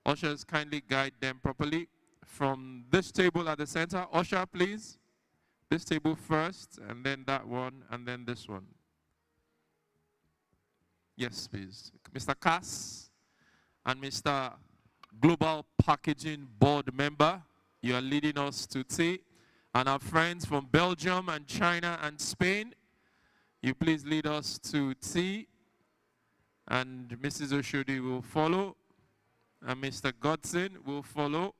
ushers, kindly guide them properly. From this table at the center, usher, please. This table first, and then that one, and then this one. Yes, please. Mr. Cass and Mr. Global Packaging Board member, you are leading us to tea. And our friends from Belgium and China and Spain, you please lead us to tea. And Mrs. Oshodi will follow. And Mr. Godson will follow.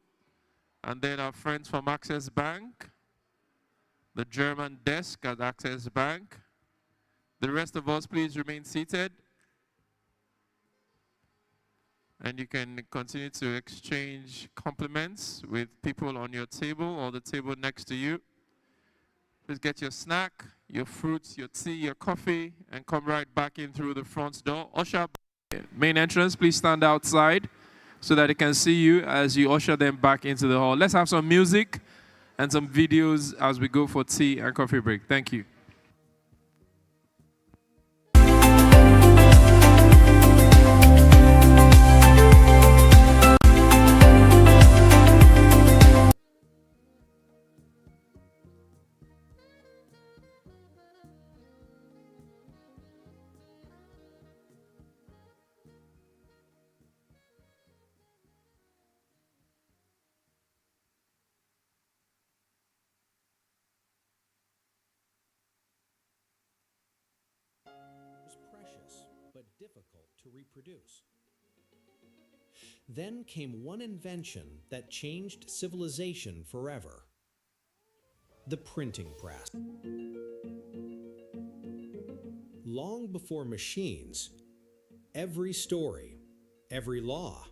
And then our friends from Access Bank, the German desk at Access Bank. The rest of us, please remain seated. And you can continue to exchange compliments with people on your table or the table next to you. Please get your snack, your fruits, your tea, your coffee, and come right back in through the front door. Usher, main entrance, please stand outside so that they can see you as you usher them back into the hall. Let's have some music and some videos as we go for tea and coffee break. Thank you. But difficult to reproduce. Then came one invention that changed civilization forever: the printing press. Long before machines, every story, every law,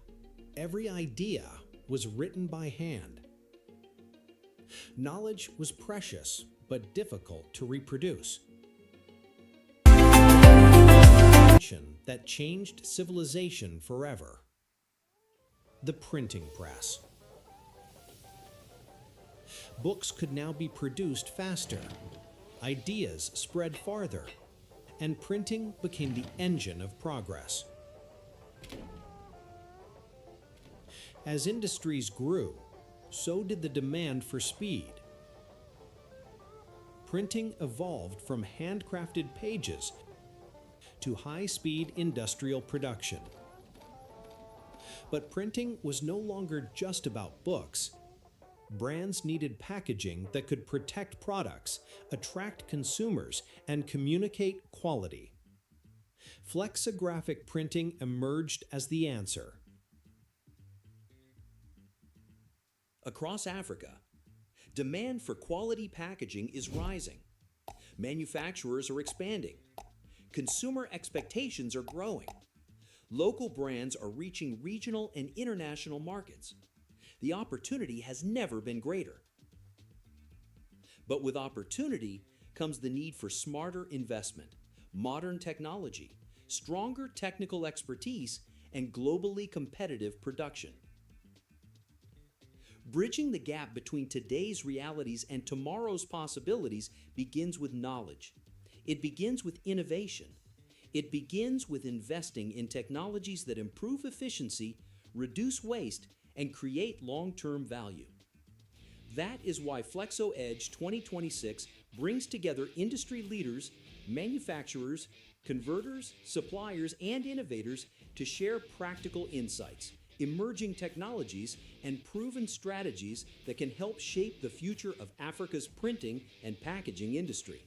every idea was written by hand. Knowledge was precious but difficult to reproduce. That changed civilization forever: the printing press. Books could now be produced faster, ideas spread farther, and printing became the engine of progress. As industries grew, so did the demand for speed. Printing evolved from handcrafted pages to high-speed industrial production. But printing was no longer just about books. Brands needed packaging that could protect products, attract consumers, and communicate quality. Flexographic printing emerged as the answer. Across Africa, demand for quality packaging is rising. Manufacturers are expanding. Consumer expectations are growing. Local brands are reaching regional and international markets. The opportunity has never been greater. But with opportunity comes the need for smarter investment, modern technology, stronger technical expertise, and globally competitive production. Bridging the gap between today's realities and tomorrow's possibilities begins with knowledge. It begins with innovation. It begins with investing in technologies that improve efficiency, reduce waste, and create long-term value. That is why Flexoedge 2026 brings together industry leaders, manufacturers, converters, suppliers, and innovators to share practical insights, emerging technologies, and proven strategies that can help shape the future of Africa's printing and packaging industry.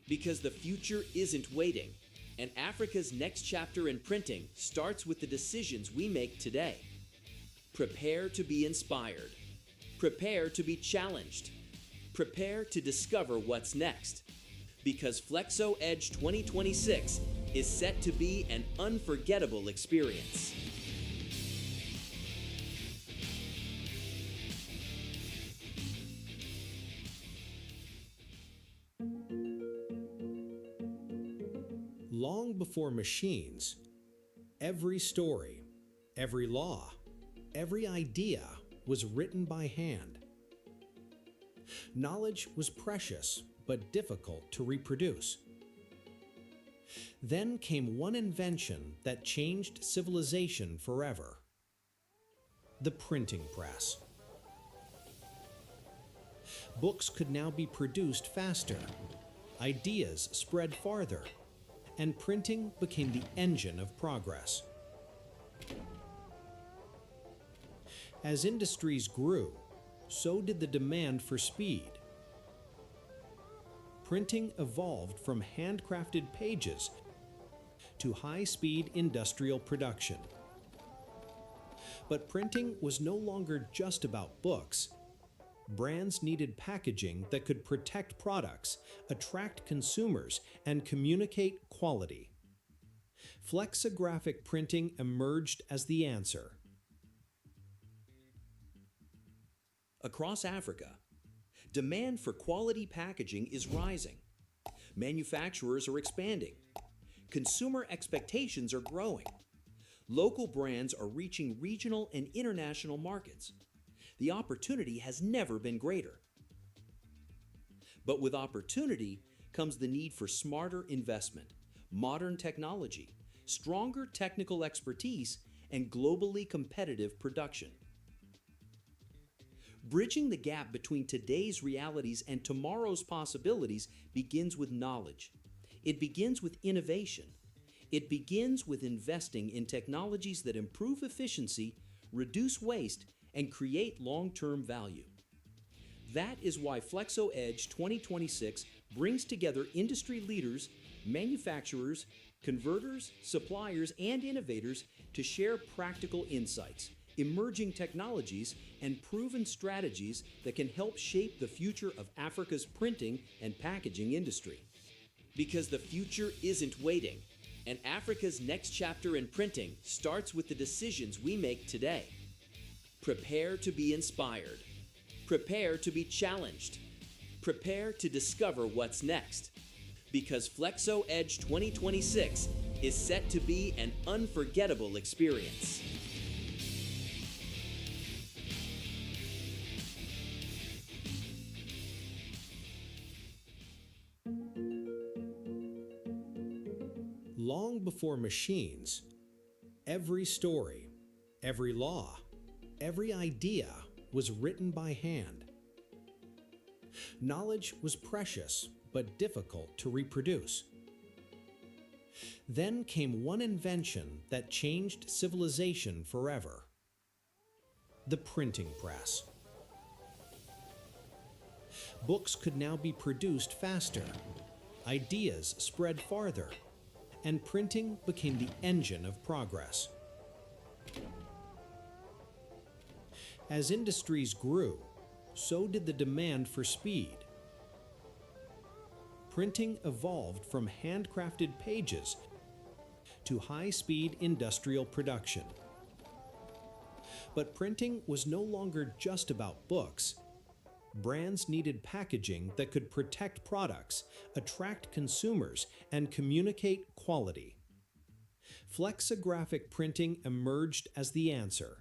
Because the future isn't waiting, and Africa's next chapter in printing starts with the decisions we make today. Prepare to be inspired. Prepare to be challenged. Prepare to discover what's next. Because Flexoedge 2026 is set to be an unforgettable experience. Long before machines, every story, every law, every idea was written by hand. Knowledge was precious but difficult to reproduce. Then came one invention that changed civilization forever: the printing press. Books could now be produced faster, ideas spread farther, and printing became the engine of progress. As industries grew, so did the demand for speed. Printing evolved from handcrafted pages to high-speed industrial production. But printing was no longer just about books. Brands needed packaging that could protect products, attract consumers, and communicate quality. Flexographic printing emerged as the answer. Across Africa, demand for quality packaging is rising. Manufacturers are expanding. Consumer expectations are growing. Local brands are reaching regional and international markets. The opportunity has never been greater. But with opportunity comes the need for smarter investment, modern technology, stronger technical expertise, and globally competitive production. Bridging the gap between today's realities and tomorrow's possibilities begins with knowledge. It begins with innovation. It begins with investing in technologies that improve efficiency, reduce waste, and create long-term value. That is why Flexoedge 2026 brings together industry leaders, manufacturers, converters, suppliers, and innovators to share practical insights, emerging technologies, and proven strategies that can help shape the future of Africa's printing and packaging industry. Because the future isn't waiting, and Africa's next chapter in printing starts with the decisions we make today. Prepare to be inspired. Prepare to be challenged. Prepare to discover what's next. Because Flexoedge 2026 is set to be an unforgettable experience. Long before machines, every story, every law, every idea was written by hand. Knowledge was precious but difficult to reproduce. Then came one invention that changed civilization forever: the printing press. Books could now be produced faster, ideas spread farther, and printing became the engine of progress. As industries grew, so did the demand for speed. Printing evolved from handcrafted pages to high-speed industrial production. But printing was no longer just about books. Brands needed packaging that could protect products, attract consumers, and communicate quality. Flexographic printing emerged as the answer.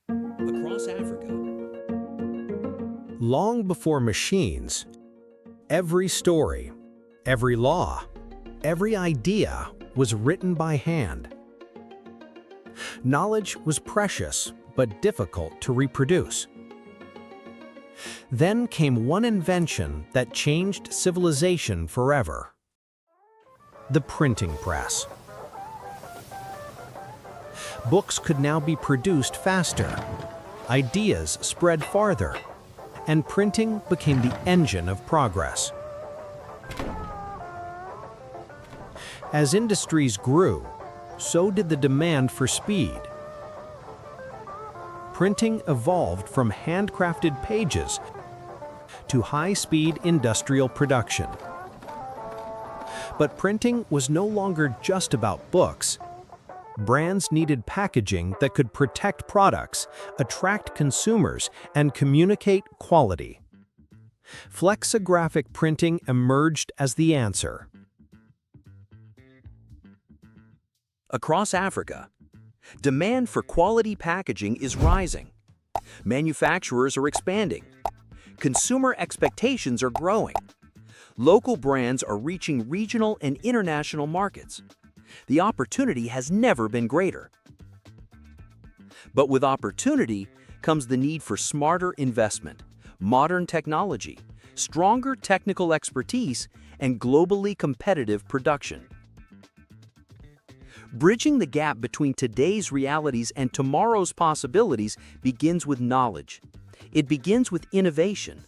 Across Africa, long before machines, every story, every law, every idea was written by hand. Knowledge was precious but difficult to reproduce. Then came one invention that changed civilization forever: the printing press. Books could now be produced faster, ideas spread farther, and printing became the engine of progress. As industries grew, so did the demand for speed. Printing evolved from handcrafted pages to high-speed industrial production. But printing was no longer just about books. Brands needed packaging that could protect products, attract consumers, and communicate quality. Flexographic printing emerged as the answer. Across Africa, demand for quality packaging is rising. Manufacturers are expanding. Consumer expectations are growing. Local brands are reaching regional and international markets. The opportunity has never been greater. But with opportunity comes the need for smarter investment, modern technology, stronger technical expertise, and globally competitive production. Bridging the gap between today's realities and tomorrow's possibilities begins with knowledge. It begins with innovation.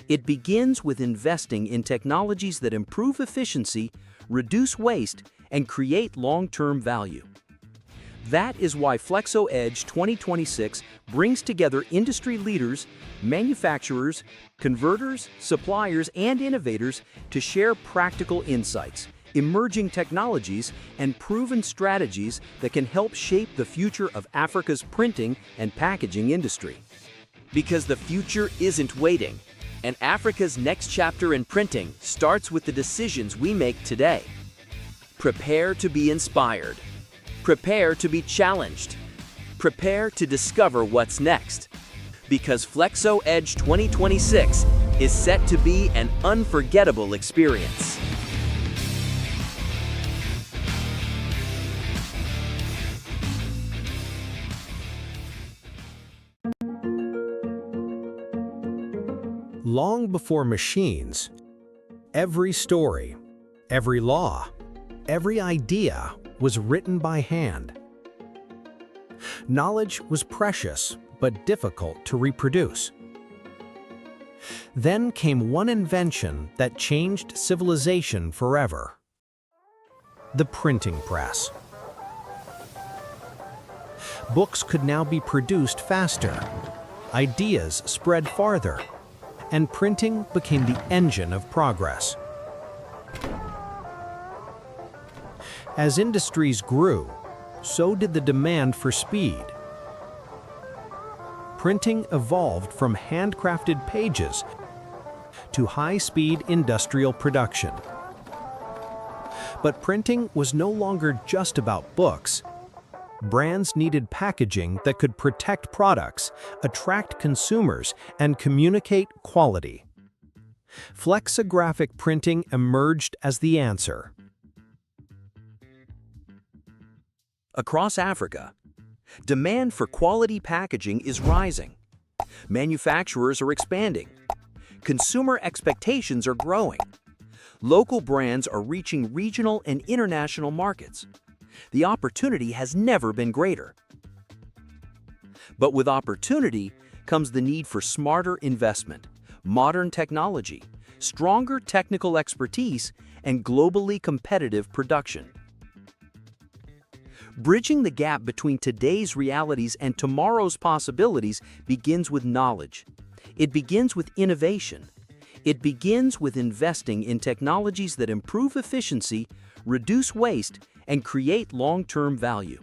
It begins with investing in technologies that improve efficiency, reduce waste, and create long-term value. That is why Flexoedge 2026 brings together industry leaders, manufacturers, converters, suppliers, and innovators to share practical insights, emerging technologies, and proven strategies that can help shape the future of Africa's printing and packaging industry. Because the future isn't waiting, and Africa's next chapter in printing starts with the decisions we make today. Prepare to be inspired. Prepare to be challenged. Prepare to discover what's next. Because Flexoedge 2026 is set to be an unforgettable experience. Long before machines, every story, every law, every idea was written by hand. Knowledge was precious but difficult to reproduce. Then came one invention that changed civilization forever: the printing press. Books could now be produced faster, ideas spread farther, and printing became the engine of progress. As industries grew, so did the demand for speed. Printing evolved from handcrafted pages to high-speed industrial production. But printing was no longer just about books. Brands needed packaging that could protect products, attract consumers, and communicate quality. Flexographic printing emerged as the answer. Across Africa, demand for quality packaging is rising. Manufacturers are expanding. Consumer expectations are growing. Local brands are reaching regional and international markets. The opportunity has never been greater. But with opportunity comes the need for smarter investment, modern technology, stronger technical expertise, and globally competitive production. Bridging the gap between today's realities and tomorrow's possibilities begins with knowledge. It begins with innovation. It begins with investing in technologies that improve efficiency, reduce waste, and create long-term value.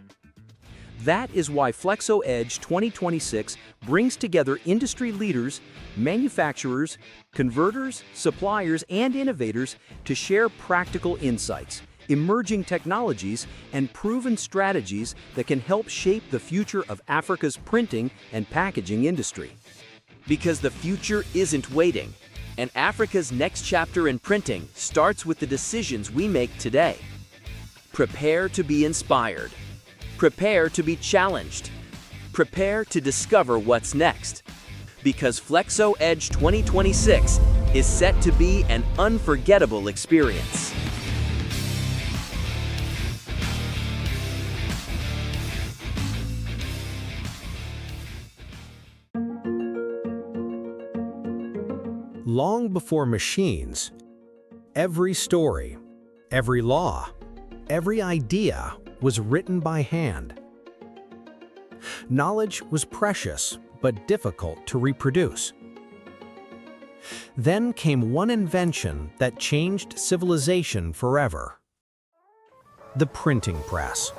That is why Flexoedge 2026 brings together industry leaders, manufacturers, converters, suppliers, and innovators to share practical insights, emerging technologies, and proven strategies that can help shape the future of Africa's printing and packaging industry. Because the future isn't waiting, and Africa's next chapter in printing starts with the decisions we make today. Prepare to be inspired. Prepare to be challenged. Prepare to discover what's next. Because Flexoedge 2026 is set to be an unforgettable experience. Long before machines, every story, every law, every idea was written by hand. Knowledge was precious but difficult to reproduce. Then came one invention that changed civilization forever: the printing press.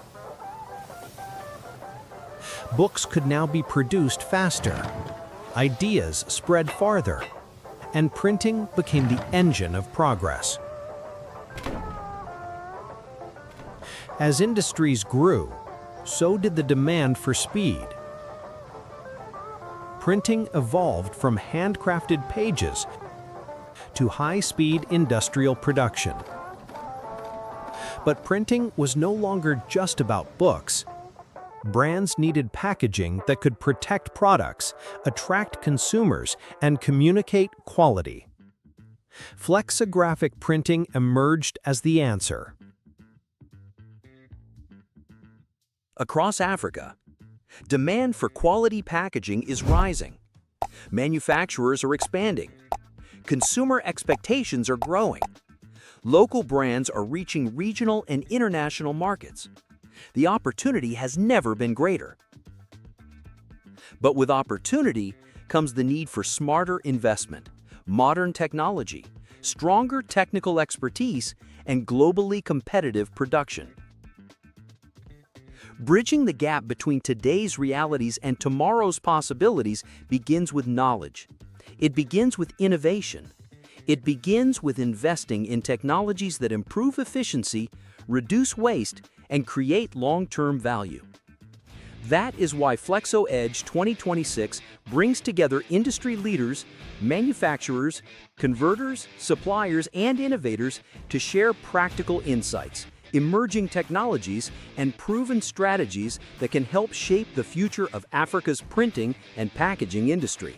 Books could now be produced faster, ideas spread farther, and printing became the engine of progress. As industries grew, so did the demand for speed. Printing evolved from handcrafted pages to high-speed industrial production. But printing was no longer just about books. Brands needed packaging that could protect products, attract consumers, and communicate quality. Flexographic printing emerged as the answer. Across Africa, demand for quality packaging is rising. Manufacturers are expanding. Consumer expectations are growing. Local brands are reaching regional and international markets. The opportunity has never been greater. But with opportunity comes the need for smarter investment, modern technology, stronger technical expertise, and globally competitive production. Bridging the gap between today's realities and tomorrow's possibilities begins with knowledge. It begins with innovation. It begins with investing in technologies that improve efficiency, reduce waste, and create long-term value. That is why Flexoedge 2026 brings together industry leaders, manufacturers, converters, suppliers, and innovators to share practical insights, emerging technologies, and proven strategies that can help shape the future of Africa's printing and packaging industry.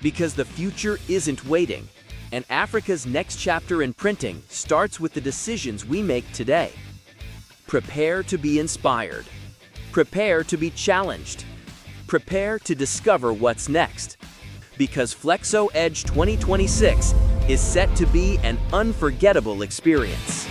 Because the future isn't waiting, and Africa's next chapter in printing starts with the decisions we make today. Prepare to be inspired. Prepare to be challenged. Prepare to discover what's next. Because Flexoedge 2026 is set to be an unforgettable experience.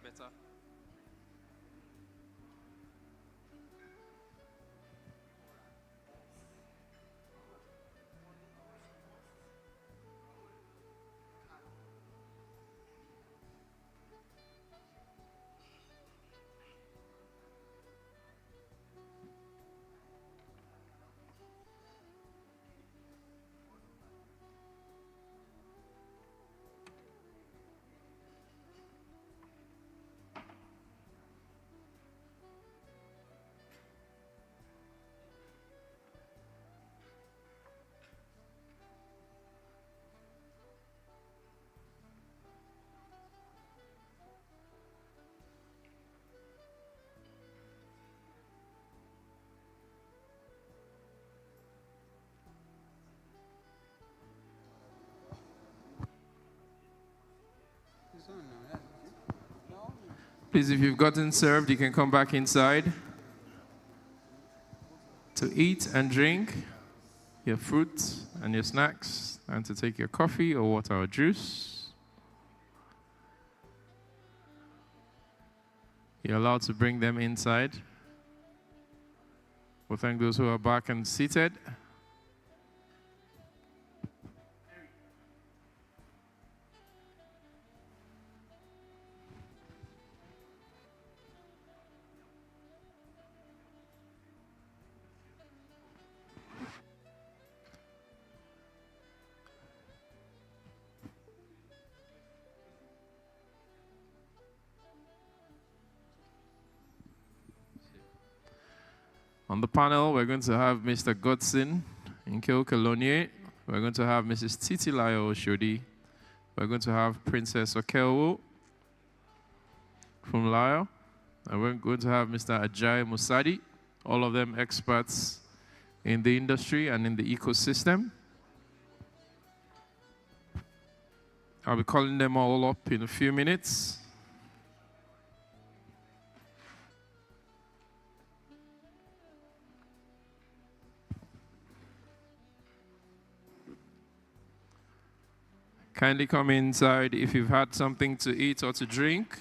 Better. Please, if you've gotten served, you can come back inside to eat and drink your fruit and your snacks, and to take your coffee or water or juice. You're allowed to bring them inside. We'll thank those who are back and seated. On the panel, we're going to have Mr. Godson Nke-Okolonye. We're going to have Mrs. Titilayo Oshodi. We're going to have Princess Okeowo from Layo. And we're going to have Mr. Ajay Musadi, all of them experts in the industry and in the ecosystem. I'll be calling them all up in a few minutes. Kindly come inside if you've had something to eat or to drink.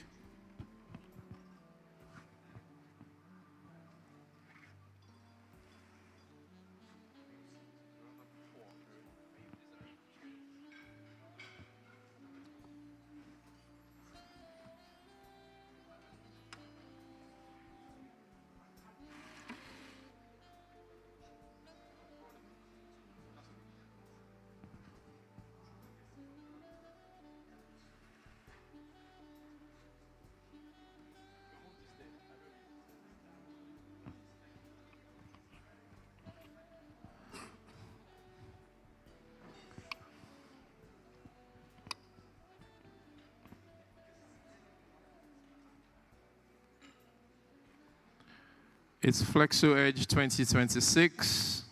It's Flexoedge 2026,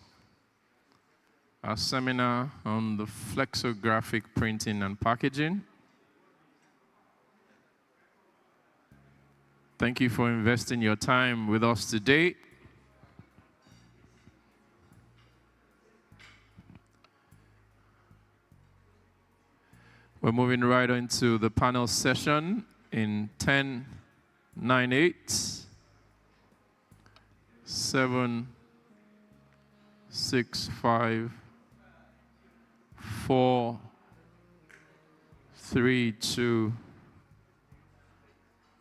our seminar on the flexographic printing and packaging. Thank you for investing your time with us today. We're moving right into the panel session in 10, 9, 8. 7, 6, 5, 4, 3, 2,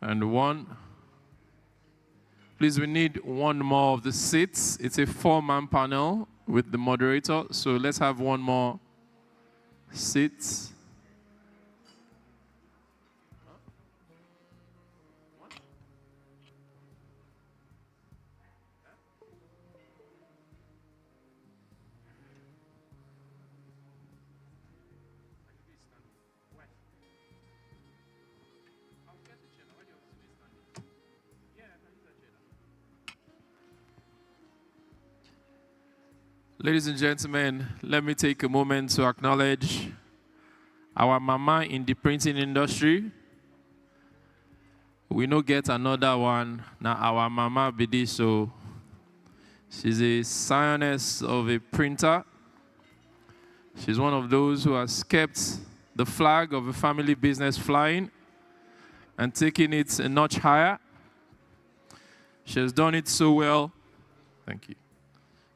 and 1. Please, we need one more of the seats. It's a 4-man panel with the moderator, so let's have one more seat. Ladies and gentlemen, let me take a moment to acknowledge our mama in the printing industry. We no get another one. Now our mama be this, so she's a scioness of a printer. She's one of those who has kept the flag of a family business flying and taking it a notch higher. She has done it so well. Thank you.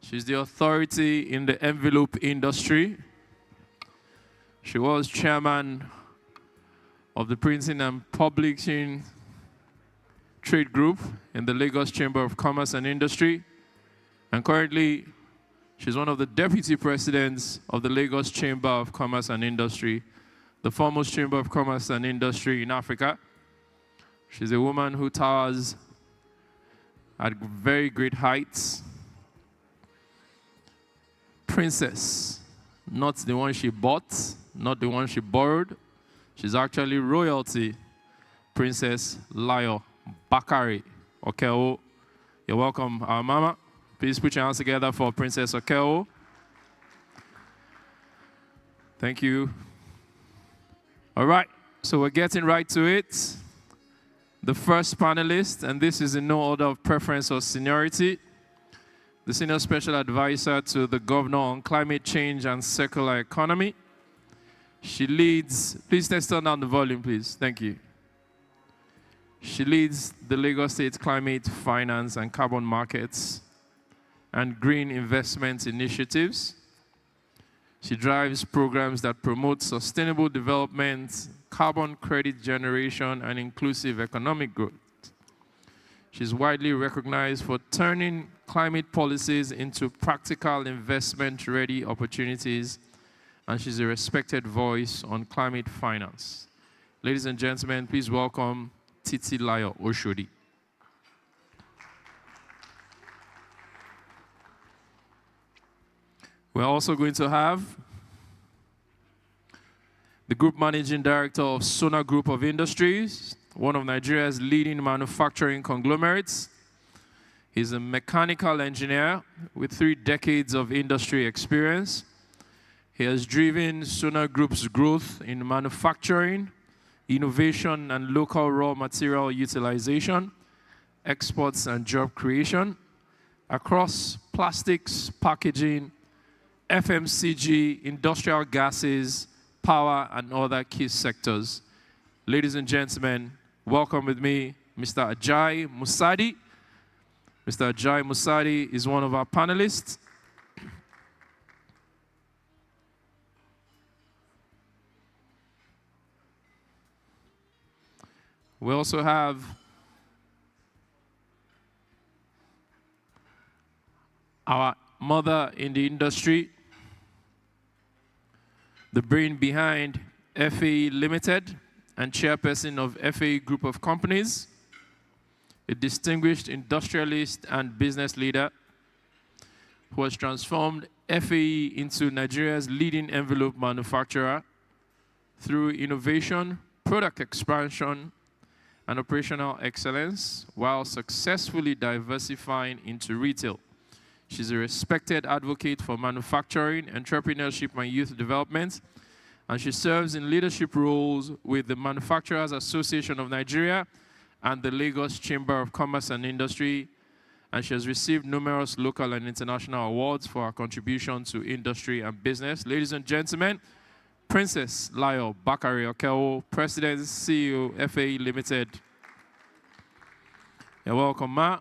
She's the authority in the envelope industry. She was chairman of the Printing and Publishing Trade Group in the Lagos Chamber of Commerce and Industry. And currently, she's one of the deputy presidents of the Lagos Chamber of Commerce and Industry, the foremost chamber of commerce and industry in Africa. She's a woman who towers at very great heights. Princess, not the one she bought, not the one she borrowed. She's actually royalty. Princess Layo Bakari Okeowo. You're welcome, our mama. Please put your hands together for Princess Okeowo. Thank you. All right, so we're getting right to it. The first panelist, and this is in no order of preference or seniority, the Senior Special Advisor to the Governor on Climate Change and Circular Economy. She leads, please let's turn down the volume, please. Thank you. She leads the Lagos State Climate, Finance, and Carbon Markets and Green Investment Initiatives. She drives programs that promote sustainable development, carbon credit generation, and inclusive economic growth. She's widely recognized for turning climate policies into practical investment-ready opportunities, and she's a respected voice on climate finance. Ladies and gentlemen, please welcome Titilayo Oshodi. We're also going to have the Group Managing Director of Sona Group of Industries, one of Nigeria's leading manufacturing conglomerates. He's a mechanical engineer with 3 decades of industry experience. He has driven Sona Group's growth in manufacturing, innovation, and local raw material utilization, exports, and job creation across plastics, packaging, FMCG, industrial gases, power, and other key sectors. Ladies and gentlemen, welcome with me, Mr. Ajayi Musadi. Mr. Ajayi Musadi is one of our panelists. We also have our mother in the industry, the brain behind FAE Limited and chairperson of FAE Group of Companies, a distinguished industrialist and business leader who has transformed FAE into Nigeria's leading envelope manufacturer through innovation, product expansion, and operational excellence, while successfully diversifying into retail. She's a respected advocate for manufacturing, entrepreneurship, and youth development, and she serves in leadership roles with the Manufacturers Association of Nigeria and the Lagos Chamber of Commerce and Industry, and she has received numerous local and international awards for her contribution to industry and business. Ladies and gentlemen, Princess Layo Bakari Okewo, President, CEO, FAE Limited. You're welcome, Ma.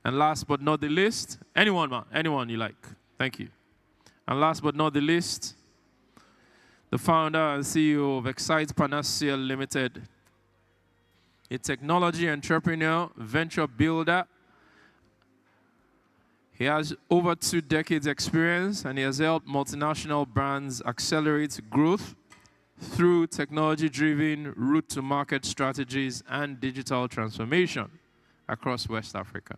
And last but not the least, anyone, Ma, anyone you like. Thank you. And last but not the least, the founder and CEO of Excite Panacea Limited, a technology entrepreneur, venture builder. He has over 2 decades experience, and he has helped multinational brands accelerate growth through technology-driven route-to-market strategies and digital transformation across West Africa.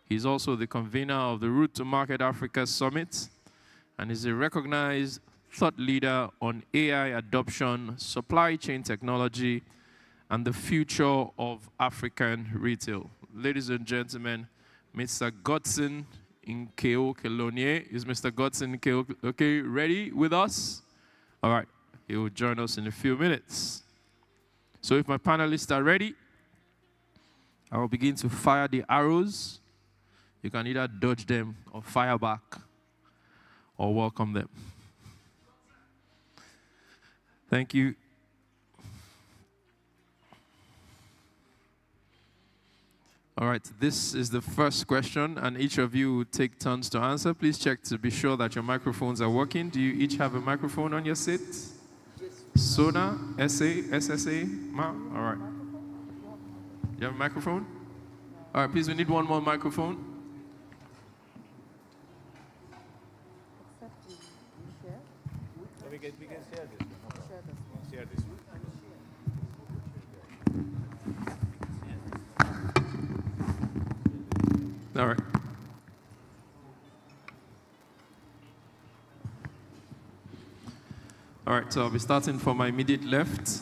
He's also the convener of the Route to Market Africa Summit and is a recognized thought leader on AI adoption, supply chain technology, and the future of African retail. Ladies and gentlemen, Mr. Godson Nkeo Kelonye. Is Mr. Godson Nkeo okay, ready with us? All right, he will join us in a few minutes. So if my panelists are ready, I will begin to fire the arrows. You can either dodge them or fire back or welcome them. Thank you. All right, this is the first question, and each of you will take turns to answer. Please check to be sure that your microphones are working. Do you each have a microphone on your seat? Sona, SA, SSA, Ma? All right. You have a microphone? All right, please, we need one more microphone. We can share this one. Share this one. All right. All right, so I'll be starting from my immediate left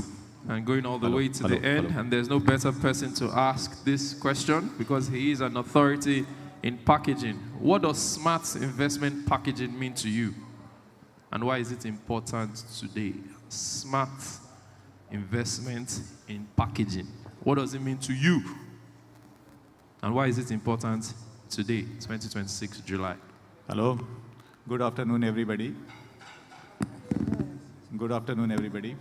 and going all the way to the end. And there's no better person to ask this question because he is an authority in packaging. What does smart investment packaging mean to you? And why is it important today? Smart investment in packaging. What does it mean to you? And why is it important today, 2026 July? Hello. Good afternoon, everybody. Good afternoon, everybody.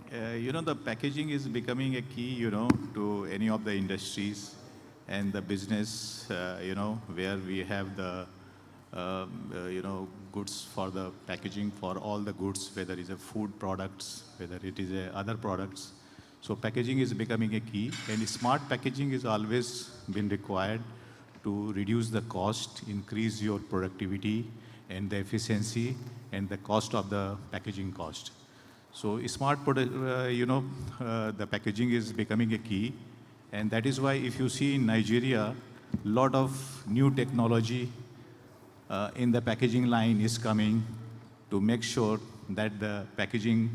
The packaging is becoming a key, to any of the industries and the business, where we have the, goods for the packaging for all the goods, whether it's a food products, whether it is other products. So packaging is becoming a key, and smart packaging has always been required to reduce the cost, increase your productivity and the efficiency and the cost of the packaging cost. So smart, the packaging is becoming a key, and that is why if you see in Nigeria, a lot of new technology in the packaging line is coming to make sure that the packaging,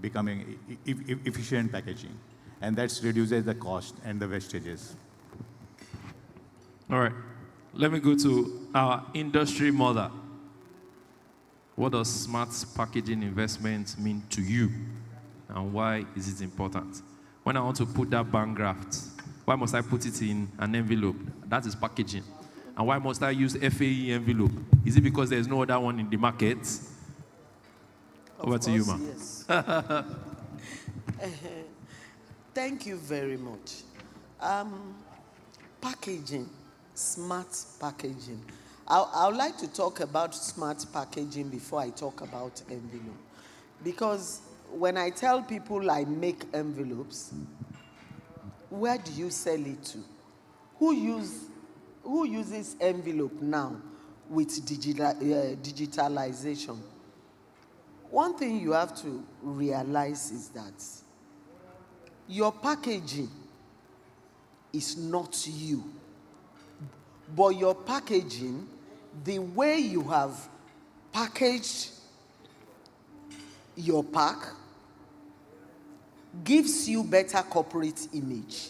becoming efficient packaging, and that reduces the cost and the wastages. All right, let me go to our industry mother. What does smart packaging investment mean to you, and why is it important? When I want to put that bank graft, why must I put it in an envelope? That is packaging. And why must I use FAE envelope? Is it because there's no other one in the market? Over to you, ma. Yes. Thank you very much. Packaging, smart packaging. I would like to talk about smart packaging before I talk about envelope. Because when I tell people I make envelopes, where do you sell it to? Who uses envelope now with digitalization? One thing you have to realize is that your packaging is not you, but your packaging, the way you have packaged your pack, gives you better corporate image.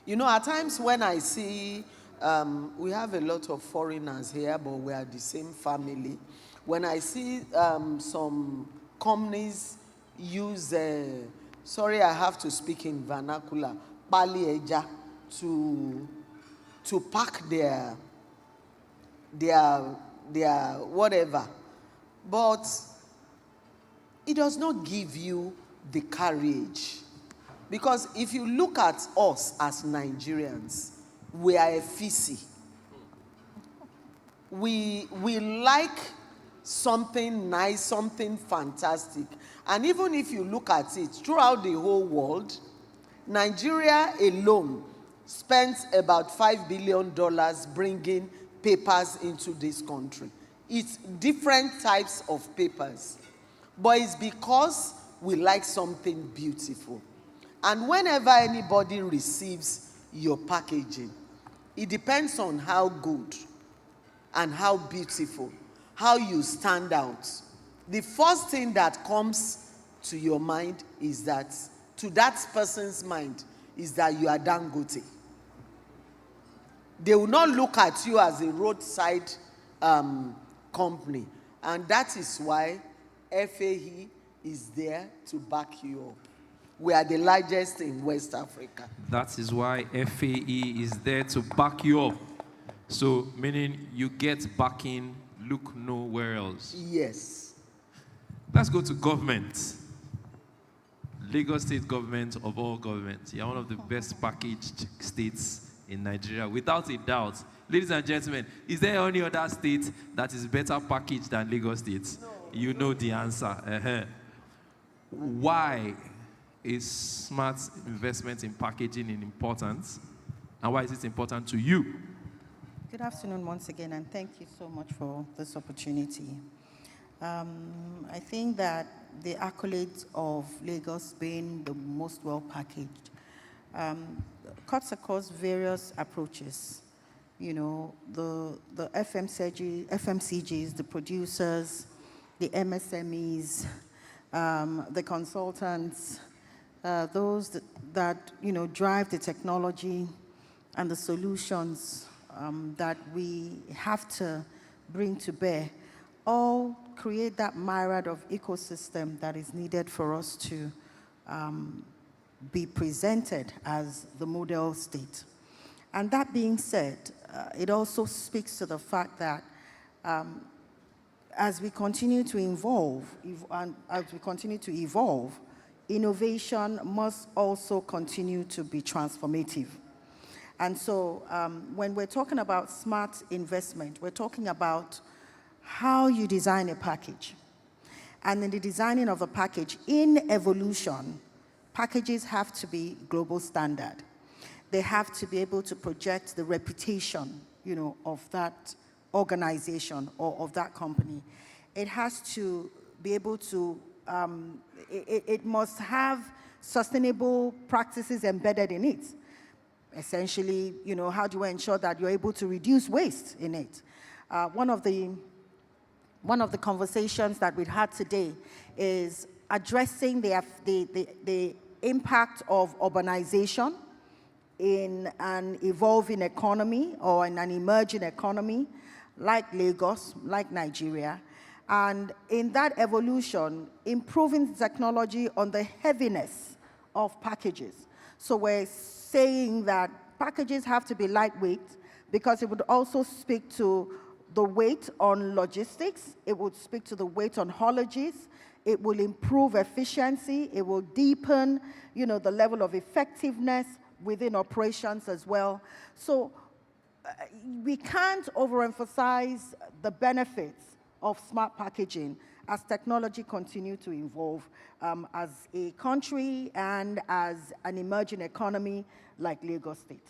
At times when I see, we have a lot of foreigners here, but we are the same family. When I see some companies use, sorry, I have to speak in vernacular, pali eja, to pack their whatever, but it does not give you the courage. Because if you look at us as Nigerians, we are a fissy. We like something nice, something fantastic. And even if you look at it, throughout the whole world, Nigeria alone spends about $5 billion bringing papers into this country. It's different types of papers. But it's because we like something beautiful. And whenever anybody receives your packaging, it depends on how good and how beautiful, how you stand out. The first thing that comes to your mind is that, to that person's mind, is that you are Dangote. They will not look at you as a roadside company. And that is why FAE is there to back you up. We are the largest in West Africa. That is why FAE is there to back you up. So, meaning you get backing, look nowhere else. Yes. Let's go to government. Lagos State government of all governments. You're one of the best packaged states in Nigeria, without a doubt. Ladies and gentlemen, is there any other state that is better packaged than Lagos State? No. You know the answer. Why is smart investment in packaging important? And why is it important to you? Good afternoon once again, and thank you so much for this opportunity. I think that the accolades of Lagos being the most well-packaged cuts across various approaches. The FMCGs, the producers, the MSMEs, the consultants, those that drive the technology and the solutions that we have to bring to bear, all create that myriad of ecosystem that is needed for us to be presented as the model state. And that being said, it also speaks to the fact that as we continue to evolve, innovation must also continue to be transformative. And so when we're talking about smart investment, we're talking about how you design a package. And in the designing of a package, in evolution, packages have to be global standard. They have to be able to project the reputation, of that organization or of that company. It has to be able to, it must have sustainable practices embedded in it. Essentially, how do you ensure that you're able to reduce waste in it? One of the conversations that we've had today is addressing the impact of urbanization in an evolving economy or in an emerging economy like Lagos, like Nigeria. And in that evolution, improving technology on the heaviness of packages. So we're saying that packages have to be lightweight because it would also speak to the weight on logistics. It would speak to the weight on haulages. It will improve efficiency. It will deepen, the level of effectiveness within operations as well. So we can't overemphasize the benefits of smart packaging as technology continues to evolve as a country and as an emerging economy like Lagos State.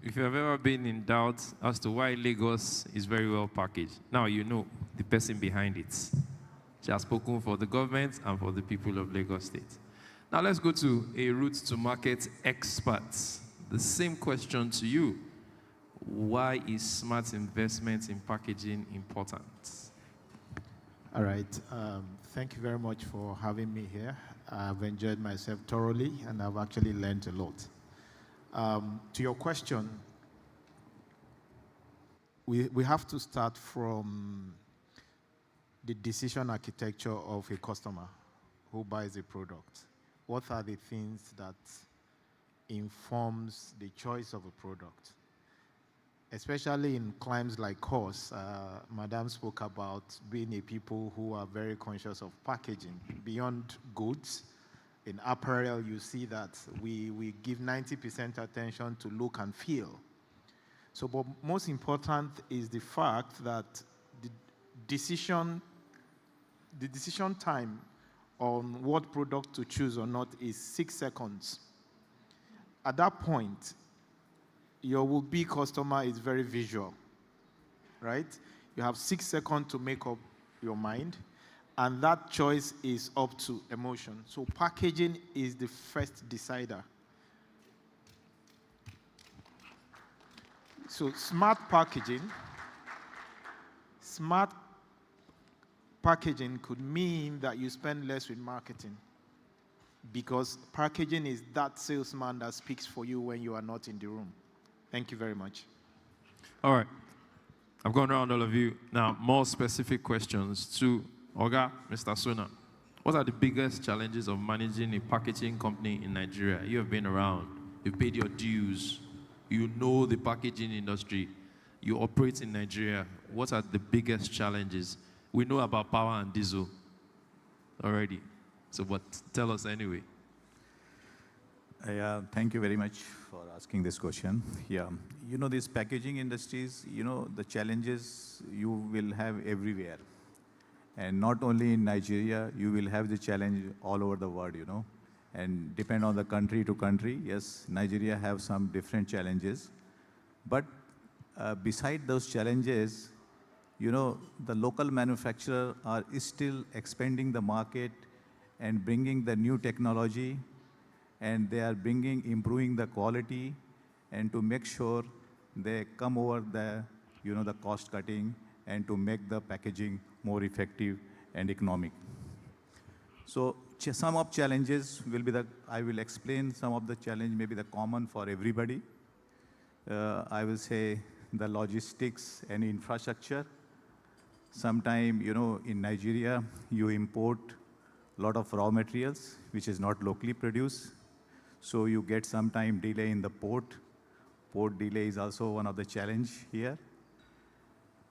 If you've ever been in doubt as to why Lagos is very well packaged, now you know the person behind it. She has spoken for the government and for the people of Lagos State. Now let's go to a route to market experts. The same question to you. Why is smart investment in packaging important? All right. Thank you very much for having me here. I've enjoyed myself thoroughly, and I've actually learned a lot. To your question, we have to start from the decision architecture of a customer who buys a product. What are the things that informs the choice of a product? Especially in climes like ours, Madam spoke about being a people who are very conscious of packaging. Beyond goods, in apparel, you see that we give 90% attention to look and feel. So, but most important is the fact that the decision time on what product to choose or not is 6 seconds. At that point, your will-be customer is very visual, right? You have 6 seconds to make up your mind, and that choice is up to emotion. So packaging is the first decider. So smart packaging could mean that you spend less with marketing, because packaging is that salesman that speaks for you when you are not in the room. Thank you very much. All right. I've gone around all of you. Now, more specific questions to Oga, Mr. Suna. What are the biggest challenges of managing a packaging company in Nigeria? You have been around. You've paid your dues. You know the packaging industry. You operate in Nigeria. What are the biggest challenges? We know about power and diesel already. So, but tell us anyway. Thank you very much for asking this question. Yeah, these packaging industries, the challenges you will have everywhere. And not only in Nigeria, you will have the challenge all over the world, And depend on the country to country. Yes, Nigeria have some different challenges. But beside those challenges, the local manufacturers are still expanding the market and bringing the new technology, and they are improving the quality, and to make sure they come over the, the cost cutting, and to make the packaging more effective and economic. So some of challenges will be I will explain some of the challenge, maybe the common for everybody. I will say the logistics and infrastructure. Sometime, in Nigeria, you import a lot of raw materials, which is not locally produced. So you get some time delay in the port. Port delay is also one of the challenge here.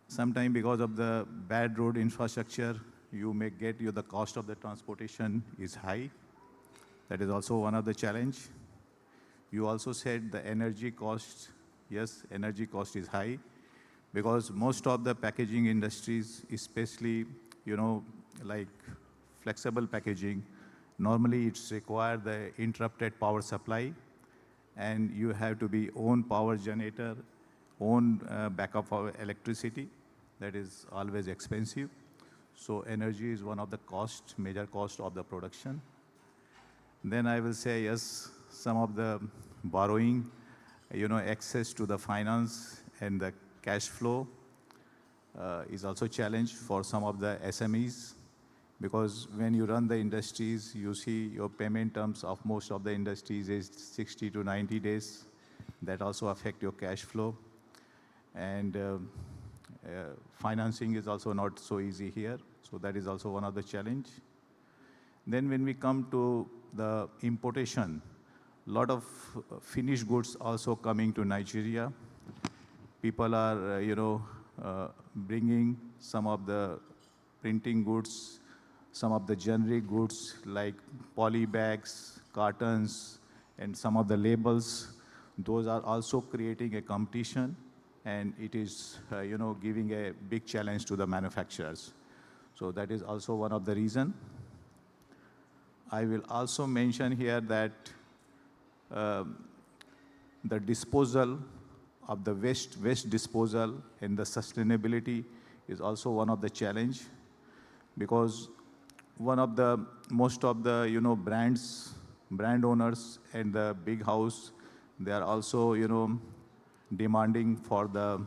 Sometime because of the bad road infrastructure, you may get the cost of the transportation is high. That is also one of the challenge. You also said the energy cost. Yes, energy cost is high because most of the packaging industries, especially, like flexible packaging, normally it's require the interrupted power supply, and you have to be own power generator, own backup of electricity. That is always expensive. So energy is one of the major cost of the production. Then I will say, yes, some of the borrowing, access to the finance and the cash flow is also challenge for some of the SMEs, because when you run the industries, you see your payment terms of most of the industries is 60 to 90 days. That also affect your cash flow. And financing is also not so easy here. So that is also one of the challenge. Then when we come to the importation, a lot of finished goods also coming to Nigeria. People are, bringing some of the printing goods, some of the generic goods like poly bags, cartons, and some of the labels. Those are also creating a competition, and it is, giving a big challenge to the manufacturers. So that is also one of the reason. I will also mention here that the disposal of the waste disposal and the sustainability is also one of the challenge, because most of the brand owners and the big house, they are also demanding for the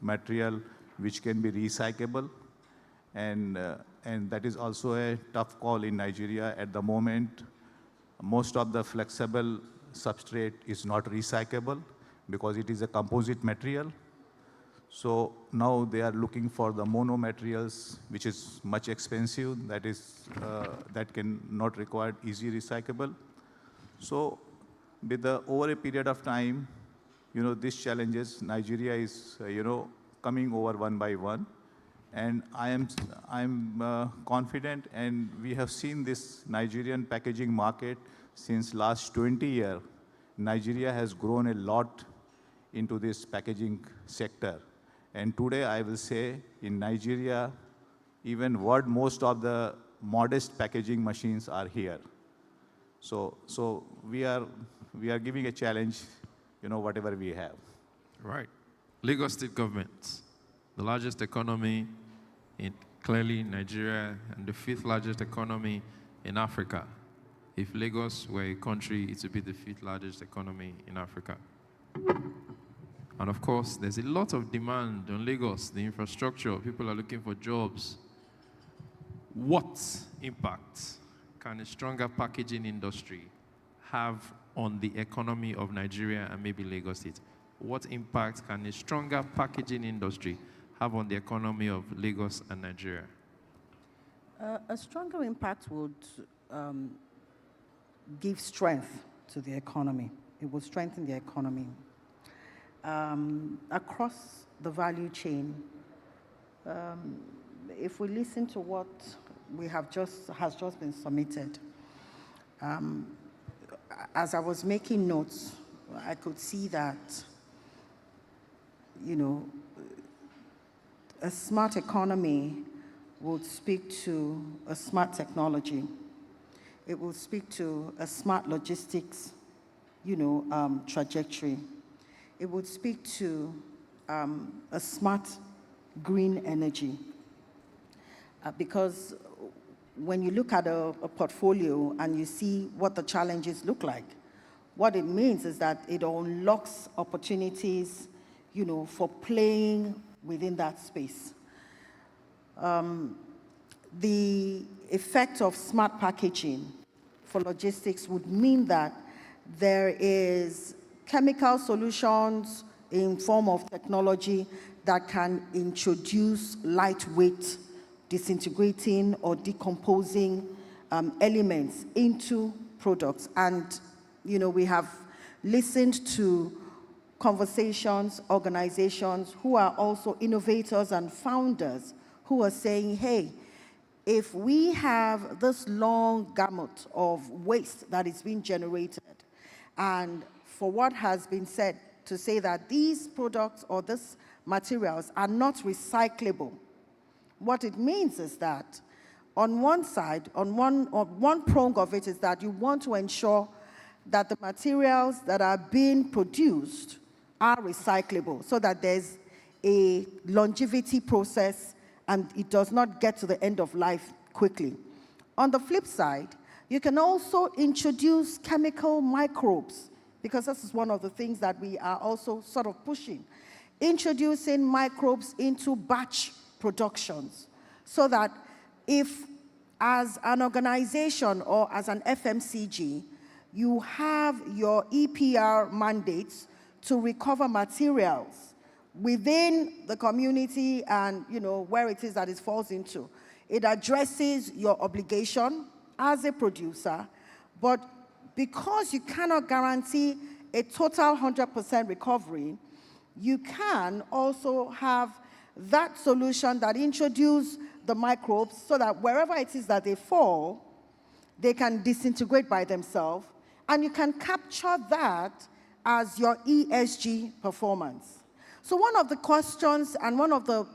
material which can be recyclable, and that is also a tough call in Nigeria at the moment. Most of the flexible substrate is not recyclable because it is a composite material. So now they are looking for the mono materials, which is much expensive, that can not require easy recyclable. So over a period of time, these challenges, Nigeria is, coming over one by one. And I'm confident, and we have seen this Nigerian packaging market since last 20 years. Nigeria has grown a lot into this packaging sector. And today I will say in Nigeria, even most of the modest packaging machines are here. So we are giving a challenge, whatever we have. Right. Lagos State government, the largest economy clearly Nigeria, and the 5th largest economy in Africa. If Lagos were a country, it would be the 5th largest economy in Africa. And of course, there's a lot of demand on Lagos, the infrastructure, people are looking for jobs. What impact can a stronger packaging industry have on the economy of Nigeria and maybe Lagos State? What impact can a stronger packaging industry have on the economy of Lagos and Nigeria? A stronger impact would give strength to the economy. It will strengthen the economy. Across the value chain, if we listen to what has just been submitted, as I was making notes, I could see that, a smart economy would speak to a smart technology. It will speak to a smart logistics, trajectory. It would speak to a smart green energy. Because when you look at a portfolio and you see what the challenges look like, what it means is that it unlocks opportunities, for playing within that space. The effect of smart packaging for logistics would mean that there is chemical solutions in form of technology that can introduce lightweight, disintegrating or decomposing elements into products. And, you know, we have listened to conversations, organizations who are also innovators and founders who are saying, hey, if we have this long gamut of waste that is being generated, and for what has been said to say that these products or these materials are not recyclable, what it means is that on one side, on one prong of it is that you want to ensure that the materials that are being produced are recyclable so that there's a longevity process and it does not get to the end of life quickly. On the flip side, you can also introduce chemical microbes, because this is one of the things that we are also sort of pushing. Introducing microbes into batch productions so that if, as an organization or as an FMCG, you have your EPR mandates to recover materials within the community and, you know, where it is that it falls into. It addresses your obligation as a producer, but because you cannot guarantee a total 100% recovery, you can also have that solution that introduces the microbes so that wherever it is that they fall, they can disintegrate by themselves, and you can capture that as your ESG performance. So one of the questions and one of the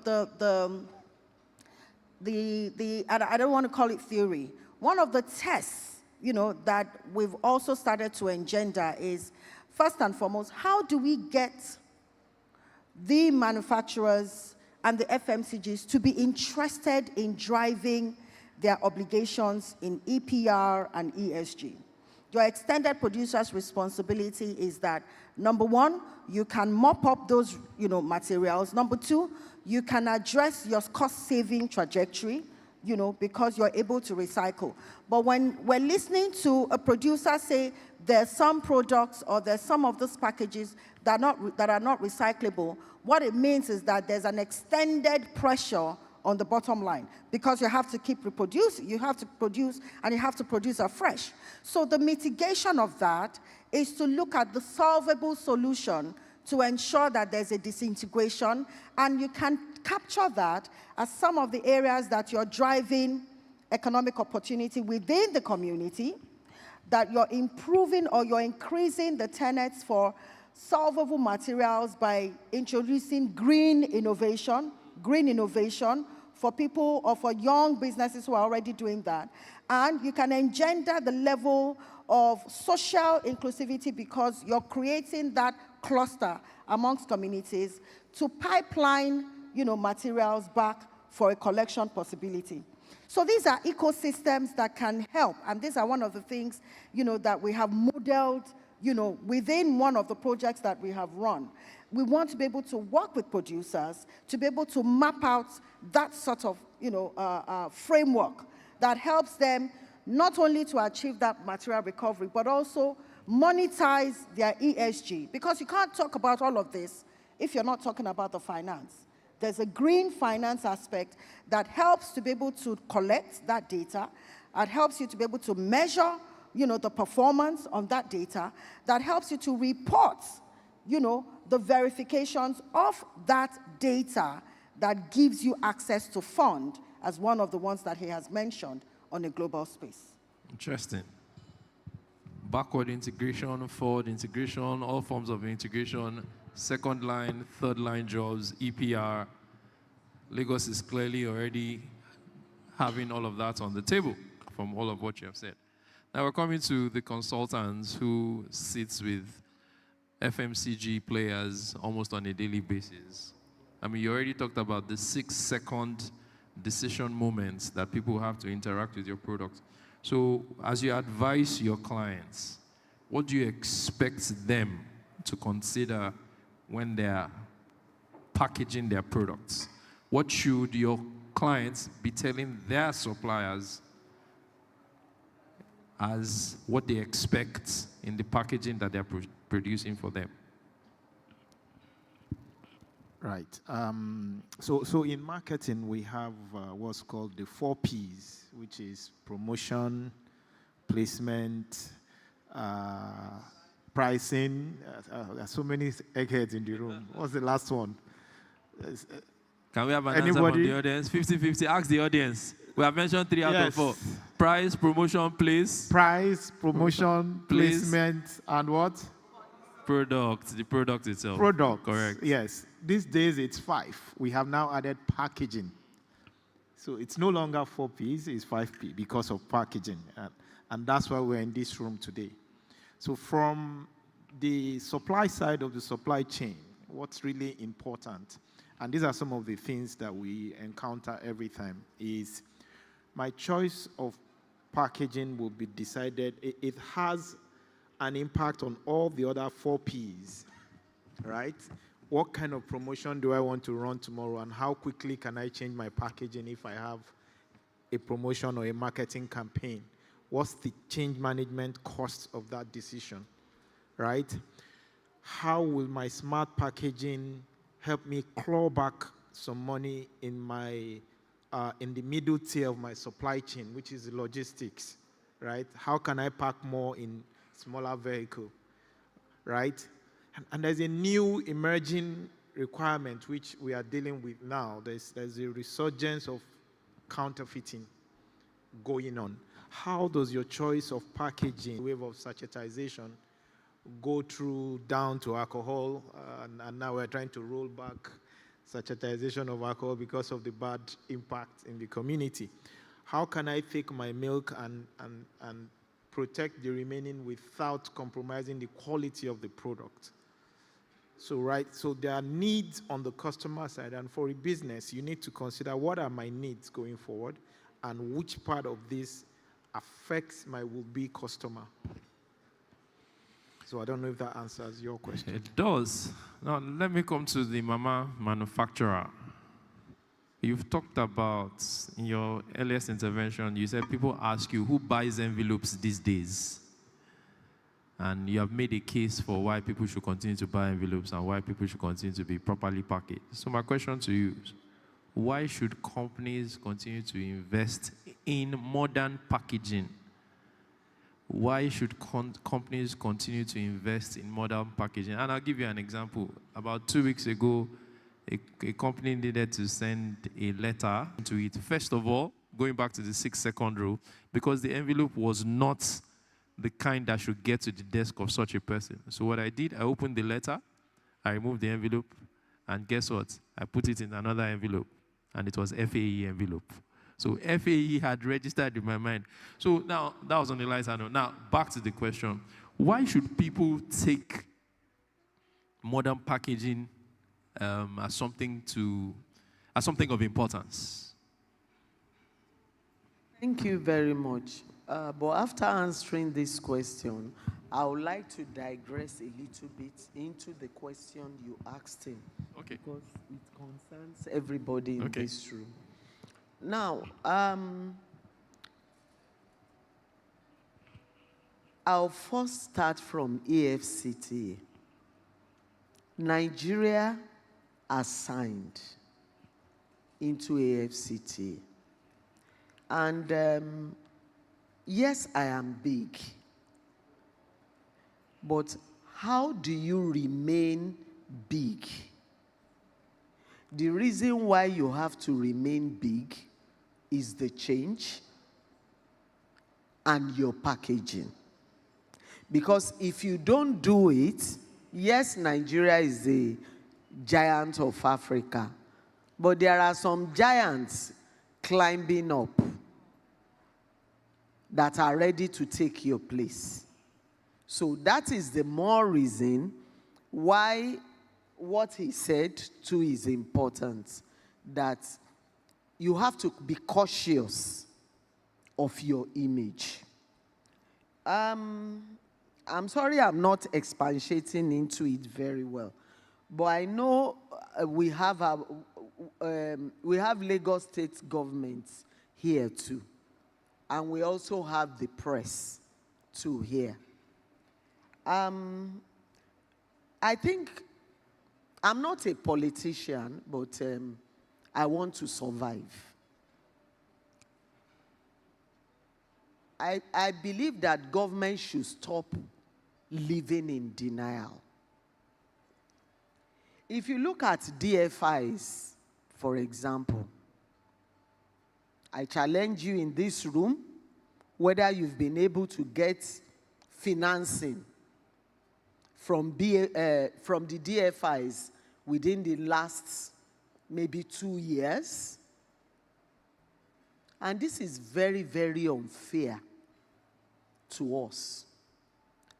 I don't want to call it theory, one of the tests, you know, that we've also started to engender is, first and foremost, how do we get the manufacturers and the FMCGs to be interested in driving their obligations in EPR and ESG? Your extended producer's responsibility is that, number one, you can mop up those, you know, materials. Number two, you can address your cost-saving trajectory, you know, because you're able to recycle. But when we're listening to a producer say there's some products or there's some of those packages that are not recyclable, what it means is that there's an extended pressure on the bottom line, because you have to keep reproducing, you have to produce, and you have to produce afresh. So the mitigation of that is to look at the solvable solution to ensure that there's a disintegration, and you can capture that as some of the areas that you're driving economic opportunity within the community, that you're improving or you're increasing the tenets for solvable materials by introducing green innovation for people or for young businesses who are already doing that. And you can engender the level of social inclusivity because you're creating that cluster amongst communities to pipeline, you know, materials back for a collection possibility. So these are ecosystems that can help, and these are one of the things, you know, that we have modeled, you know, within one of the projects that we have run. We want to be able to work with producers to be able to map out that sort of, you know, framework that helps them not only to achieve that material recovery, but also monetize their ESG. Because you can't talk about all of this if you're not talking about the finance. There's a green finance aspect that helps to be able to collect that data, that helps you to be able to measure, you know, the performance on that data, that helps you to report, you know, the verifications of that data that gives you access to fund as one of the ones that he has mentioned on a global space. Interesting. Backward integration, forward integration, all forms of integration, second line, third line jobs, EPR. Lagos is clearly already having all of that on the table from all of what you have said. Now we're coming to the consultants who sits with FMCG players almost on a daily basis. I mean, you already talked about the 6-second decision moments that people have to interact with your product. So as you advise your clients, what do you expect them to consider when they're packaging their products? What should your clients be telling their suppliers as what they expect in the packaging that they're producing for them? Right. So in marketing, we have what's called the 4 Ps, which is promotion, placement, pricing. There are so many eggheads in the room. What's the last one? Can we have an answer from the audience? 50-50. Ask the audience. We have mentioned 3 out of 4. Price, promotion, place. Price, promotion, placement, and what? Product. The product itself. Product. Correct. Yes. These days it's 5. We have now added packaging. So it's no longer 4 Ps, it's 5 P because of packaging. And that's why we're in this room today. So from the supply side of the supply chain, what's really important, and these are some of the things that we encounter every time, is my choice of packaging will be decided. It has an impact on all the other 4 Ps, right? What kind of promotion do I want to run tomorrow, and how quickly can I change my packaging if I have a promotion or a marketing campaign? What's the change management cost of that decision, right? How will my smart packaging help me claw back some money in my in the middle tier of my supply chain, which is logistics, right? How can I pack more in smaller vehicle, right? And there's a new emerging requirement which we are dealing with now. There's a resurgence of counterfeiting going on. How does your choice of packaging, wave of sachetization, go through down to alcohol? And now we're trying to roll back sachetization of alcohol because of the bad impact in the community. How can I take my milk and protect the remaining without compromising the quality of the product? So there are needs on the customer side, and for a business, you need to consider what are my needs going forward and which part of this affects my will-be customer. So I don't know if that answers your question. It does. Now, let me come to the mama manufacturer. You've talked about, in your earliest intervention, you said people ask you, who buys envelopes these days? And you have made a case for why people should continue to buy envelopes and why people should continue to be properly packaged. So my question to you is, why should companies continue to invest in modern packaging? Why should companies continue to invest in modern packaging? And I'll give you an example. About 2 weeks ago, a company needed to send a letter to it. First of all, going back to the 6-second rule, because the envelope was not the kind that should get to the desk of such a person. So what I did, I opened the letter, I removed the envelope, and guess what? I put it in another envelope, and it was FAE envelope. So FAE had registered in my mind. So now, that was on the light side. Now, back to the question. Why should people take modern packaging as something of importance? Thank you very much. But after answering this question, I would like to digress a little bit into the question you asked him. Okay. Because it concerns everybody in this room. Now, I'll first start from AFCTA. Nigeria has signed into AFCTA. And yes, I am big. But how do you remain big? The reason why you have to remain big is the change and your packaging. Because if you don't do it, yes, Nigeria is the giant of Africa, but there are some giants climbing up that are ready to take your place. So that is the more reason why what he said too is important, that you have to be cautious of your image. I'm sorry I'm not expatiating into it very well, but I know we have Lagos State government here too, and we also have the press too here. I think I'm not a politician, but I want to survive. I believe that government should stop living in denial. If you look at DFIs, for example, I challenge you in this room whether you've been able to get financing from the DFIs within the last maybe 2 years. And this is very, very unfair to us.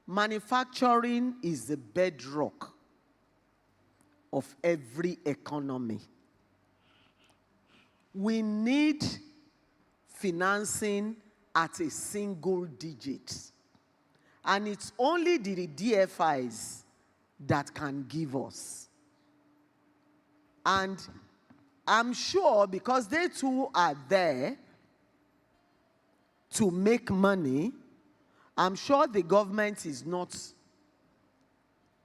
Manufacturing is the bedrock of every economy. We need financing at a single digit. And it's only the DFIs that can give us. And I'm sure because they too are there to make money, I'm sure the government is not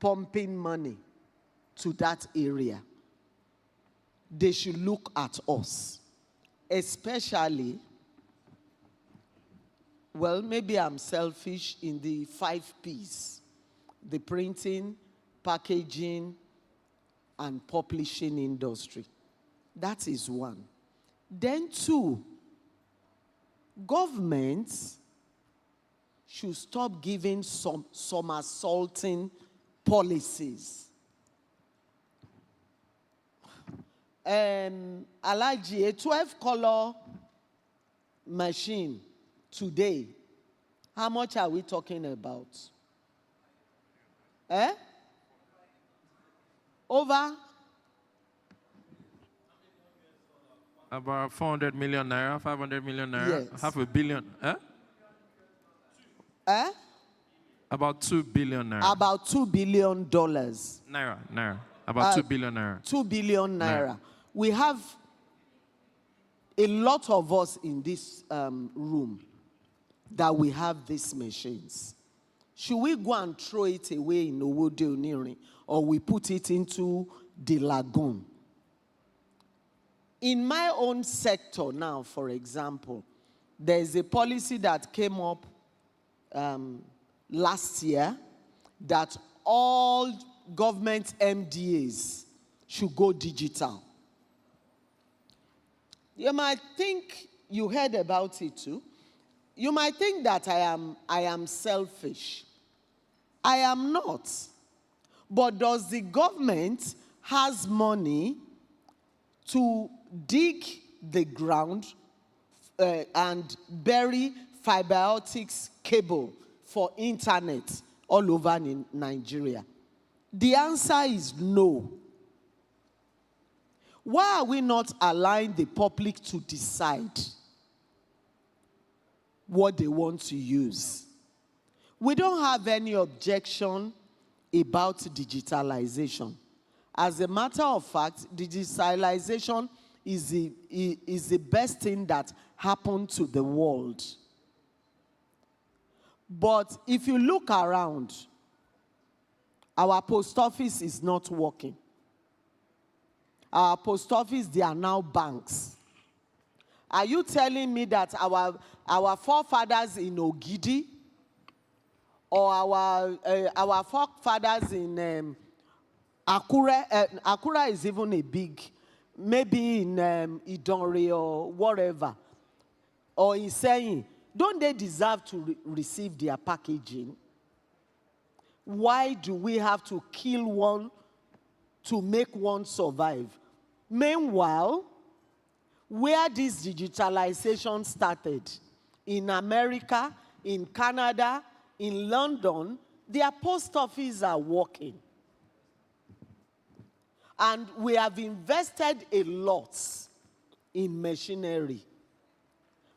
pumping money to that area. They should look at us, especially, well, maybe I'm selfish in the 5 Ps, the printing, packaging, and publishing industry. That is one. Then 2, governments should stop giving some assaulting policies. Alaji, a 12-color machine today, how much are we talking about? Over? About 400 million naira, 500 million naira, Yes. half a billion. About 2 billion naira. About $2 billion. Naira. About 2 billion naira. 2 billion naira. We have a lot of us in this room that we have these machines. Should we go and throw it away in Owode Oniri, or we put it into the lagoon? In my own sector now, for example, there's a policy that came up last year that all government MDAs should go digital. You might think you heard about it too. You might think that I am selfish. I am not. But does the government has money to dig the ground and bury fiber optics cable for internet all over in Nigeria? The answer is no. Why are we not allowing the public to decide what they want to use? We don't have any objection about digitalization. As a matter of fact, digitalization is the best thing that happened to the world. But if you look around, our post office is not working. Our post office, they are now banks. Are you telling me that our forefathers in Ogidi or our forefathers in Akure is even a big, maybe in Idonre or whatever, or in saying, don't they deserve to receive their packaging? Why do we have to kill one to make one survive? Meanwhile, where this digitalization started, in America, in Canada, in London, their post offices are working. And we have invested a lot in machinery.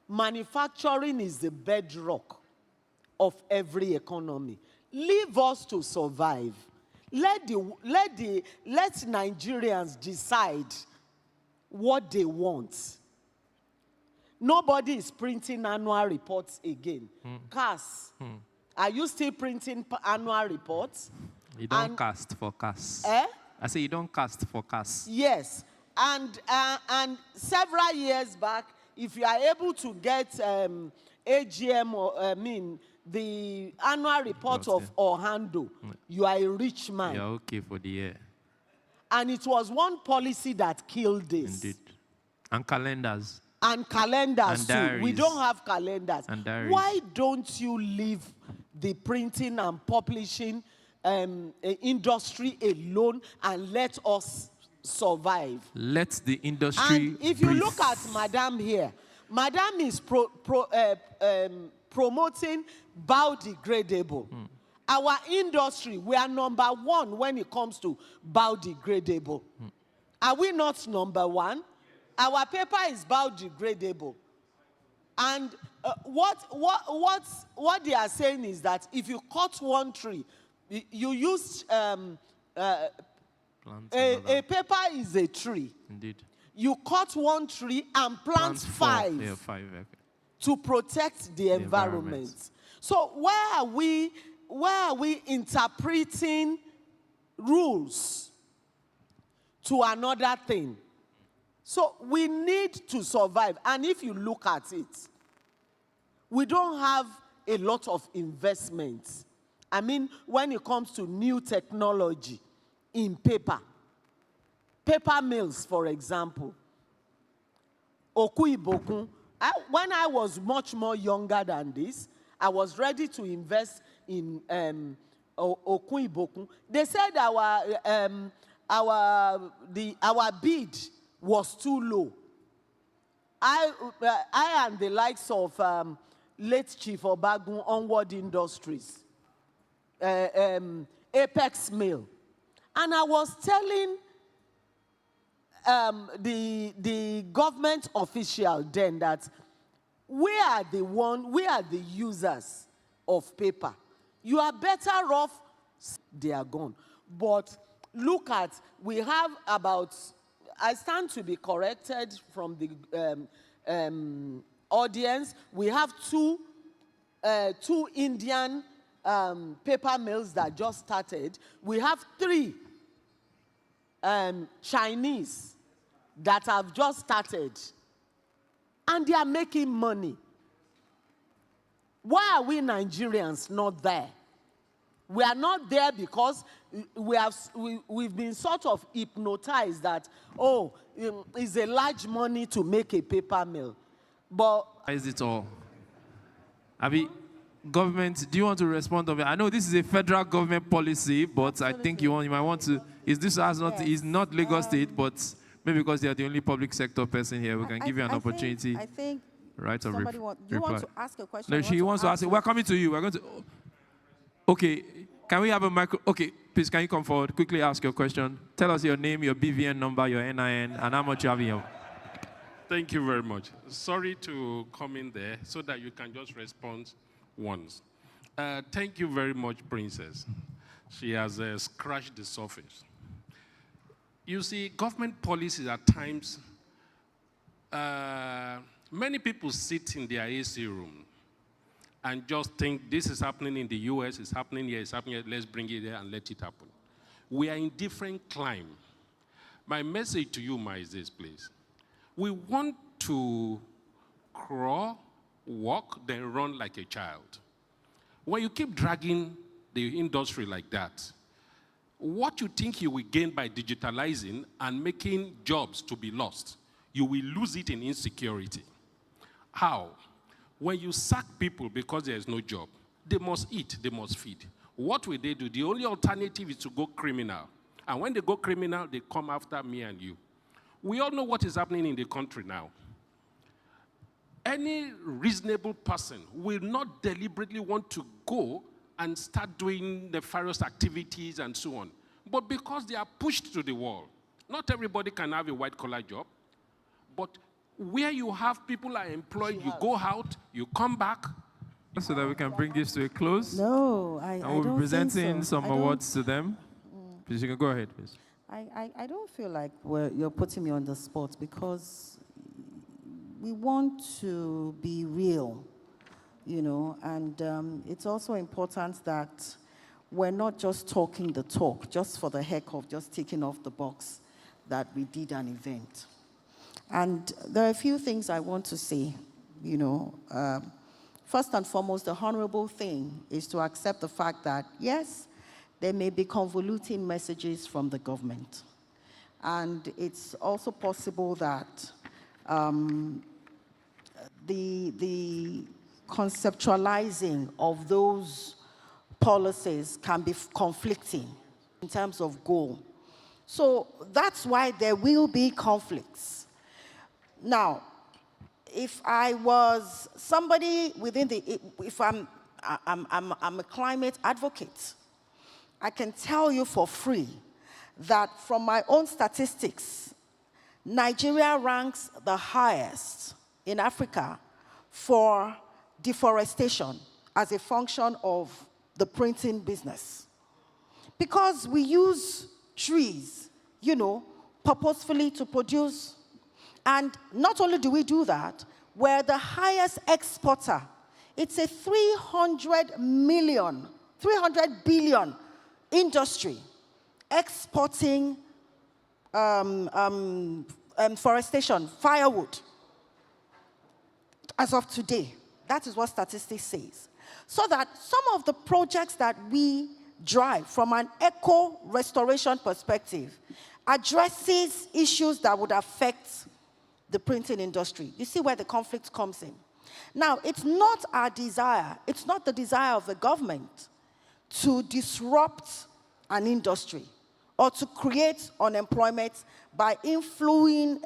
Manufacturing is the bedrock of every economy. Leave us to survive. Let Nigerians decide what they want. Nobody is printing annual reports again. CAS. Are you still printing annual reports? You don't cast for CAS. I say you don't cast for cast. Yes. And several years back, if you are able to get AGM, or the annual report of Orlando, you are a rich man. You're okay for the year. And it was one policy that killed this. Indeed. And calendars. And calendars and too. diaries. We don't have calendars. And diaries. Why don't you leave the printing and publishing industry alone and let us survive? Let the industry And if you breathe. look at Madam here, Madam is promoting biodegradable. Our industry, we are number one when it comes to biodegradable. Are we not number one? Our paper is biodegradable. And what they are saying is that if you cut one tree, you use a paper is a tree. Indeed. You cut one tree and plant five, Yeah, five. Okay. to protect the environment. So why are we interpreting rules to another thing? So we need to survive. And if you look at it, we don't have a lot of investments. I mean, when it comes to new technology in paper mills, for example, Okuibokun. When I was much more younger than this, I was ready to invest in Okuibokun. They said our bid was too low. I and the likes of late Chief Obagun Onward Industries, Apex Mill, and I was telling the government official then that we are the users of paper. You are better off, they are gone. But look at, we have about, I stand to be corrected from the audience, we have two Indian paper mills that just started. We have 3 Chinese that have just started, and they are making money. Why are we Nigerians not there? We are not there because we've been sort of hypnotized that, oh, it's a large money to make a paper mill. But Is it all? Abi, government, do you want to respond to it? I know this is a federal government policy, but absolutely. I think you might want to. Is not Lagos State, but maybe because they are the only public sector person here, we can give you an opportunity. I think right of somebody want to ask a question? No, she wants to ask it. We're coming to you. We're going to. Okay, can we have a micro? Okay, please, can you come forward? Quickly ask your question. Tell us your name, your BVN number, your NIN, and how much you have in your. Thank you very much. Sorry to come in there so that you can just respond once. Thank you very much, Princess. She has scratched the surface. You see, government policies at times, many people sit in their AC room and just think this is happening in the US, it's happening here, it's happening here, let's bring it there and let it happen. We are in different climate. My message to you, Ma, is this, please. We want to crawl, walk, then run like a child. When you keep dragging the industry like that, what you think you will gain by digitalizing and making jobs to be lost, you will lose it in insecurity. How? When you sack people because there is no job, they must eat, they must feed. What will they do? The only alternative is to go criminal. And when they go criminal, they come after me and you. We all know what is happening in the country now. Any reasonable person will not deliberately want to go and start doing nefarious activities and so on. But because they are pushed to the wall, not everybody can have a white-collar job, but where you have people are employed, you go out, you come back. So that we can bring this to a close. No, I will be presenting some awards to them. Please, you can go ahead, please. I don't feel like you're putting me on the spot because we want to be real, you know, and it's also important that we're not just talking the talk, just for the heck of just ticking off the box that we did an event. And there are a few things I want to say, you know. First and foremost, the honorable thing is to accept the fact that, yes, there may be convoluting messages from the government. And it's also possible that the conceptualizing of those policies can be conflicting in terms of goal. So that's why there will be conflicts. Now, if I was somebody within the, if I'm a climate advocate, I can tell you for free that from my own statistics, Nigeria ranks the highest in Africa for deforestation as a function of the printing business. Because we use trees, you know, purposefully to produce. And not only do we do that, we're the highest exporter. It's a 300 billion industry exporting forestation, firewood, as of today. That is what statistics says. So that some of the projects that we drive from an eco-restoration perspective addresses issues that would affect the printing industry. You see where the conflict comes in. Now, it's not our desire, it's not the desire of the government to disrupt an industry or to create unemployment by influxing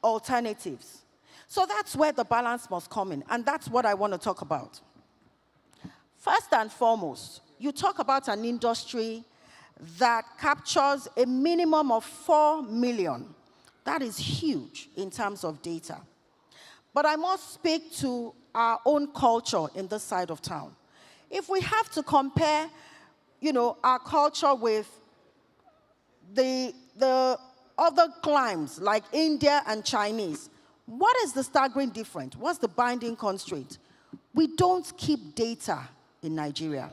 alternatives. So that's where the balance must come in, and that's what I want to talk about. First and foremost, you talk about an industry that captures a minimum of 4 million. That is huge in terms of data. But I must speak to our own culture in this side of town. If we have to compare, you know, our culture with the other climes like India and Chinese, what is the staggering difference? What's the binding constraint? We don't keep data in Nigeria.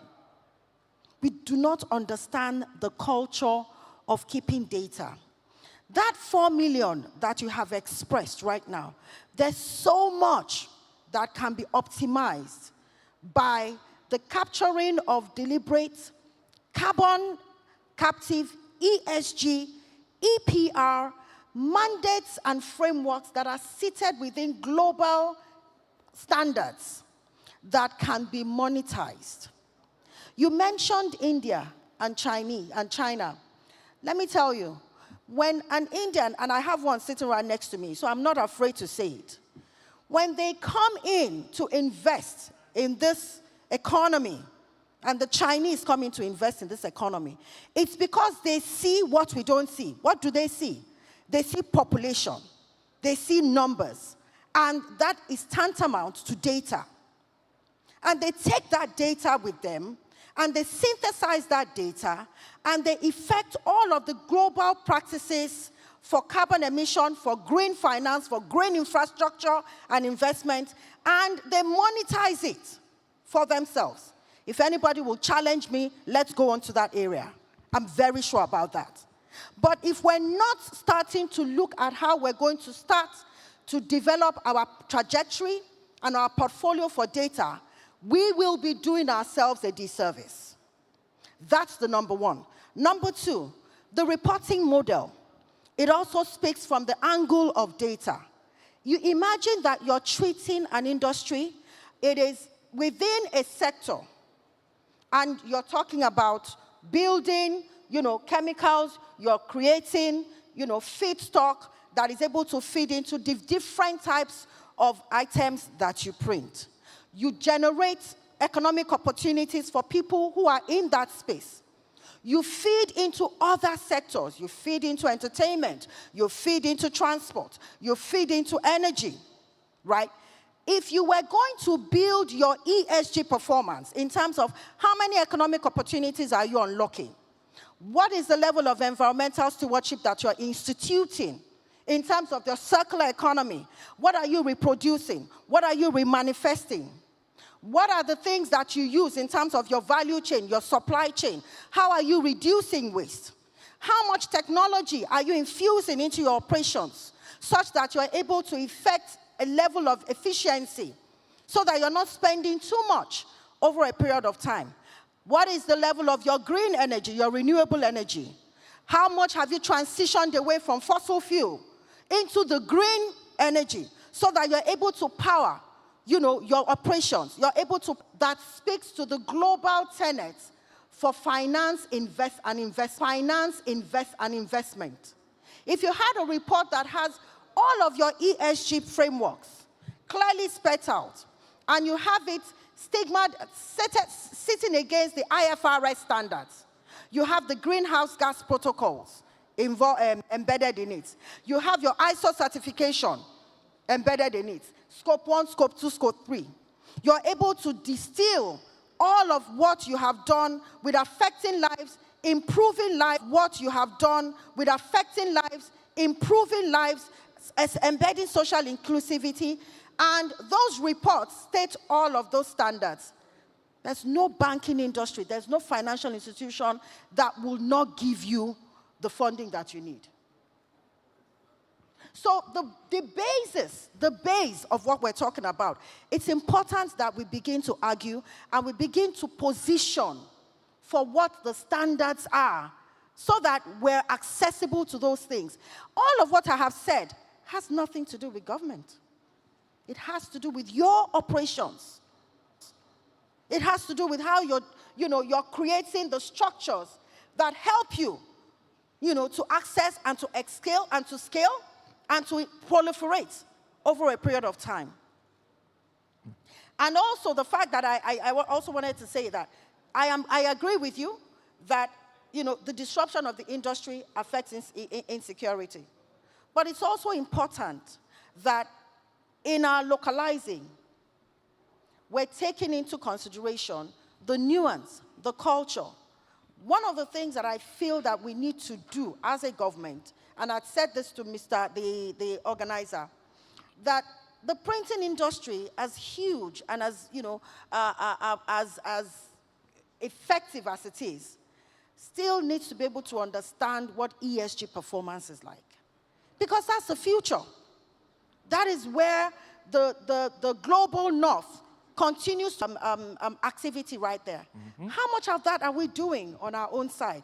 We do not understand the culture of keeping data. That 4 million that you have expressed right now, there's so much that can be optimized by the capturing of deliberate carbon captive ESG, EPR, mandates and frameworks that are seated within global standards that can be monetized. You mentioned India and China. Let me tell you, when an Indian, and I have one sitting right next to me, so I'm not afraid to say it, when they come in to invest in this economy, and the Chinese come in to invest in this economy, it's because they see what we don't see. What do they see? They see population, they see numbers, and that is tantamount to data. And they take that data with them, and they synthesize that data, and they effect all of the global practices for carbon emission, for green finance, for green infrastructure and investment, and they monetize it for themselves. If anybody will challenge me, let's go on to that area. I'm very sure about that. But if we're not starting to look at how we're going to start to develop our trajectory and our portfolio for data, we will be doing ourselves a disservice. That's the number one. Number two, the reporting model. It also speaks from the angle of data. You imagine that you're treating an industry, it is within a sector, and you're talking about building, chemicals, you're creating, feedstock that is able to feed into the different types of items that you print. You generate economic opportunities for people who are in that space. You feed into other sectors. You feed into entertainment. You feed into transport. You feed into energy, right? If you were going to build your ESG performance in terms of how many economic opportunities are you unlocking? What is the level of environmental stewardship that you're instituting in terms of your circular economy? What are you reproducing? What are you remanifesting? What are the things that you use in terms of your value chain, your supply chain? How are you reducing waste? How much technology are you infusing into your operations such that you're able to effect a level of efficiency so that you're not spending too much over a period of time? What is the level of your green energy, your renewable energy? How much have you transitioned away from fossil fuel into the green energy so that you're able to power, your operations? You're able to, that speaks to the global tenets for finance, invest, and investment. If you had a report that has all of your ESG frameworks clearly spelled out, and you have it sitting against the IFRS standards, you have the greenhouse gas protocols embedded in it. You have your ISO certification embedded in it. Scope 1, Scope 2, Scope 3. You're able to distill all of what you have done with affecting lives, improving lives, what you have done with affecting lives, improving lives, as embedding social inclusivity, and those reports state all of those standards. There's no banking industry, there's no financial institution that will not give you the funding that you need. So the base of what we're talking about, it's important that we begin to argue and we begin to position for what the standards are so that we're accessible to those things. All of what I have said has nothing to do with government. It has to do with your operations. It has to do with how you're creating the structures that help you, to access and to scale and to proliferate over a period of time. And also the fact that I also wanted to say that I agree with you that, the disruption of the industry affects insecurity. But it's also important that in our localizing, we're taking into consideration the nuance, the culture. One of the things that I feel that we need to do as a government, and I'd said this to the organizer, that the printing industry, as huge and as, as effective as it is, still needs to be able to understand what ESG performance is like. Because that's the future. That is where the global north continues activity right there. Mm-hmm. How much of that are we doing on our own side?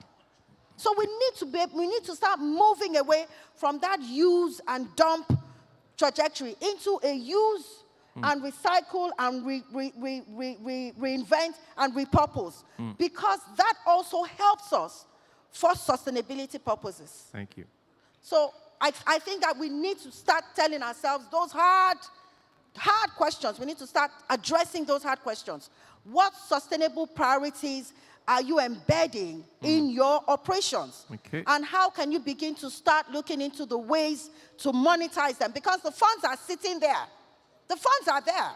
So we need to start moving away from that use and dump trajectory into a use and recycle and reinvent and repurpose, because that also helps us for sustainability purposes. Thank you. So I think that we need to start telling ourselves those hard questions. We need to start addressing those hard questions. What sustainable priorities are you embedding in your operations? Okay. And how can you begin to start looking into the ways to monetize them? Because the funds are sitting there. The funds are there.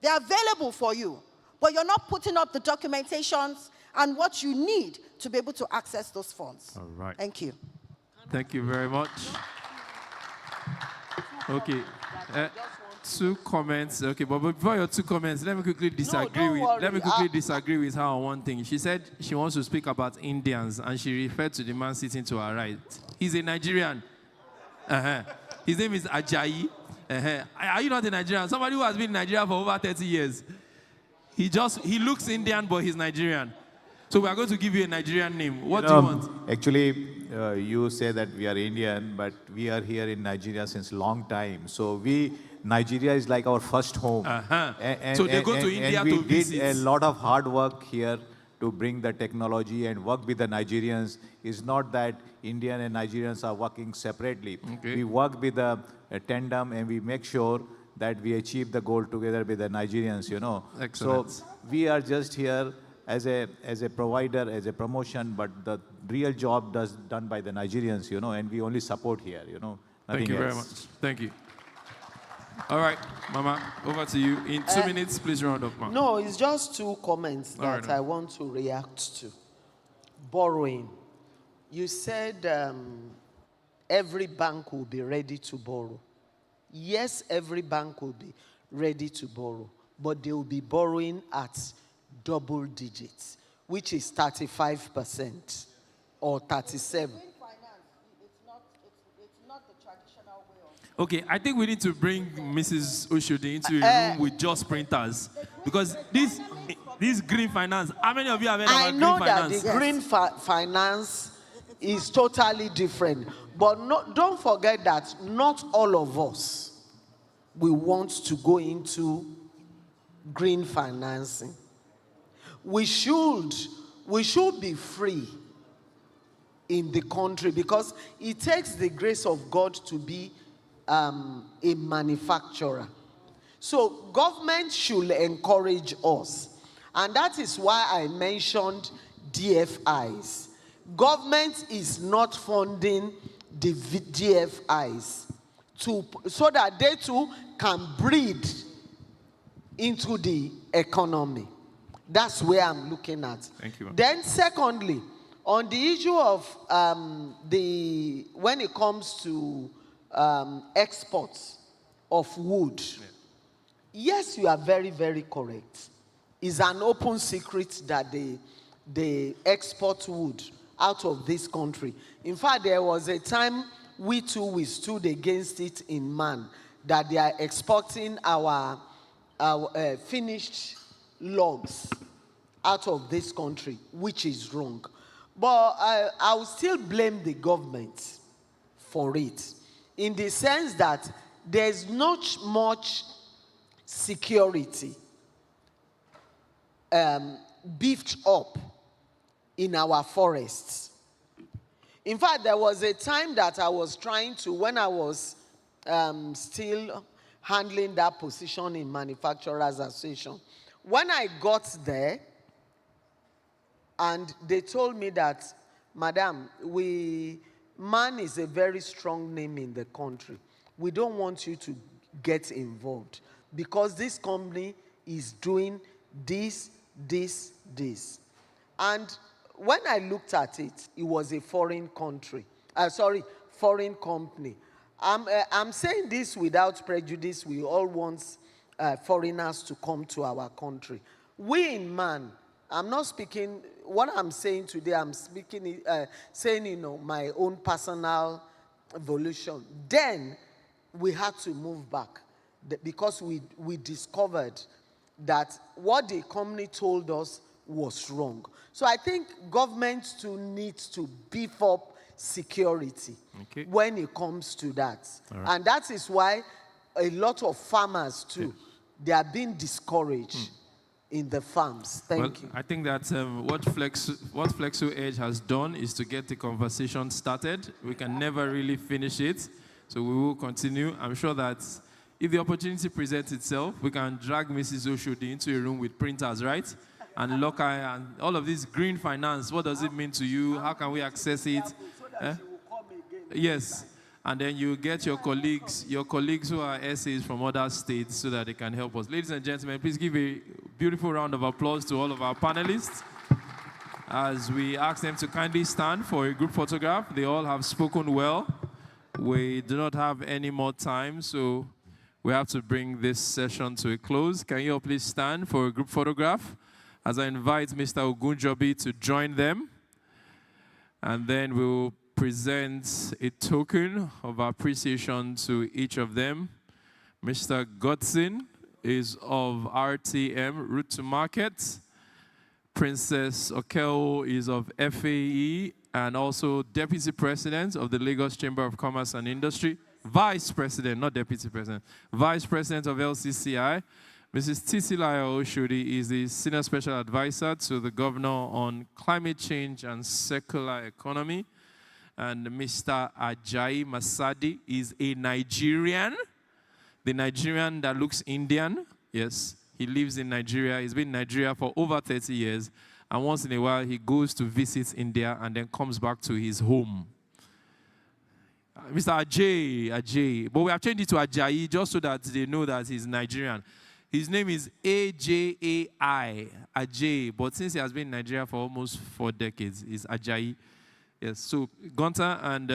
They're available for you. But you're not putting up the documentations and what you need to be able to access those funds. All right. Thank you. Thank you very much. Okay. Two comments. Okay, but before your two comments, let me quickly disagree with her on one thing. She said she wants to speak about Indians, and she referred to the man sitting to her right. He's a Nigerian. His name is Ajayi. Are you not a Nigerian? Somebody who has been in Nigeria for over 30 years. He looks Indian, but he's Nigerian. So we are going to give you a Nigerian name. What do you want? Actually, you say that we are Indian, but we are here in Nigeria since long time. So Nigeria is like our first home. So they go to India to visit. We did a lot of hard work here to bring the technology and work with the Nigerians. It's not that Indian and Nigerians are working separately. Okay. We work with a tandem, and we make sure that we achieve the goal together with the Nigerians, Excellent. So we are just here as a provider, as a promotion, but the real job done by the Nigerians, and we only support here, Thank you very much. Thank you. All right, Mama, over to you. In 2 minutes, please round up, Ma. No, it's just two comments that I want to react to. Borrowing. You said every bank will be ready to borrow. Yes, every bank will be ready to borrow. but they will be borrowing at double digits, which is 35% or 37%. Okay, I think we need to bring Mrs. Oshodi into a room with just printers, because this green finance, how many of you have heard I about know green that finance? the green finance is totally different, but don't forget that not all of us we want to go into green financing. We should be free in the country, because it takes the grace of God to be a manufacturer. So government should encourage us. And that is why I mentioned DFIs. Government is not funding the DFIs so that they too can breed into the economy. That's where I'm looking at. Thank you. Then secondly, on the issue of when it comes to exports of wood, yes, you are very, very correct. It's an open secret that they export wood out of this country. In fact, there was a time we stood against it in Man, that they are exporting our finished logs out of this country, which is wrong. But I will still blame the government for it, in the sense that there's not much security beefed up in our forests. In fact, there was a time that I was trying to, when I was still handling that position in Manufacturers Association, when I got there, and they told me that, Madam, Man is a very strong name in the country. We don't want you to get involved, because this company is doing this. And when I looked at it, it was a foreign company. I'm saying this without prejudice. We all want foreigners to come to our country. We in Man, I'm not speaking, what I'm saying today, I'm speaking, saying, my own personal evolution. Then we had to move back, because we discovered that what the company told us was wrong. So I think government too needs to beef up security when it comes to that. Right. And that is why a lot of farmers too, they are being discouraged in the farms. Thank you. I think that what Flexoedge has done is to get the conversation started. We can never really finish it, so we will continue. I'm sure that if the opportunity presents itself, we can drag Mrs. Oshodi into a room with printers, right? And look at and all of this green finance. What does it mean to you? How can we access it? Yes. And then you get your colleagues who are essays from other states, so that they can help us. Ladies and gentlemen, please give a beautiful round of applause to all of our panelists as we ask them to kindly stand for a group photograph. They all have spoken well. We do not have any more time, so we have to bring this session to a close. Can you all please stand for a group photograph as I invite Mr. Ogunjobi to join them? And then we'll present a token of appreciation to each of them. Mr. Godson is of RTM, Route to Market. Princess Okeo is of FAE and also Deputy President of the Lagos Chamber of Commerce and Industry. Vice President, not Deputy President. Vice President of LCCI. Mrs. Titilaya Oshodi is the Senior Special Advisor to the Governor on Climate Change and Circular Economy. And Mr. Ajayi Masadi is a Nigerian. The Nigerian that looks Indian. Yes, he lives in Nigeria. He's been in Nigeria for over 30 years. And once in a while, he goes to visit India and then comes back to his home. Mr. Ajay. But we have changed it to Ajayi just so that they know that he's Nigerian. His name is Ajai, Ajay. But since he has been in Nigeria for almost 4 decades, he's Ajayi. Yes, so Gunter and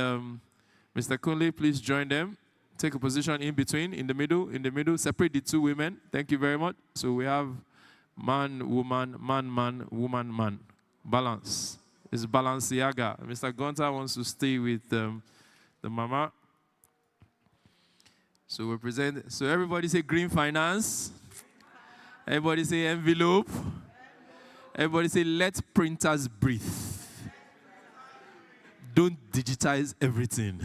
Mr. Kunle, please join them take a position in between, in the middle. Separate the two women. Thank you very much. So we have man, woman, man, woman, man. Balance. It's Balenciaga. Mr. Gunter wants to stay with the mama. So we present. So everybody say green finance. Everybody say envelope. Everybody say let printers breathe. Don't digitize everything.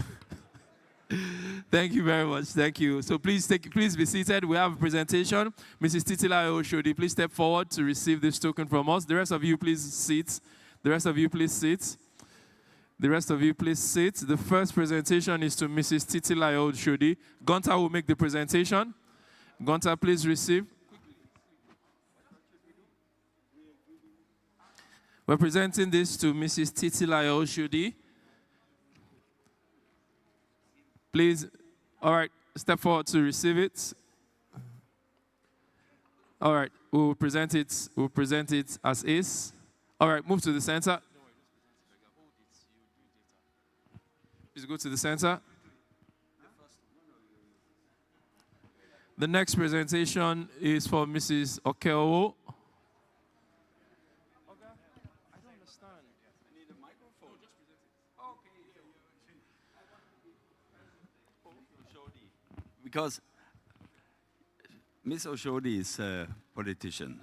Thank you very much. Thank you. So please be seated. We have a presentation. Mrs. Titila Oshodi, please step forward to receive this token from us. The rest of you, please sit. The rest of you, please sit. The rest of you, please sit. The first presentation is to Mrs. Titila Oshodi. Gunter will make the presentation. Gunter, please receive. We're presenting this to Mrs. Titila Oshodi. Please, all right, step forward to receive it. All right, we'll present it as is. All right, move to the center. Please go to the center. The next presentation is for Mrs. Okeowo. Because Ms. Oshodi is a politician.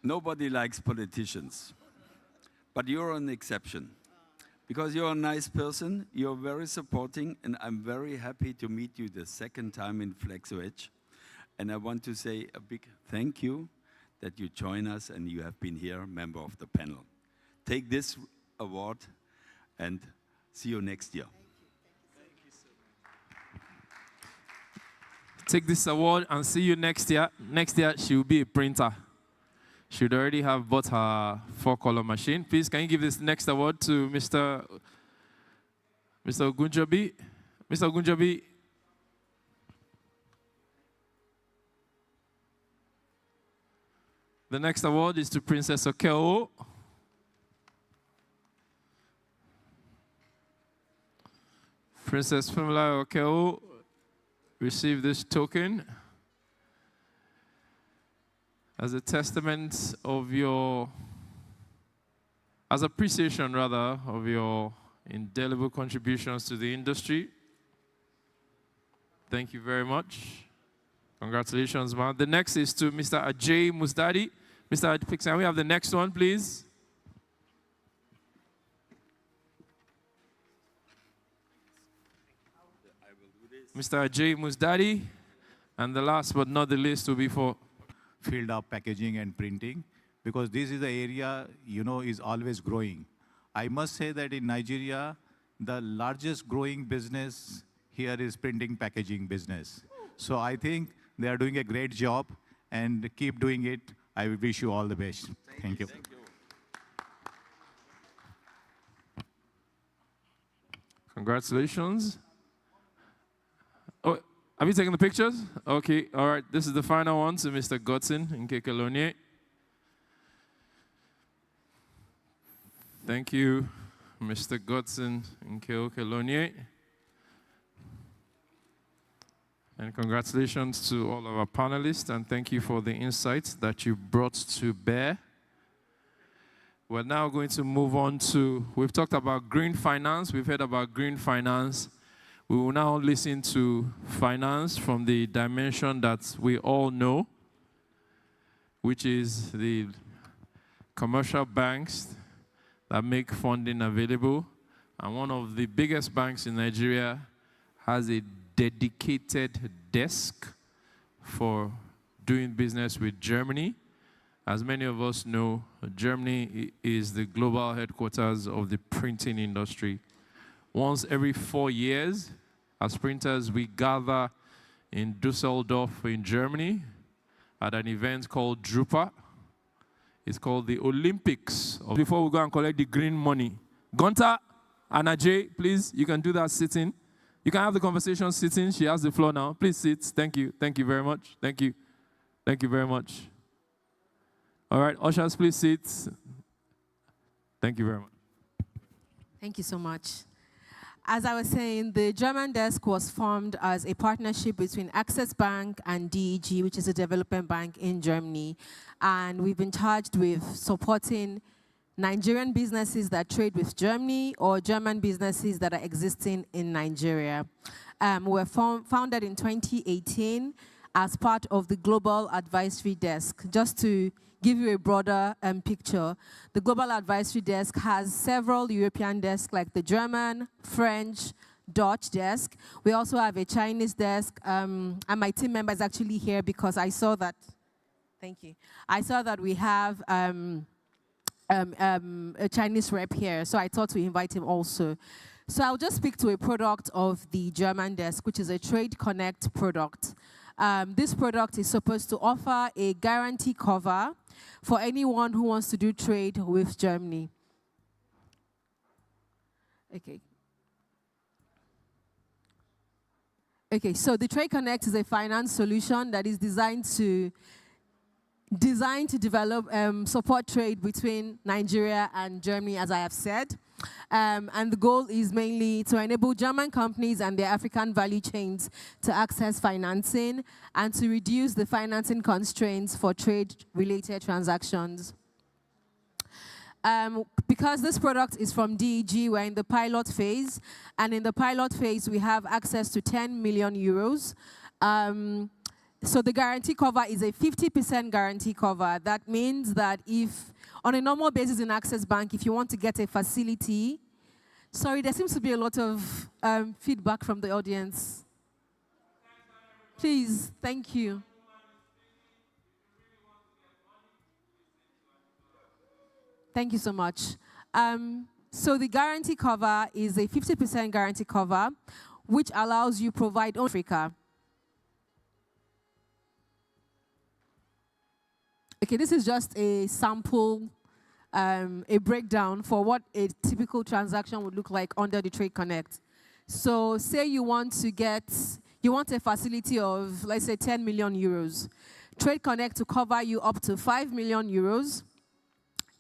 Nobody likes politicians. But you're an exception. Because you're a nice person, you're very supporting, and I'm very happy to meet you the second time in Flexoedge. And I want to say a big thank you that you join us and you have been here, member of the panel. Take this award and see you next year. Take this award and see you next year. Next year, she will be a printer. She would already have bought her 4-color machine. Please, can you give this next award to Mr. Ogunjobi? Mr. Ogunjobi. The next award is to Princess Okeowo. Princess Fumila Okeowo receive this token as a testament of your, as appreciation rather, of your indelible contributions to the industry. Thank you very much. Congratulations, man. The next is to Mr. Ajay Musdadi. Mr. Ajay, can we have the next one, please? Mr. Ajay Musdadi. And the last but not the least will be for field of packaging and printing, because this is the area, is always growing. I must say that in Nigeria, the largest growing business here is printing packaging business. So I think they are doing a great job, and keep doing it. I wish you all the best. Thank you. Thank you. Congratulations. Oh, have you taken the pictures? Okay, all right. This is the final one to Mr. Godson in Kekelonye. Thank you, Mr. Godson in Kekelonye. And congratulations to all of our panelists, and thank you for the insights that you brought to bear. We're now going to move on to, we've talked about green finance, we've heard about green finance. We will now listen to finance from the dimension that we all know, which is the commercial banks that make funding available. And one of the biggest banks in Nigeria has a dedicated desk for doing business with Germany. As many of us know, Germany is the global headquarters of the printing industry. Once every 4 years, as printers, we gather in Düsseldorf in Germany at an event called Drupa. It's called the Olympics. Before we go and collect the green money, Gunter and Ajay, please, you can do that sitting. You can have the conversation sitting. She has the floor now. Please sit. Thank you. Thank you very much. Thank you. Thank you very much. All right, ushers, please sit. Thank you very much. Thank you so much. As I was saying, the German desk was formed as a partnership between Access Bank and DEG, which is a development bank in Germany. And we've been charged with supporting Nigerian businesses that trade with Germany or German businesses that are existing in Nigeria. We were founded in 2018 as part of the Global Advisory Desk. Just to give you a broader picture, the Global Advisory Desk has several European desks like the German, French, Dutch desk. We also have a Chinese desk, and my team member is actually here because I saw that, thank you. I saw that we have a Chinese rep here, so I thought to invite him also. So I'll just speak to a product of the German desk, which is a Trade Connect product. This product is supposed to offer a guarantee cover for anyone who wants to do trade with Germany. Okay. Okay, so the Trade Connect is a finance solution that is designed to develop, support trade between Nigeria and Germany, as I have said. And the goal is mainly to enable German companies and their African value chains to access financing and to reduce the financing constraints for trade-related transactions. Because this product is from DEG, we're in the pilot phase. And in the pilot phase, we have access to 10 million euros. So the guarantee cover is a 50% guarantee cover. That means that if, on a normal basis in Access Bank, if you want to get a facility, sorry, there seems to be a lot of feedback from the audience. Please, thank you. Thank you so much. So the guarantee cover is a 50% guarantee cover, which allows you to provide Africa. Okay, this is just a sample, a breakdown for what a typical transaction would look like under the Trade Connect. So say you want a facility of, let's say, 10 million euros. Trade Connect to cover you up to 5 million euros.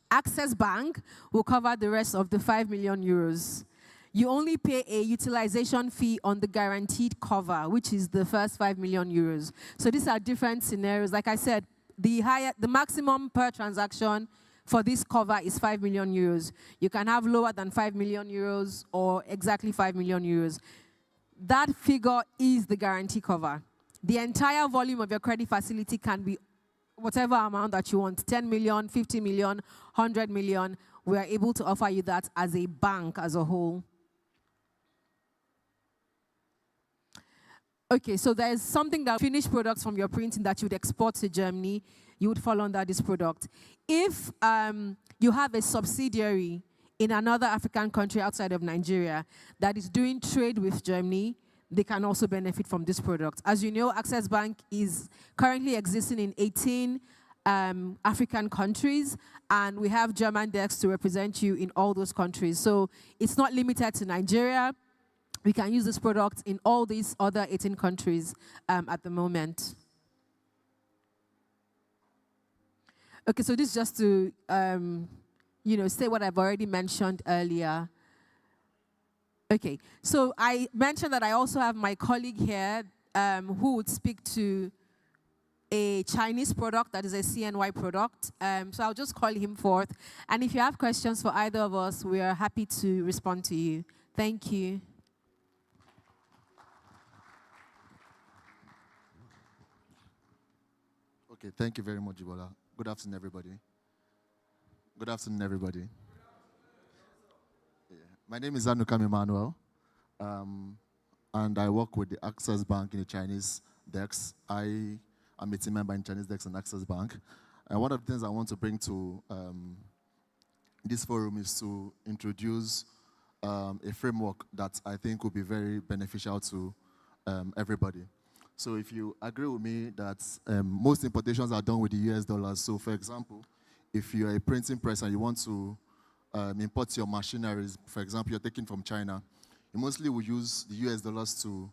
Access Bank will cover the rest of the 5 million euros. You only pay a utilization fee on the guaranteed cover, which is the first 5 million euros. So these are different scenarios. Like I said, the maximum per transaction for this cover is 5 million euros. You can have lower than 5 million euros or exactly 5 million euros. That figure is the guarantee cover. The entire volume of your credit facility can be whatever amount that you want, 10 million, 50 million, 100 million. We are able to offer you that as a bank as a whole. Okay, so there's something that finished products from your printing that you would export to Germany, you would fall under this product. If you have a subsidiary in another African country outside of Nigeria that is doing trade with Germany, they can also benefit from this product. As you know, Access Bank is currently existing in 18 African countries, and we have German desks to represent you in all those countries. So it's not limited to Nigeria. We can use this product in all these other 18 countries at the moment. Okay, so this is just to say what I've already mentioned earlier. Okay, so I mentioned that I also have my colleague here who would speak to a Chinese product that is a CNY product. So I'll just call him forth. And if you have questions for either of us, we are happy to respond to you. Thank you. Okay, thank you very much, Ebola. Good afternoon, everybody. Good afternoon, everybody. Yeah. My name is Anukam Emmanuel, and I work with the Access Bank in the Chinese DEX. I am a team member in Chinese DEX and Access Bank. And one of the things I want to bring to this forum is to introduce a framework that I think will be very beneficial to everybody. So if you agree with me that most importations are done with the US dollars. So for example, if you're a printing press and you want to import your machineries, for example, you're taking from China, you mostly will use the US dollars to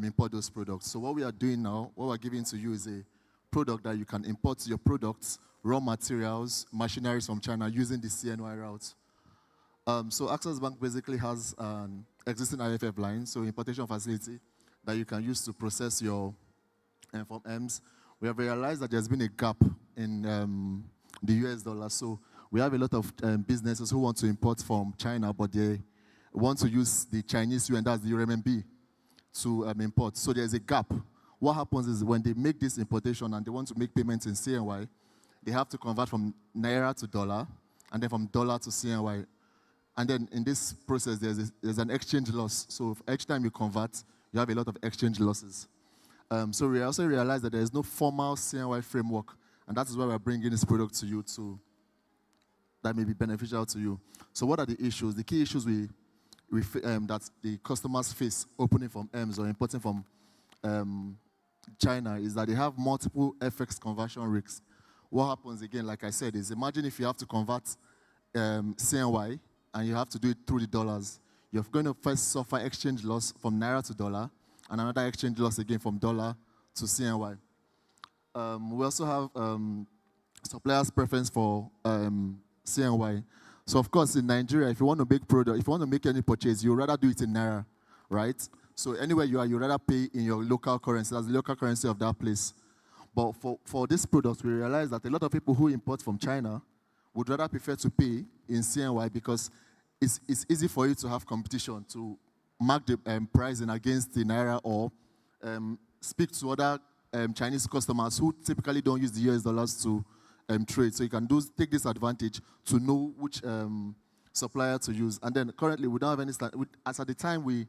import those products. So what we are doing now, what we're giving to you is a product that you can import your products, raw materials, machineries from China using the CNY route. So Access Bank basically has an existing IFF line, so importation facility that you can use to process your from M's. We have realized that there's been a gap in the US dollar, so we have a lot of businesses who want to import from China, but they want to use the Chinese yuan, that's the renminbi, to import. So there's a gap. What happens is when they make this importation and they want to make payments in CNY, they have to convert from naira to dollar, and then from dollar to CNY. And then in this process, there's an exchange loss. So each time you convert, you have a lot of exchange losses. So we also realized that there is no formal CNY framework, and that is why we're bringing this product to you that may be beneficial to you. So what are the issues? The key issues that the customers face opening from M's or importing from China is that they have multiple FX conversion risks. What happens again, like I said, is imagine if you have to convert CNY and you have to do it through the dollars. You're going to first suffer exchange loss from naira to dollar and another exchange loss again from dollar to CNY. We also have suppliers' preference for CNY. So of course, in Nigeria, if you want to make product, if you want to make any purchase, you'd rather do it in naira, right? So anywhere you are, you'd rather pay in your local currency. That's the local currency of that place. But for this product, we realize that a lot of people who import from China would rather prefer to pay in CNY because it's easy for you to have competition to mark the pricing against the naira or speak to other Chinese customers who typically don't use the US dollars to trade. So you can take this advantage to know which supplier to use. And then currently we don't have any, as at the time we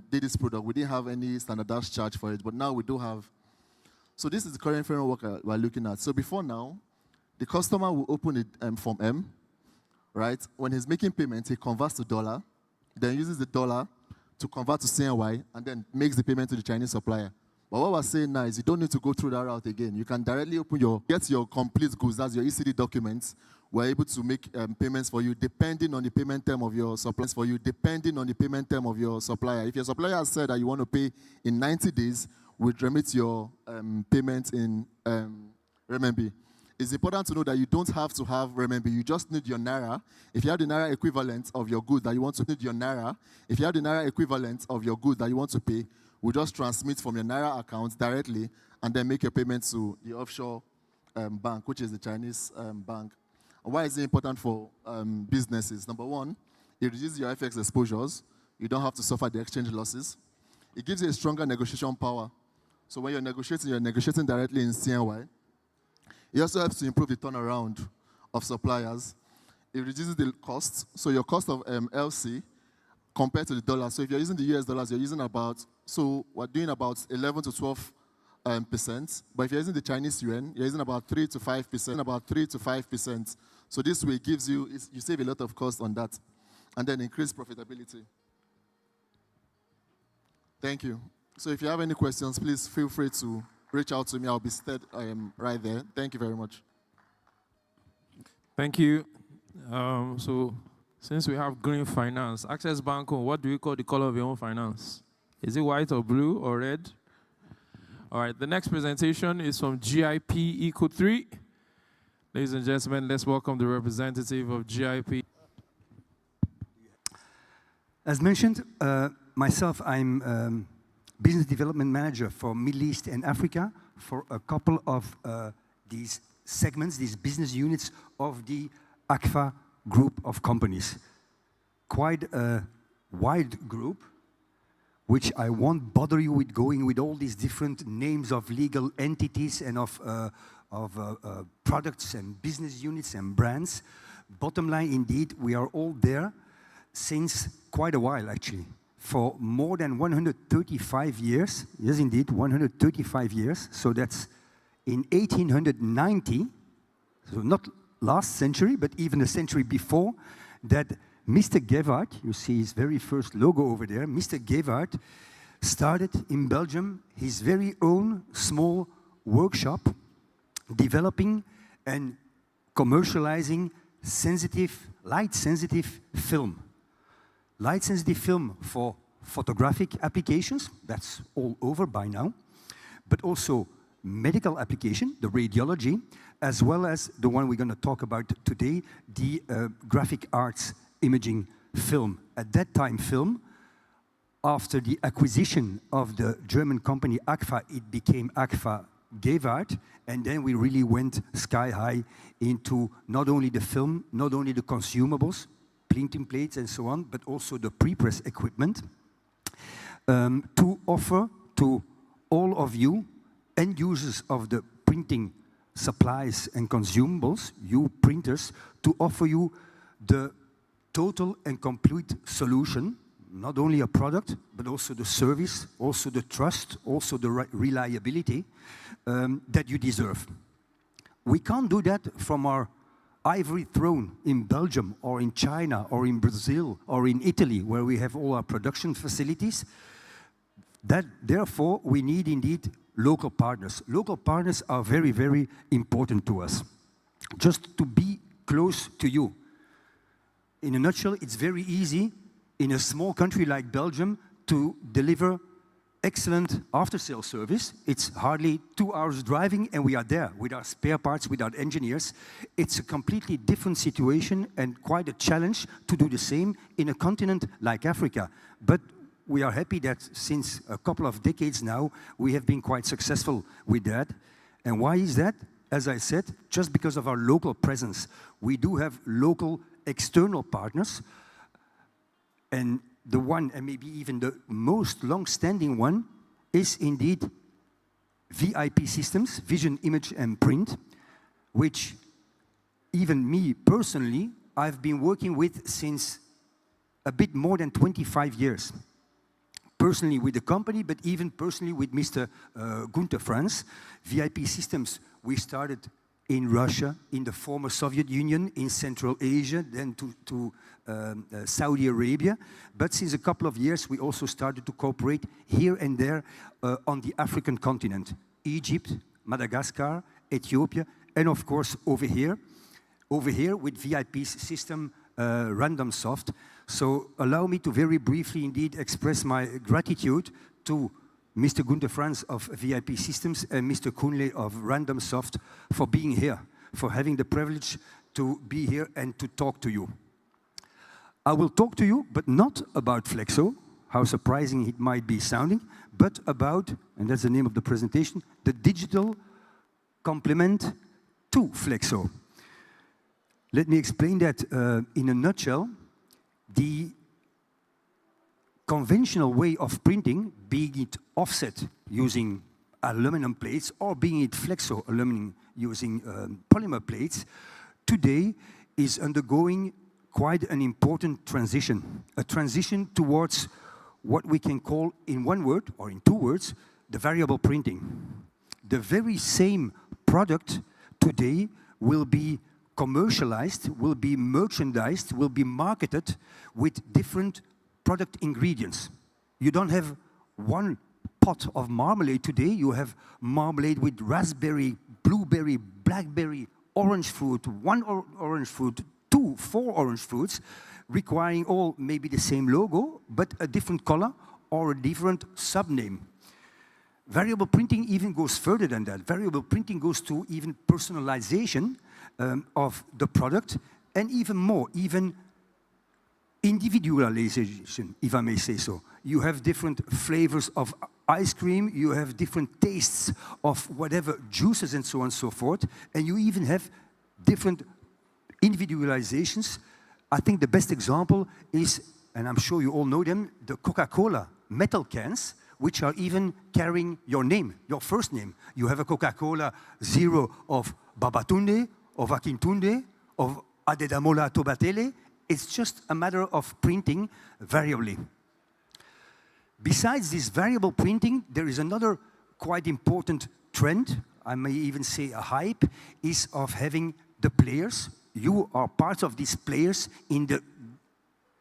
did this product, we didn't have any standardized charge for it, but now we do have. So this is the current framework we're looking at. So before now, the customer will open it from M, right? When he's making payment, he converts to dollar, then uses the dollar to convert to CNY, and then makes the payment to the Chinese supplier. But what we're saying now is you don't need to go through that route again. You can directly get your complete goods, that's your ECD documents. We're able to make payments for you depending on the payment term of your supplier. If your supplier has said that you want to pay in 90 days, we'd remit your payment in renminbi. It's important to know that you don't have to have renminbi. You just need your naira. If you have the naira equivalent of your good that you want to pay, we just transmit from your naira account directly and then make a payment to the offshore bank, which is the Chinese bank. And why is it important for businesses? Number one, it reduces your FX exposures. You don't have to suffer the exchange losses. It gives you a stronger negotiation power. So when you're negotiating directly in CNY. It also helps to improve the turnaround of suppliers. It reduces the cost. So your cost of LC compared to the dollar. So if you're using the US dollars, you're using we're doing about 11 to 12%. But if you're using the Chinese yuan, you're using about 3 to 5%. So this way gives you save a lot of cost on that. And then increase profitability. Thank you. So if you have any questions, please feel free to reach out to me. I'll be right there. Thank you very much. Thank you. So since we have green finance, Access Bank, what do you call the color of your own finance? Is it white or blue or red? All right, the next presentation is from GIP Eco 3. Ladies and gentlemen, let's welcome the representative of GIP. As mentioned, myself, I'm Business Development Manager for Middle East and Africa for a couple of these segments, these business units of the ACFA group of companies. Quite a wide group, which I won't bother you with going with all these different names of legal entities and of products and business units and brands. Bottom line, indeed, we are all there since quite a while, actually. For more than 135 years, yes indeed, 135 years, so that's in 1890, so not last century, but even a century before, that Mr. Gewart, you see his very first logo over there, Mr. Gewart started in Belgium his very own small workshop, developing and commercializing light-sensitive film. Light-sensitive film for photographic applications, that's all over by now, but also medical application, the radiology, as well as the one we're going to talk about today, the graphic arts imaging film. At that time, film after the acquisition of the German company Agfa, it became Agfa Gewart, and then we really went sky high into not only the film, not only the consumables, printing plates and so on, but also the pre-press equipment, to offer to all of you end users of the printing supplies and consumables, you printers, to offer you the total and complete solution, not only a product, but also the service, also the trust, also the reliability that you deserve. We can't do that from our ivory throne in Belgium or in China or in Brazil or in Italy, where we have all our production facilities. Therefore, we need indeed local partners. Local partners are very, very important to us. Just to be close to you. In a nutshell, it's very easy in a small country like Belgium to deliver excellent after-sale service. It's hardly 2 hours driving and we are there with our spare parts, with our engineers. It's a completely different situation and quite a challenge to do the same in a continent like Africa. But we are happy that since a couple of decades now, we have been quite successful with that. And why is that? As I said, just because of our local presence. We do have local external partners, and the one, and maybe even the most long-standing one, is indeed VIP Systems, Vision, Image and Print, which even me personally, I've been working with since a bit more than 25 years. Personally with the company, but even personally with Mr. Gunther Franz. VIP Systems, we started in Russia, in the former Soviet Union, in Central Asia, then to Saudi Arabia. But since a couple of years, we also started to cooperate here and there on the African continent. Egypt, Madagascar, Ethiopia, and of course over here with VIP system Randomsoft. So allow me to very briefly indeed express my gratitude to Mr. Gunther Franz of VIP Systems and Mr. Kunle of Randomsoft for being here, for having the privilege to be here and to talk to you. I will talk to you, but not about Flexo, how surprising it might be sounding, but about, and that's the name of the presentation, the digital complement to Flexo. Let me explain that in a nutshell. The conventional way of printing, being it offset using aluminum plates or being it flexo aluminum using polymer plates, today is undergoing quite an important transition. A transition towards what we can call in one word or in 2 words, the variable printing. The very same product today will be commercialized, will be merchandised, will be marketed with different product ingredients. You don't have one pot of marmalade today, you have marmalade with raspberry, blueberry, blackberry, orange fruit, one orange fruit, 2, 4 orange fruits, requiring all maybe the same logo, but a different color or a different subname. Variable printing even goes further than that. Variable printing goes to even personalization of the product, and even more, even individualization, if I may say so. You have different flavors of ice cream, you have different tastes of whatever juices and so on and so forth, and you even have different individualizations. I think the best example is, and I'm sure you all know them, the Coca-Cola metal cans, which are even carrying your name, your first name. You have a Coca-Cola Zero of Babatunde, of Akintunde, of Ademola Tobatele. It's just a matter of printing variably. Besides this variable printing, there is another quite important trend, I may even say a hype, is of having the players. You are part of these players in the,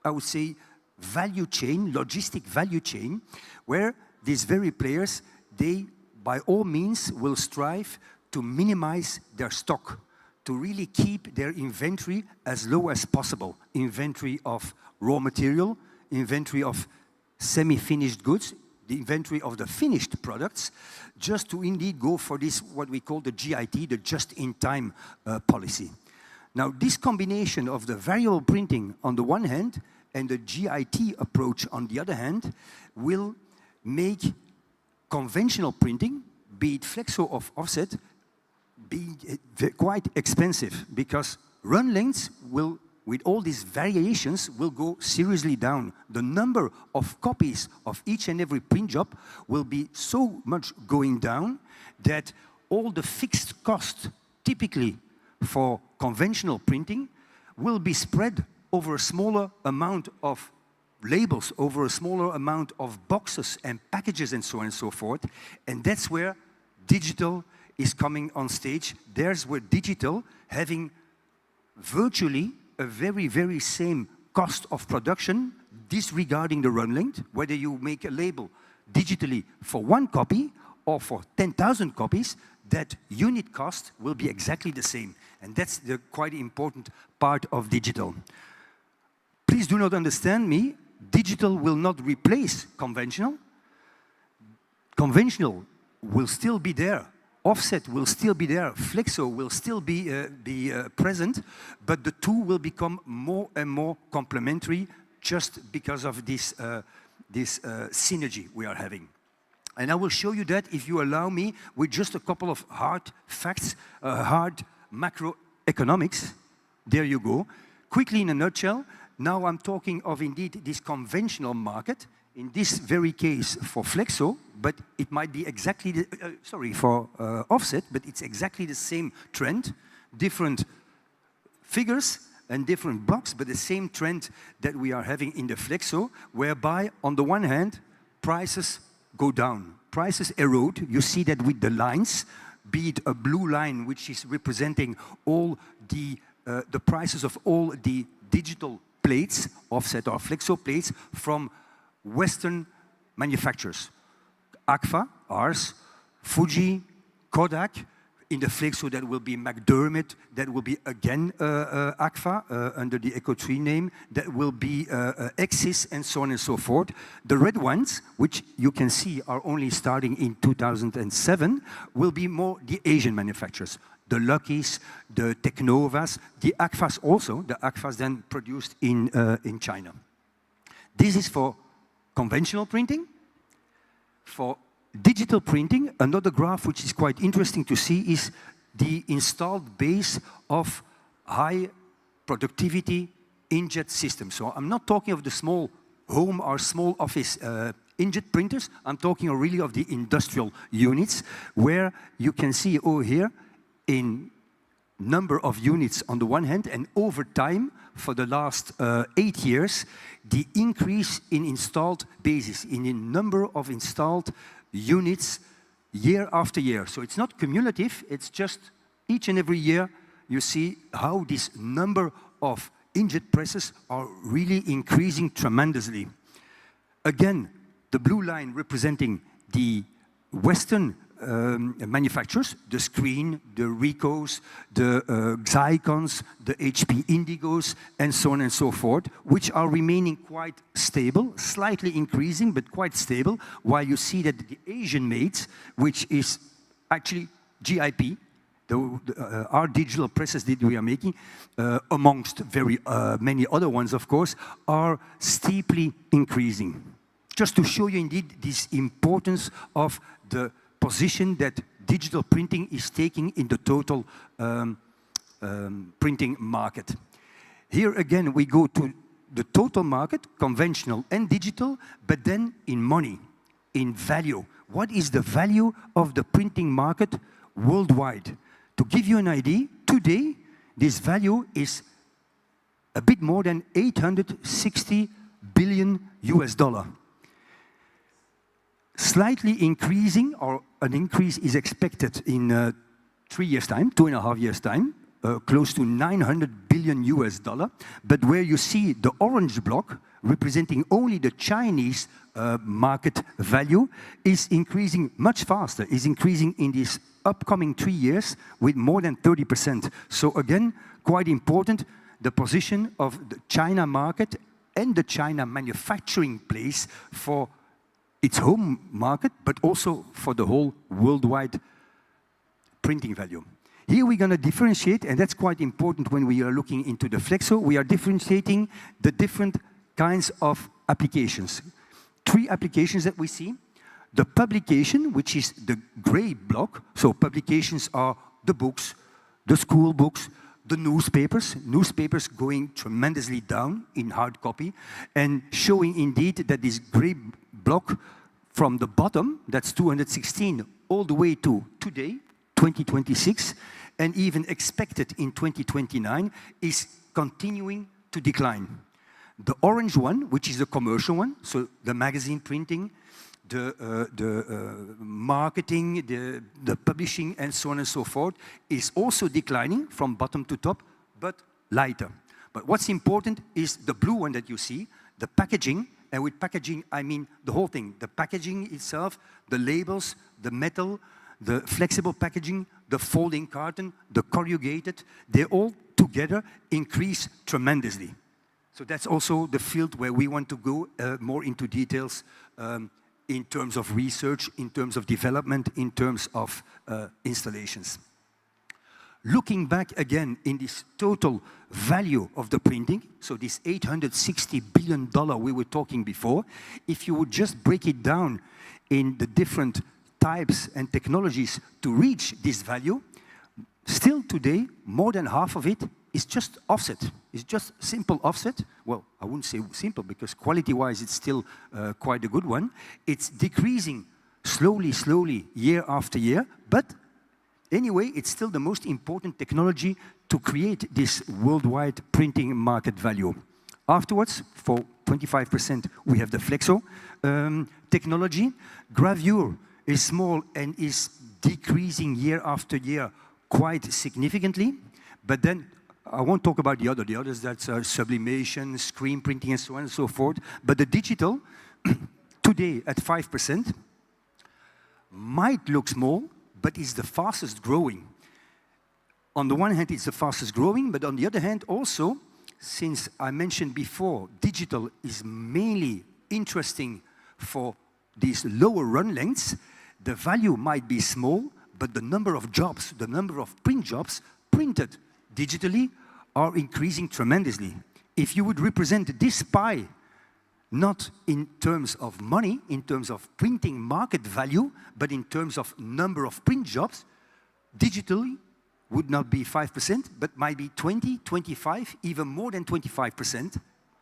I would say, value chain, logistic value chain, where these very players, they, by all means, will strive to minimize their stock, to really keep their inventory as low as possible. Inventory of raw material, inventory of semi-finished goods, the inventory of the finished products, just to indeed go for this, what we call the GIT, the just-in-time policy. Now, this combination of the variable printing on the one hand And the GIT approach, on the other hand, will make conventional printing, be it flexo or offset, be quite expensive, because run lengths will, with all these variations, will go seriously down. The number of copies of each and every print job will be so much going down that all the fixed cost, typically for conventional printing, will be spread over a smaller amount of labels, over a smaller amount of boxes and packages and so on and so forth. And that's where digital is coming on stage. There's where digital, having virtually a very, very same cost of production, disregarding the run length, whether you make a label digitally for 1 copy or for 10,000 copies, that unit cost will be exactly the same. And that's the quite important part of digital. Please do not understand me. Digital will not replace conventional. Conventional will still be there. Offset will still be there. Flexo will still be present, but the two will become more and more complementary just because of this synergy we are having. And I will show you that, if you allow me, with just a couple of hard facts, hard macroeconomics. There you go. Quickly, in a nutshell, now I'm talking of indeed this conventional market, in this very case for flexo, but it might be exactly, for offset, but it's exactly the same trend, different figures and different blocks, but the same trend that we are having in the flexo, whereby on the one hand, prices go down. Prices erode. You see that with the lines, be it a blue line, which is representing all the prices of all the digital plates, offset or flexo plates, from Western manufacturers. Agfa, ours, Fuji, Kodak. In the flexo, that will be McDermott. That will be again Agfa under the Eco3 name. That will be Exis, and so on and so forth. The red ones, which you can see are only starting in 2007, will be more the Asian manufacturers. The Luckies, the Technovas, the Agfas also. The Agfas then produced in China. This is for conventional printing. For digital printing, another graph which is quite interesting to see is the installed base of high productivity inkjet systems. So I'm not talking of the small home or small office inkjet printers. I'm talking really of the industrial units, where you can see over here in number of units on the one hand, and over time, for the last 8 years, the increase in installed bases, in the number of installed units year after year. So it's not cumulative, it's just each and every year you see how this number of inkjet presses are really increasing tremendously. Again, the blue line representing the Western manufacturers, the Screen, the Ricos, the Xicons, the HP Indigos, and so on and so forth, which are remaining quite stable, slightly increasing, but quite stable, while you see that the Asian mates, which is actually GIP, our digital presses that we are making, amongst very many other ones, of course, are steeply increasing. Just to show you indeed this importance of the position that digital printing is taking in the total printing market. Here again, we go to the total market, conventional and digital, but then in money, in value. What is the value of the printing market worldwide? To give you an idea, today, this value is a bit more than 860 billion US dollar. Slightly increasing, or an increase is expected in 3 years' time, 2.5 years' time, close to 900 billion US dollar. But where you see the orange block, representing only the Chinese market value, is increasing much faster, is increasing in these upcoming 3 years with more than 30%. So again, quite important, the position of the China market and the China manufacturing place for its home market, but also for the whole worldwide printing value. Here we're going to differentiate, and that's quite important when we are looking into the flexo. We are differentiating the different kinds of applications. 3 applications that we see. The publication, which is the gray block. So publications are the books, the school books, the newspapers. Newspapers going tremendously down in hard copy and showing indeed that this gray block from the bottom, that's 216, all the way to today, 2026, and even expected in 2029, is continuing to decline. The orange one, which is the commercial one, so the magazine printing, the marketing, the publishing, and so on and so forth, is also declining from bottom to top, but lighter. But what's important is the blue one that you see, the packaging, and with packaging, I mean the whole thing. The packaging itself, the labels, the metal, the flexible packaging, the folding carton, the corrugated, they all together increase tremendously. So that's also the field where we want to go more into details in terms of research, in terms of development, in terms of installations. Looking back again in this total value of the printing, so this $860 billion we were talking before, if you would just break it down in the different types and technologies to reach this value, still today, more than half of it is just offset. It's just simple offset. Well, I wouldn't say simple because quality-wise it's still quite a good one. It's decreasing slowly, year after year, but anyway, it's still the most important technology to create this worldwide printing market value. Afterwards, for 25%, we have the Flexo technology. Gravure is small and is decreasing year after year quite significantly, but then I won't talk about the others, that's sublimation, screen printing, and so on and so forth. But the digital, today at 5%, might look small, but is the fastest growing. On the one hand, it's the fastest growing, but on the other hand, also, since I mentioned before, digital is mainly interesting for these lower run lengths, the value might be small, but the number of jobs, the number of print jobs printed digitally are increasing tremendously. If you would represent this pie, not in terms of money, in terms of printing market value, but in terms of number of print jobs, digitally would not be 5%, but might be 20, 25, even more than 25%,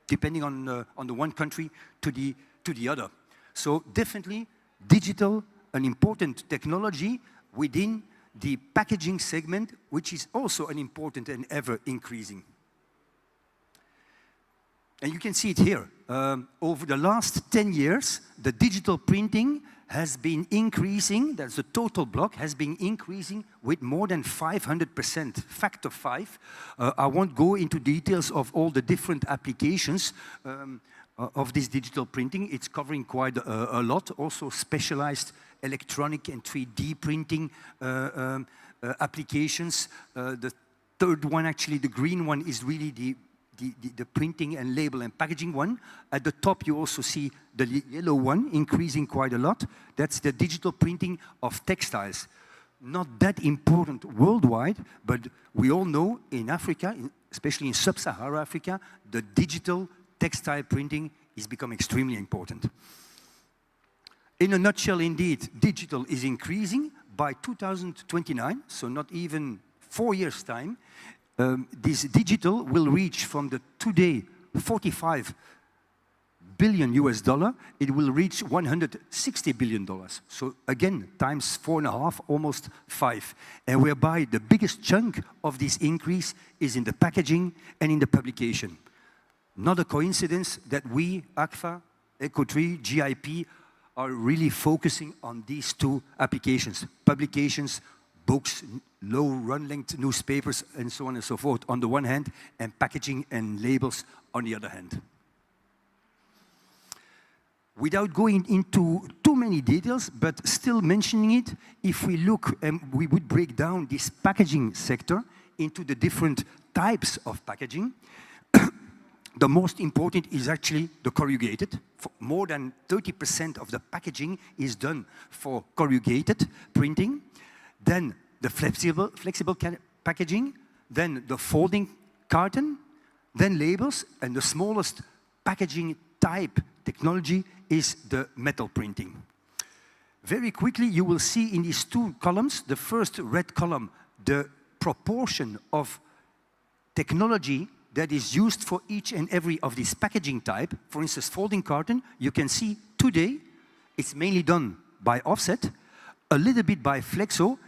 depending on the one country to the other. So definitely digital, an important technology within the packaging segment, which is also an important and ever increasing. And you can see it here. Over the last 10 years, the digital printing has been increasing, that's the total block, has been increasing with more than 500%, factor 5. I won't go into details of all the different applications of this digital printing. It's covering quite a lot, also specialized electronic and 3D printing applications. The third one, actually, the green one, is really the printing and label and packaging one. At the top, you also see the yellow one increasing quite a lot. That's the digital printing of textiles. Not that important worldwide, but we all know in Africa, especially in sub-Saharan Africa, the digital textile printing is becoming extremely important. In a nutshell, indeed, digital is increasing. By 2029, so not even 4 years' time, this digital will reach from the today $45 billion US, it will reach $160 billion. So again, times 4.5, almost 5. And whereby the biggest chunk of this increase is in the packaging and in the publication. Not a coincidence that we, ACFA, Eco3, GIP, are really focusing on these two applications. Publications, books, low run length newspapers, and so on and so forth on the one hand, and packaging and labels on the other hand. Without going into too many details, but still mentioning it, if we look and we would break down this packaging sector into the different types of packaging, the most important is actually the corrugated. More than 30% of the packaging is done for corrugated printing. Then the flexible packaging, then the folding carton, then labels, and the smallest packaging type technology is the metal printing. Very quickly, you will see in these two columns, the first red column, the proportion of technology that is used for each and every of these packaging type. For instance, folding carton, you can see today, it's mainly done by offset, a little bit by flexo,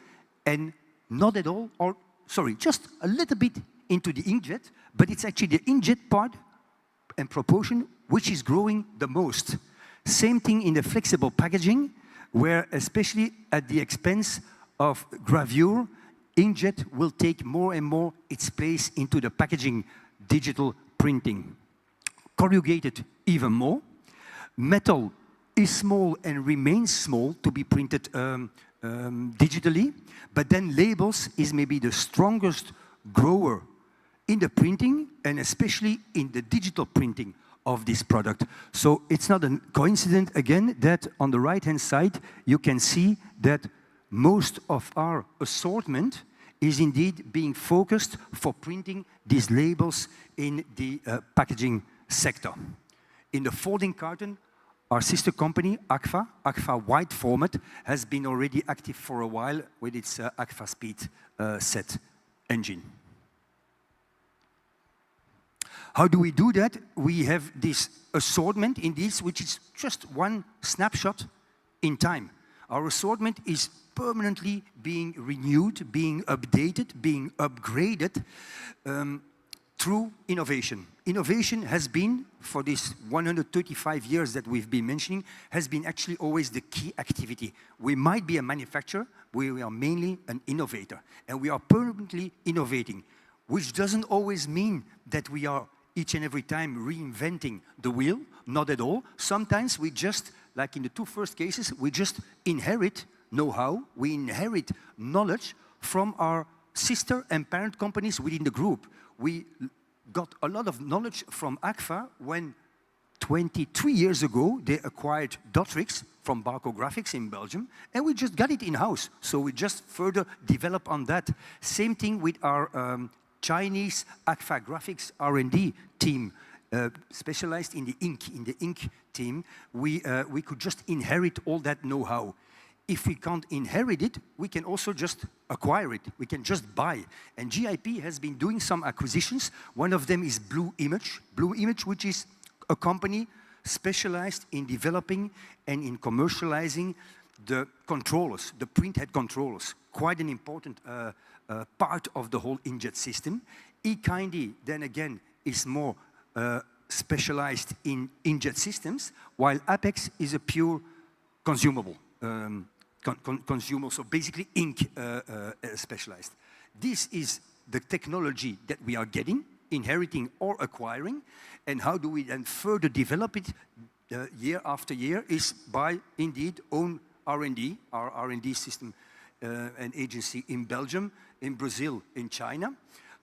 and not at all, or sorry, just a little bit into the inkjet, but it's actually the inkjet part and proportion which is growing the most. Same thing in the flexible packaging, where especially at the expense of gravure, inkjet will take more and more its place into the packaging digital printing. Corrugated even more. Metal is small and remains small to be printed digitally, but then labels is maybe the strongest grower in the printing and especially in the digital printing of this product. So it's not a coincidence, again, that on the right-hand side, you can see that most of our assortment is indeed being focused for printing these labels in the packaging sector. In the folding carton, our sister company, Agfa Wide Format, has been already active for a while with its Agfa Speed set engine. How do we do that? We have this assortment in this, which is just one snapshot in time. Our assortment is permanently being renewed, being updated, being upgraded through innovation. Innovation has been, for these 135 years that we've been mentioning, has been actually always the key activity. We might be a manufacturer, we are mainly an innovator, and we are permanently innovating, which doesn't always mean that we are each and every time reinventing the wheel, not at all. Sometimes we just, like in the two first cases, we just inherit know-how, we inherit knowledge from our sister and parent companies within the group. We got a lot of knowledge from Agfa when 23 years ago they acquired Dotrix from Barco Graphics in Belgium, and we just got it in-house. So we just further develop on that. Same thing with our Chinese Agfa Graphics R&D team, specialized in the ink team. We could just inherit all that know-how. If we can't inherit it, we can also just acquire it. We can just buy. And GIP has been doing some acquisitions. One of them is Blue Image. Blue Image, which is a company specialized in developing and in commercializing the controllers, the printhead controllers. Quite an important part of the whole inkjet system. eKindy, then again, is more specialized in inkjet systems, while Apex is a pure consumable. Consumable, so basically ink specialized. This is the technology that we are getting, inheriting or acquiring, and how do we then further develop it year after year is by indeed own R&D, our R&D system and agency in Belgium, in Brazil, in China,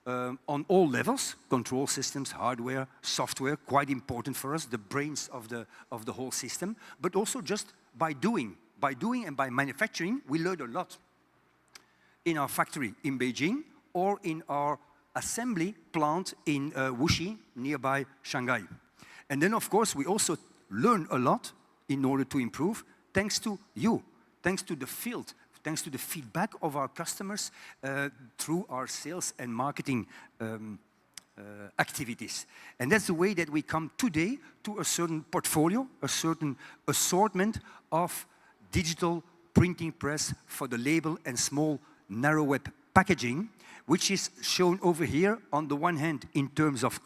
on all levels, control systems, hardware, software, quite important for us, the brains of the whole system, but also just by doing and by manufacturing, we learned a lot in our factory in Beijing or in our assembly plant in Wuxi, nearby Shanghai. And then, of course, we also learn a lot in order to improve, thanks to you, thanks to the field, thanks to the feedback of our customers through our sales and marketing activities. And that's the way that we come today to a certain portfolio, a certain assortment of digital printing press for the label and small narrow web packaging, which is shown over here on the one hand in terms of,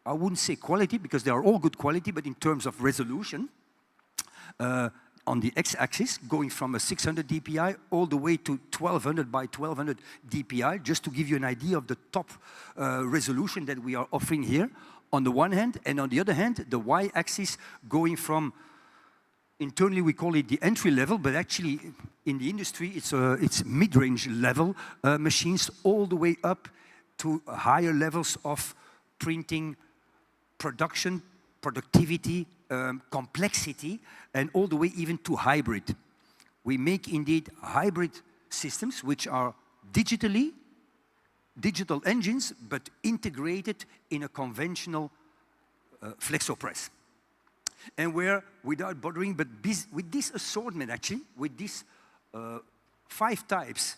I wouldn't say quality because they are all good quality, but in terms of resolution, on the x-axis, going from a 600 dpi all the way to 1200 by 1200 dpi, just to give you an idea of the top resolution that we are offering here on the one hand, and on the other hand, the y-axis going from, internally we call it the entry level, but actually in the industry it's mid-range level machines all the way up to higher levels of printing, production, productivity, complexity, and all the way even to hybrid. We make indeed hybrid systems which are digital engines, but integrated in a conventional Flexo press. And where, without bothering, but with this assortment actually, with these 5 types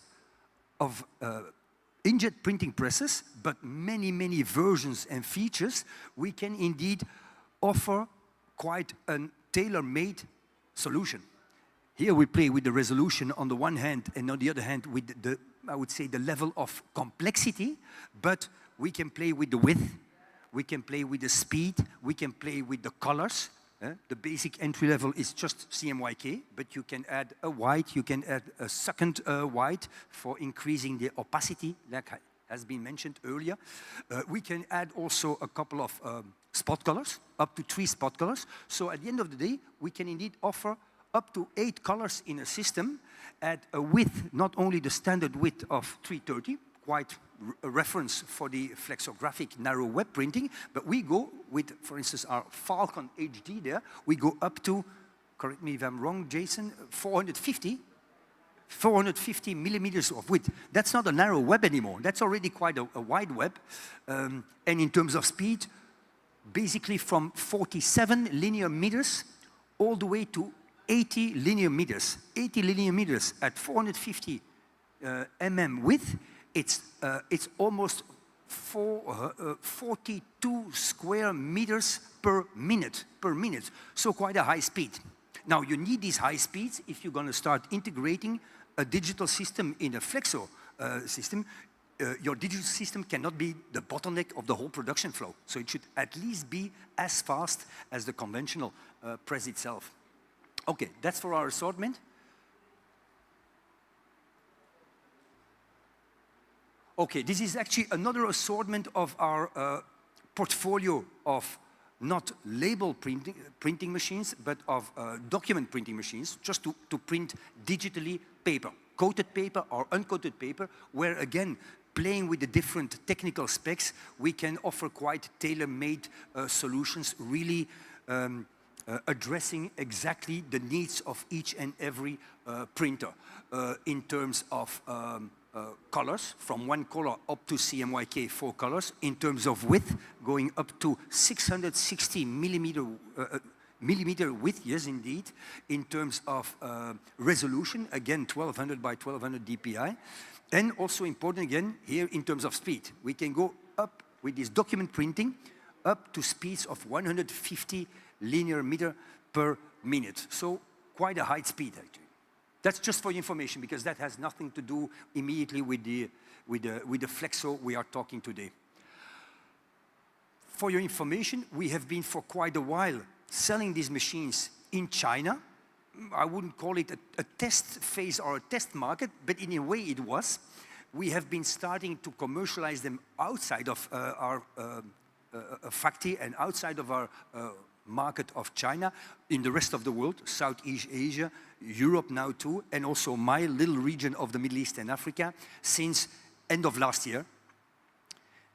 of inkjet printing presses, but many, many versions and features, we can indeed offer quite a tailor-made solution. Here we play with the resolution on the one hand, and on the other hand with the, I would say, the level of complexity, but we can play with the width, we can play with the speed, we can play with the colors. The basic entry level is just CMYK, but you can add a white, you can add a second white for increasing the opacity, like has been mentioned earlier. We can add also a couple of spot colors, up to 3 spot colors. So at the end of the day, we can indeed offer up to 8 colors in a system at a width, not only the standard width of 330, quite a reference for the flexographic narrow web printing, but we go with, for instance, our Falcon HD there, we go up to, correct me if I'm wrong, Jason, 450 millimeters of width. That's not a narrow web anymore. That's already quite a wide web. And in terms of speed, basically from 47 linear meters all the way to 80 linear meters. 80 linear meters at 450 mm width. It's almost 42 square meters per minute. So quite a high speed. Now you need these high speeds if you're going to start integrating a digital system in a Flexo system. Your digital system cannot be the bottleneck of the whole production flow. So it should at least be as fast as the conventional press itself. Okay, that's for our assortment. Okay, this is actually another assortment of our portfolio of not label printing machines, but of document printing machines, just to print digitally paper, coated paper or uncoated paper, where again, playing with the different technical specs, we can offer quite tailor-made solutions, really addressing exactly the needs of each and every printer in terms of colors, from 1 color up to CMYK 4 colors, in terms of width, going up to 660 millimeter width, yes indeed, in terms of resolution, again 1200 by 1200 DPI, and also important again here in terms of speed. We can go up with this document printing up to speeds of 150 linear meter per minute, so quite a high speed actually. That's just for your information, because that has nothing to do immediately with the Flexo we are talking today. For your information, we have been for quite a while selling these machines in China. I wouldn't call it a test phase or a test market, but in a way it was. We have been starting to commercialize them outside of our factory and outside of our market of China, in the rest of the world, Southeast Asia, Europe now too, and also my little region of the Middle East and Africa since end of last year.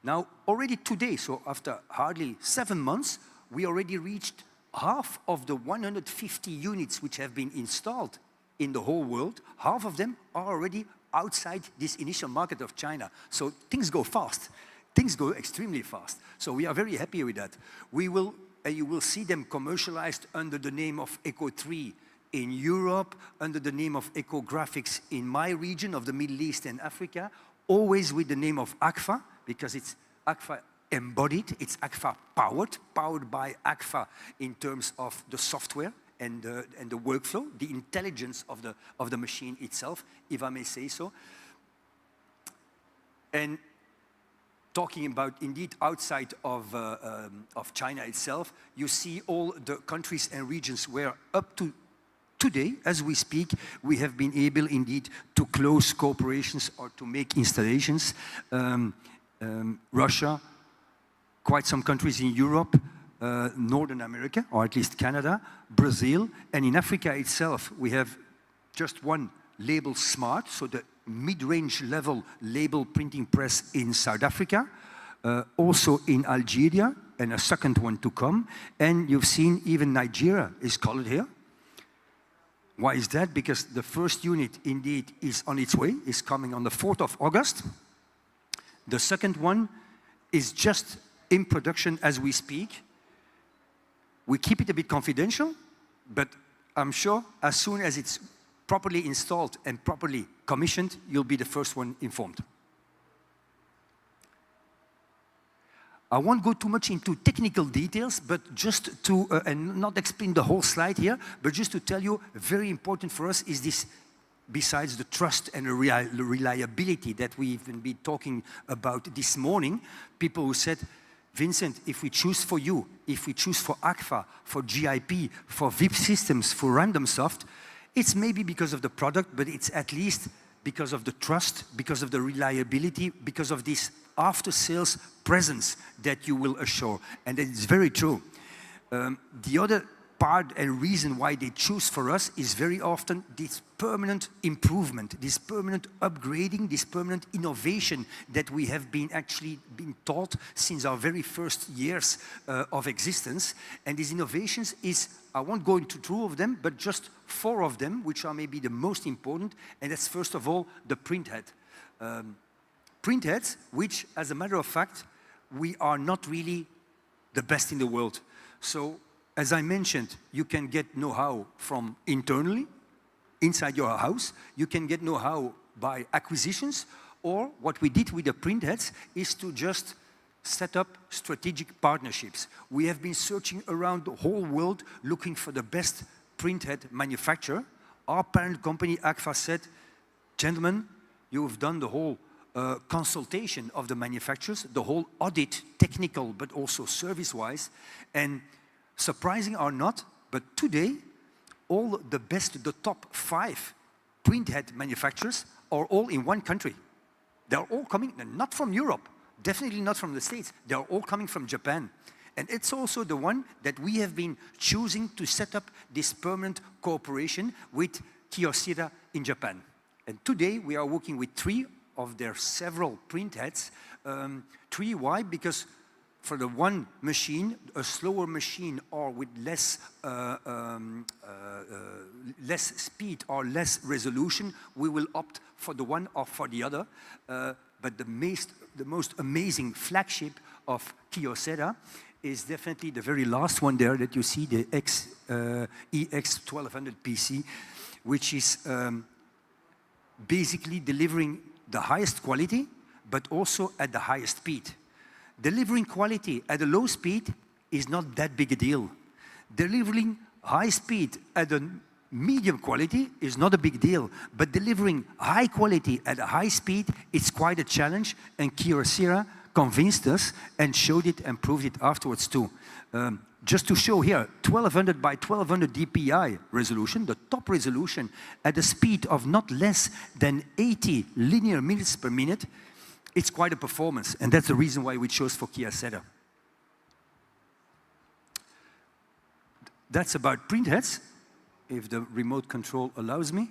Now, already today, so after hardly 7 months, we already reached half of the 150 units which have been installed in the whole world. Half of them are already outside this initial market of China. So things go fast. Things go extremely fast. So we are very happy with that. You will see them commercialized under the name of Eco 3 in Europe, under the name of Ecographics in my region of the Middle East and Africa, always with the name of AGFA, because it's AGFA embodied, it's AGFA powered by AGFA in terms of the software and the workflow, the intelligence of the machine itself, if I may say so. And talking about indeed outside of China itself, you see all the countries and regions where up to today, as we speak, we have been able indeed to close cooperations or to make installations. Russia, quite some countries in Europe, Northern America, or at least Canada, Brazil, and in Africa itself, we have just one label Smart, so the mid-range level label printing press in South Africa, also in Algeria, and a second one to come. And you've seen even Nigeria is colored here. Why is that? Because the first unit indeed is on its way, is coming on the 4th of August. The second one is just in production as we speak. We keep it a bit confidential, but I'm sure as soon as it's properly installed and properly commissioned, you'll be the first one informed. I won't go too much into technical details, but just to, and not explain the whole slide here, but just to tell you, very important for us is this, besides the trust and the reliability that we've been talking about this morning, people who said, Vincent, if we choose for you, if we choose for ACFA, for GIP, for VIP systems, for Randomsoft, it's maybe because of the product, but it's at least because of the trust, because of the reliability, because of this after-sales presence that you will assure. And that is very true. The other part and reason why they choose for us is very often this permanent improvement, this permanent upgrading, this permanent innovation that we have been taught since our very first years of existence. And these innovations is, I won't go into 2 of them, but just 4 of them, which are maybe the most important. And that's first of all, the printhead. Printheads, which as a matter of fact, we are not really the best in the world. So, as I mentioned, you can get know-how from internally, inside your house. You can get know-how by acquisitions, or what we did with the printheads is to just set up strategic partnerships. We have been searching around the whole world looking for the best printhead manufacturer. Our parent company, ACFA, said, gentlemen, you've done the whole consultation of the manufacturers, the whole audit, technical, but also service-wise, and surprising or not, but today, all the best, the top 5 printhead manufacturers are all in one country. They're all coming, not from Europe, definitely not from the States. They're all coming from Japan. And it's also the one that we have been choosing to set up this permanent cooperation with Kyocera in Japan. And today, we are working with 3 of their several printheads. 3, why? Because for the one machine, a slower machine or with less speed or less resolution, we will opt for the one or for the other. But the most amazing flagship of Kyocera is definitely the very last one there that you see, the EX1200 PC, which is basically delivering the highest quality, but also at the highest speed. Delivering quality at a low speed is not that big a deal. Delivering high speed at a medium quality is not a big deal, but delivering high quality at a high speed, it's quite a challenge, and Kyocera convinced us and showed it and proved it afterwards too. Just to show here, 1200 by 1200 dpi resolution, the top resolution at a speed of not less than 80 linear minutes per minute, it's quite a performance, and that's the reason why we chose for Kyocera. That's about printheads, if the remote control allows me.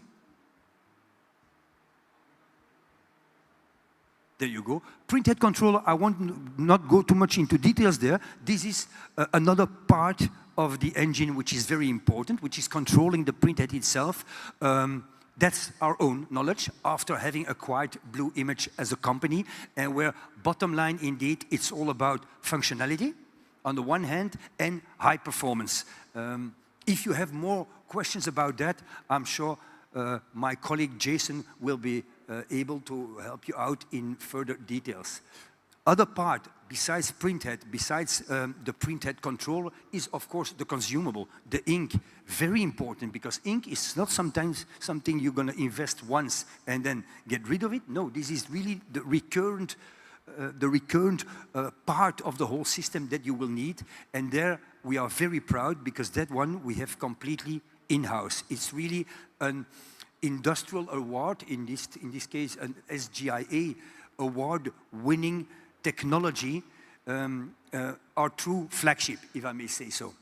There you go. Printhead controller, I want not go too much into details there. This is another part of the engine which is very important, which is controlling the printhead itself. That's our own knowledge after having acquired Blue Image as a company, and where bottom line, indeed, it's all about functionality on the one hand and high performance. If you have more questions about that, I'm sure my colleague Jason will be able to help you out in further details. Other part, besides printhead, besides the printhead controller, is of course the consumable, the ink. Very important, because ink is not sometimes something you're going to invest once and then get rid of it. No, this is really the recurrent part of the whole system that you will need. And there we are very proud, because that one we have completely in-house. It's really an industrial award, in this case an SGIA award-winning technology, our true flagship, if I may say so.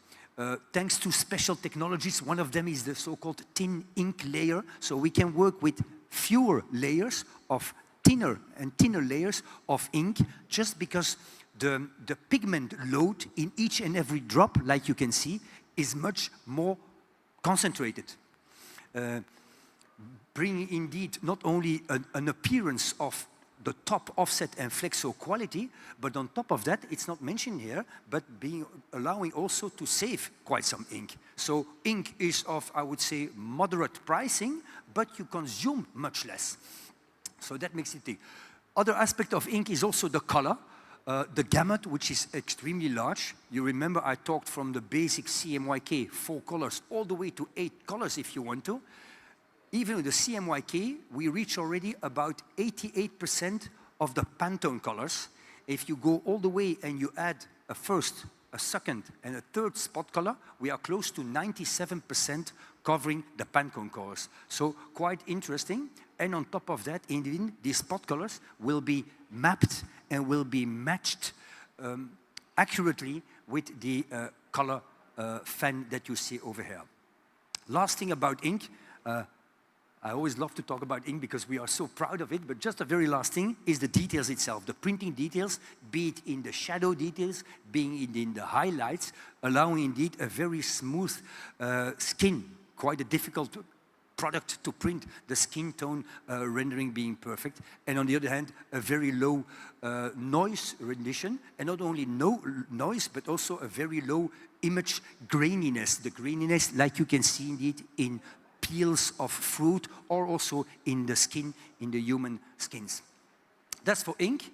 Thanks to special technologies, one of them is the so-called thin ink layer, so we can work with fewer layers of thinner and thinner layers of ink, just because the pigment load in each and every drop, like you can see, is much more concentrated. Bringing indeed not only an appearance of the top offset and flexo quality, but on top of that, it's not mentioned here, but allowing also to save quite some ink. So ink is of, I would say, moderate pricing, but you consume much less. So that makes it big. Other aspect of ink is also the color. The gamut, which is extremely large. You remember I talked from the basic CMYK, 4 colors, all the way to 8 colors if you want to. Even with the CMYK, we reach already about 88% of the Pantone colors. If you go all the way and you add a first, a second, and a third spot color, we are close to 97% covering the Pantone colors. So quite interesting. And on top of that, indeed, these spot colors will be mapped and will be matched accurately with the color fan that you see over here. Last thing about ink, I always love to talk about ink because we are so proud of it, but just the very last thing is the details itself, the printing details, be it in the shadow details, being in the highlights, allowing indeed a very smooth skin, quite a difficult product to print, the skin tone rendering being perfect, and on the other hand, a very low noise rendition, and not only no noise, but also a very low image graininess, the graininess like you can see indeed in peels of fruit or also in the skin, in the human skins. That's for ink.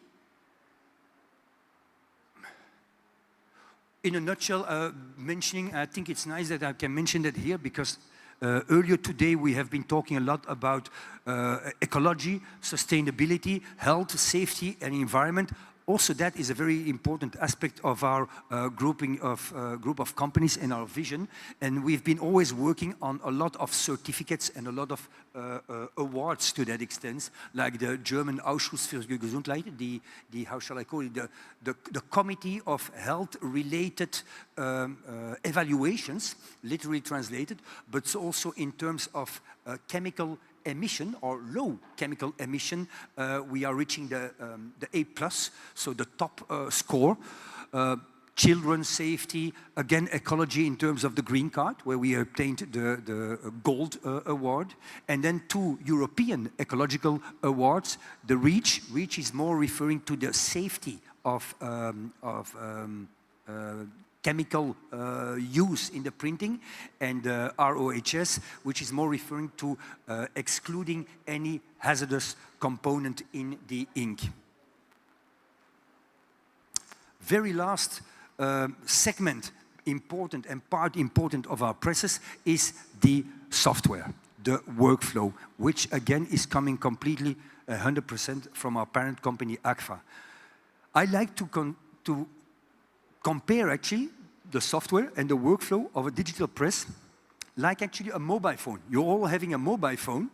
In a nutshell, mentioning, I think it's nice that I can mention that here because earlier today, we have been talking a lot about ecology, sustainability, health, safety, and environment. Also, that is a very important aspect of our group of companies and our vision. And we've been always working on a lot of certificates and a lot of awards to that extent, like the German Ausschuss für Gesundheit, the how shall I call it, the Committee of Health-related evaluations, literally translated, but also in terms of chemical emission or low chemical emission, we are reaching the A+, so the top score. Children's safety, again, ecology in terms of the green card, where we obtained the gold award, and then 2 European ecological awards. The REACH is more referring to the safety of chemical use in the printing, and ROHS, which is more referring to excluding any hazardous component in the ink. Very last segment, important and part important of our process is the software, the workflow, which again is coming completely 100% from our parent company, Agfa. I like to compare actually the software and the workflow of a digital press like actually a mobile phone. You're all having a mobile phone.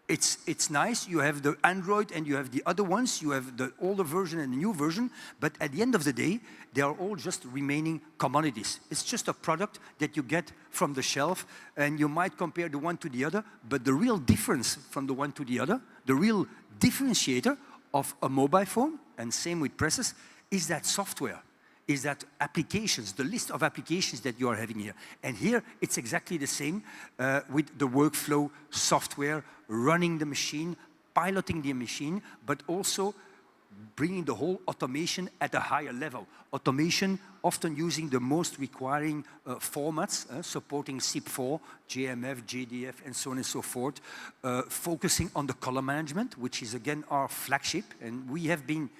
It's nice, you have the Android and you have the other ones, you have the older version and the new version, but at the end of the day, they are all just remaining commodities. It's just a product that you get from the shelf and you might compare the one to the other, but the real difference from the one to the other, the real differentiator of a mobile phone, and same with presses, is that software, is that applications, the list of applications that you are having here. And here, it's exactly the same with the workflow software, running the machine, piloting the machine, but also bringing the whole automation at a higher level. Automation often using the most requiring formats, supporting SIP4, JMF, JDF, and so on and so forth, focusing on the color management, which is again our flagship. And we have been,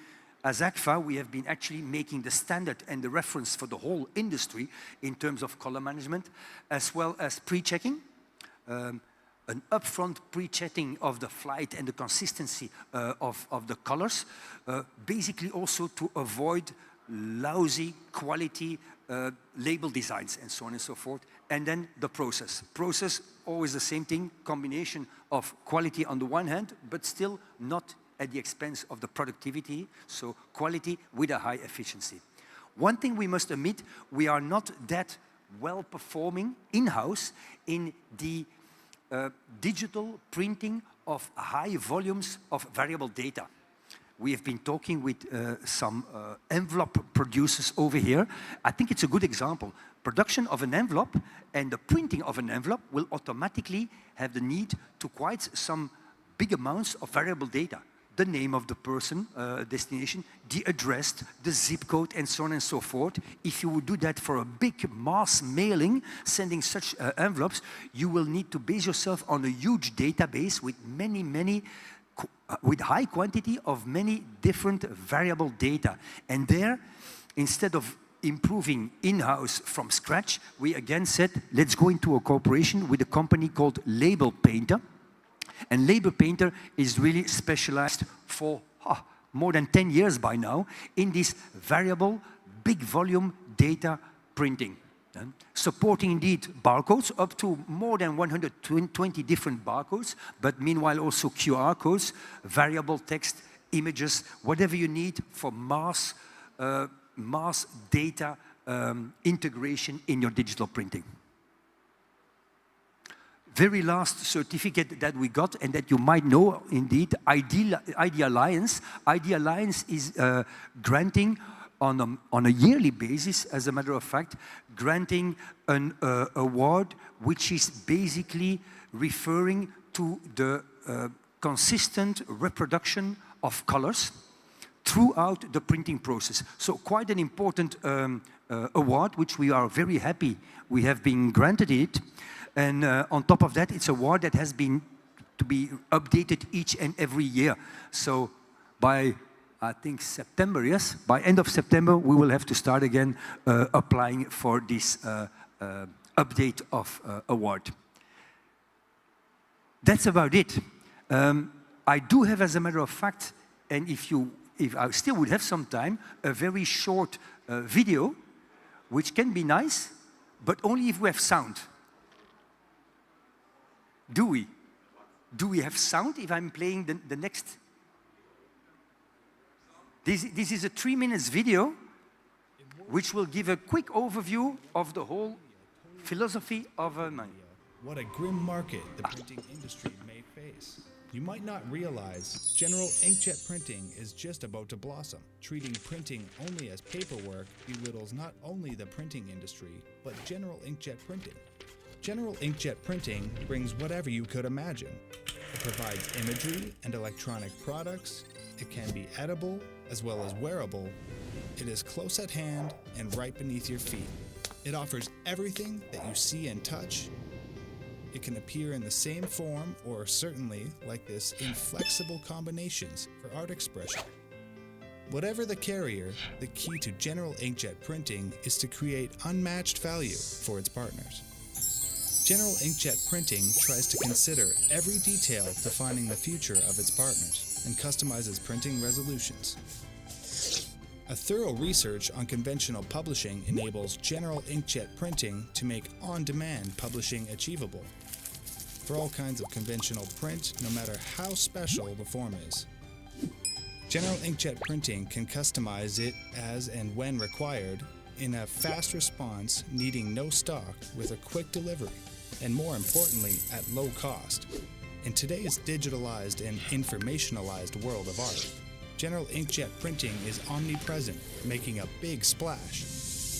as Agfa, we have been actually making the standard and the reference for the whole industry in terms of color management, as well as pre-checking. An upfront pre-checking of the flight and the consistency of the colors, basically also to avoid lousy quality label designs and so on and so forth. And then the process. Process, always the same thing, combination of quality on the one hand, but still not at the expense of the productivity, so quality with a high efficiency. One thing we must admit, we are not that well performing in-house in the digital printing of high volumes of variable data. We have been talking with some envelope producers over here. I think it's a good example. Production of an envelope and the printing of an envelope will automatically have the need to quite some big amounts of variable data. the name of the person, destination, the address, the zip code, and so on and so forth. If you would do that for a big mass mailing, sending such envelopes, you will need to base yourself on a huge database with with high quantity of many different variable data. And there, instead of improving in-house from scratch, we again said, let's go into a cooperation with a company called Label Painter. And Label Painter is really specialized for more than 10 years by now in this variable, big volume data printing. Supporting indeed barcodes, up to more than 120 different barcodes, but meanwhile also QR codes, variable text, images, whatever you need for mass data integration in your digital printing. Very last certificate that we got, and that you might know indeed, ID Alliance. ID Alliance is granting on a yearly basis, as a matter of fact, granting an award which is basically referring to the consistent reproduction of colors throughout the printing process. So quite an important award, which we are very happy we have been granted it. And on top of that, it's an award that has been to be updated each and every year. So by, I think, September, yes? By end of September, we will have to start again applying for this update of award. That's about it. I do have, as a matter of fact, and if I still would have some time, a very short video, which can be nice, but only if we have sound. Do we? Do we have sound if I'm playing the next? This is a 3-minute video which will give a quick overview of the whole philosophy of what a grim market the printing industry may face. You might not realize General Inkjet Printing is just about to blossom. Treating printing only as paperwork belittles not only the printing industry, but General Inkjet Printing. General Inkjet Printing brings whatever you could imagine. It provides imagery and electronic products. It can be edible as well as wearable. It is close at hand and right beneath your feet. It offers everything that you see and touch. It can appear in the same form or certainly like this in flexible combinations for art expression. Whatever the carrier, the key to General Inkjet Printing is to create unmatched value for its partners. General Inkjet Printing tries to consider every detail defining the future of its partners and customizes printing resolutions. A thorough research on conventional publishing enables General Inkjet Printing to make on-demand publishing achievable for all kinds of conventional print, no matter how special the form is. General Inkjet Printing can customize it as and when required in a fast response, needing no stock with a quick delivery, and more importantly, at low cost. In today's digitalized and informationalized world of art, General Inkjet Printing is omnipresent, making a big splash.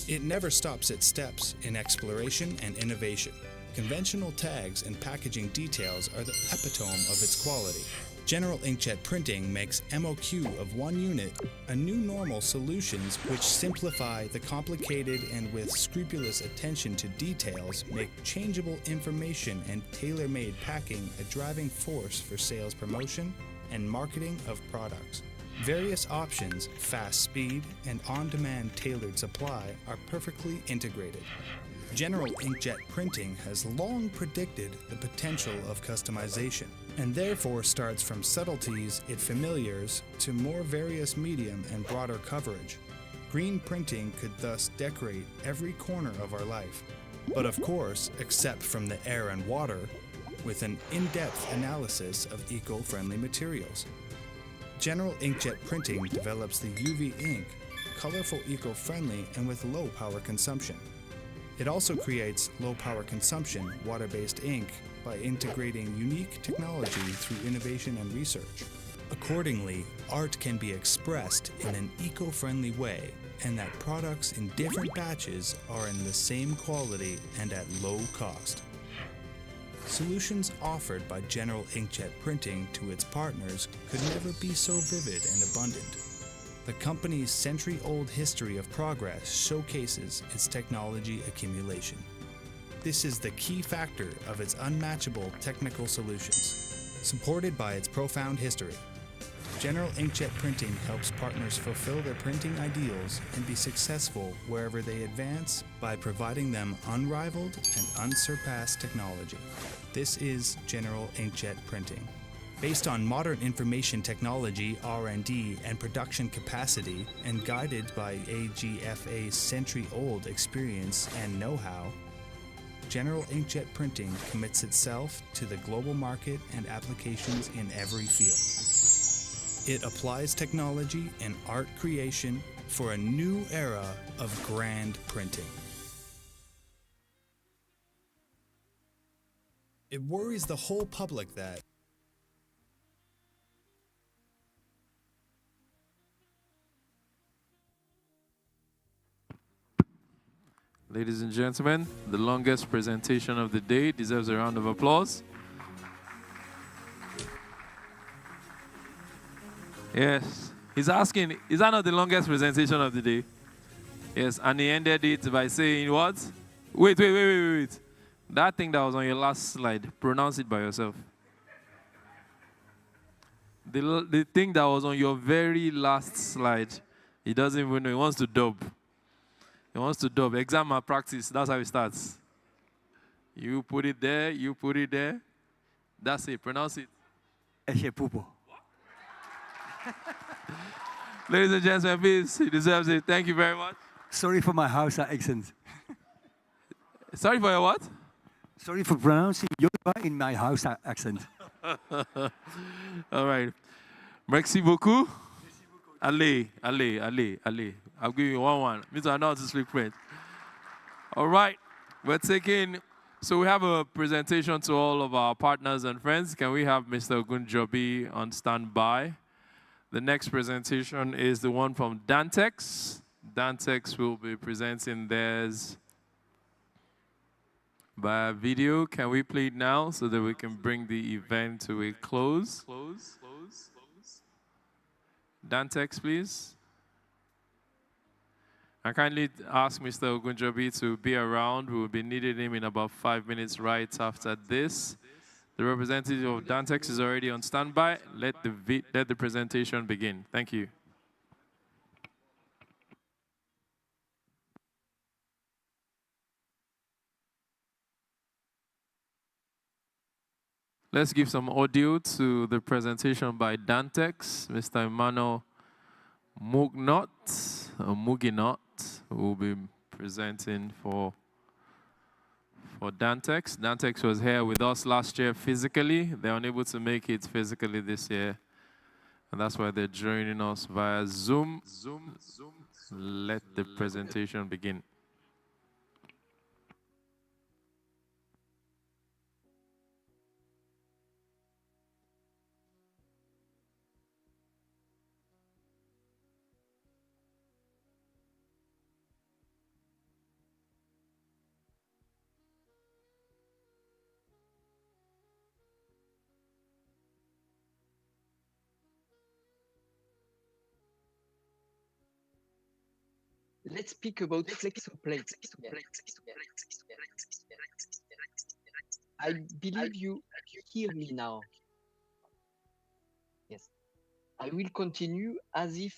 It never stops its steps in exploration and innovation. Conventional tags and packaging details are the epitome of its quality. General Inkjet Printing makes MOQ of 1 unit a new normal solutions which simplify the complicated and with scrupulous attention to details make changeable information and tailor-made packing a driving force for sales promotion and marketing of products. Various options, fast speed, and on-demand tailored supply are perfectly integrated. General Inkjet Printing has long predicted the potential of customization, and therefore starts from subtleties it familiars to more various medium and broader coverage. Green printing could thus decorate every corner of our life, but of course, except from the air and water, with an in-depth analysis of eco-friendly materials. General Inkjet Printing develops the UV ink, colorful, eco-friendly, and with low power consumption. It also creates low power consumption water-based ink by integrating unique technology through innovation and research. Accordingly, art can be expressed in an eco-friendly way, and that products in different batches are in the same quality and at low cost. Solutions offered by General Inkjet Printing to its partners could never be so vivid and abundant. The company's century-old history of progress showcases its technology accumulation. This is the key factor of its unmatchable technical solutions. Supported by its profound history, General Inkjet Printing helps partners fulfill their printing ideals and be successful wherever they advance by providing them unrivaled and unsurpassed technology. This is General Inkjet Printing. Based on modern information technology, R&D, and production capacity, and guided by AGFA's century-old experience and know-how, General Inkjet Printing commits itself to the global market and applications in every field. It applies technology and art creation for a new era of grand printing. It worries the whole public that Ladies and gentlemen, the longest presentation of the day deserves a round of applause. Yes, he's asking, is that not the longest presentation of the day? Yes, and he ended it by saying what? Wait. That thing that was on your last slide, pronounce it by yourself. The thing that was on your very last slide, he doesn't even know, he wants to dub. He wants to dub. Exam malpractice, that's how it starts. You put it there, you put it there. That's it, pronounce it. Ladies and gentlemen, please, he deserves it. Thank you very much. Sorry for my Hausa accent. Sorry for your what? Sorry for pronouncing Yoruba in my Hausa accent. All right. Merci beaucoup. Allez. I'll give you 1-1. Means I know how to speak French. All right. So we have a presentation to all of our partners and friends. Can we have Mr. Ogunjobi on standby? The next presentation is the one from Dantex. Dantex will be presenting theirs by video. Can we play it now so that we can bring the event to a close? Dantex, please. I kindly ask Mr. Ogunjobi to be around. We will be needing him in about 5 minutes right after this. The representative of Dantex is already on standby. Let the presentation begin. Thank you. Let's give some audio to the presentation by Dantex. Mr. Emmanuel Muginot will be presenting for Dantex. Dantex was here with us last year physically. They're unable to make it physically this year. And that's why they're joining us via Zoom. Let the presentation begin. Let's speak about Flexoplate. I believe you hear me now. Yes. I will continue as if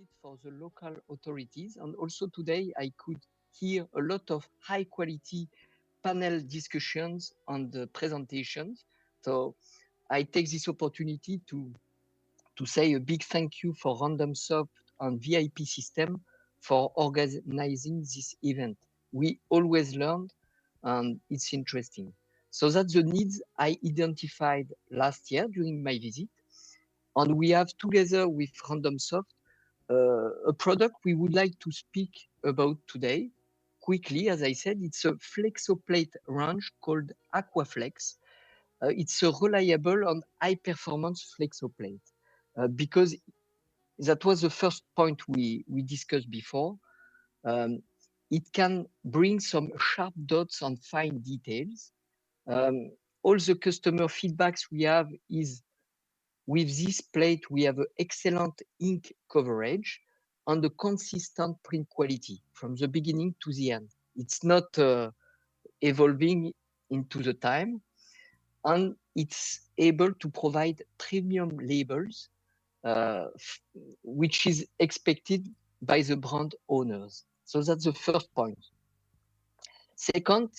it for the local authorities. And also today, I could hear a lot of high quality panel discussions on the presentations. So I take this opportunity to say a big thank you for Randomsoft and VIP system for organizing this event. We always learn and it's interesting. So that's the needs I identified last year during my visit. And we have together with Randomsoft a product we would like to speak about today. Quickly, as I said, it's a flexoplate range called Aquaflex. It's a reliable and high performance flexoplate because that was the first point we discussed before. It can bring some sharp dots on fine details. All the customer feedbacks we have is with this plate, we have an excellent ink coverage and a consistent print quality from the beginning to the end. It's not evolving into the time, and it's able to provide premium labels, which is expected by the brand owners. So that's the first point. Second,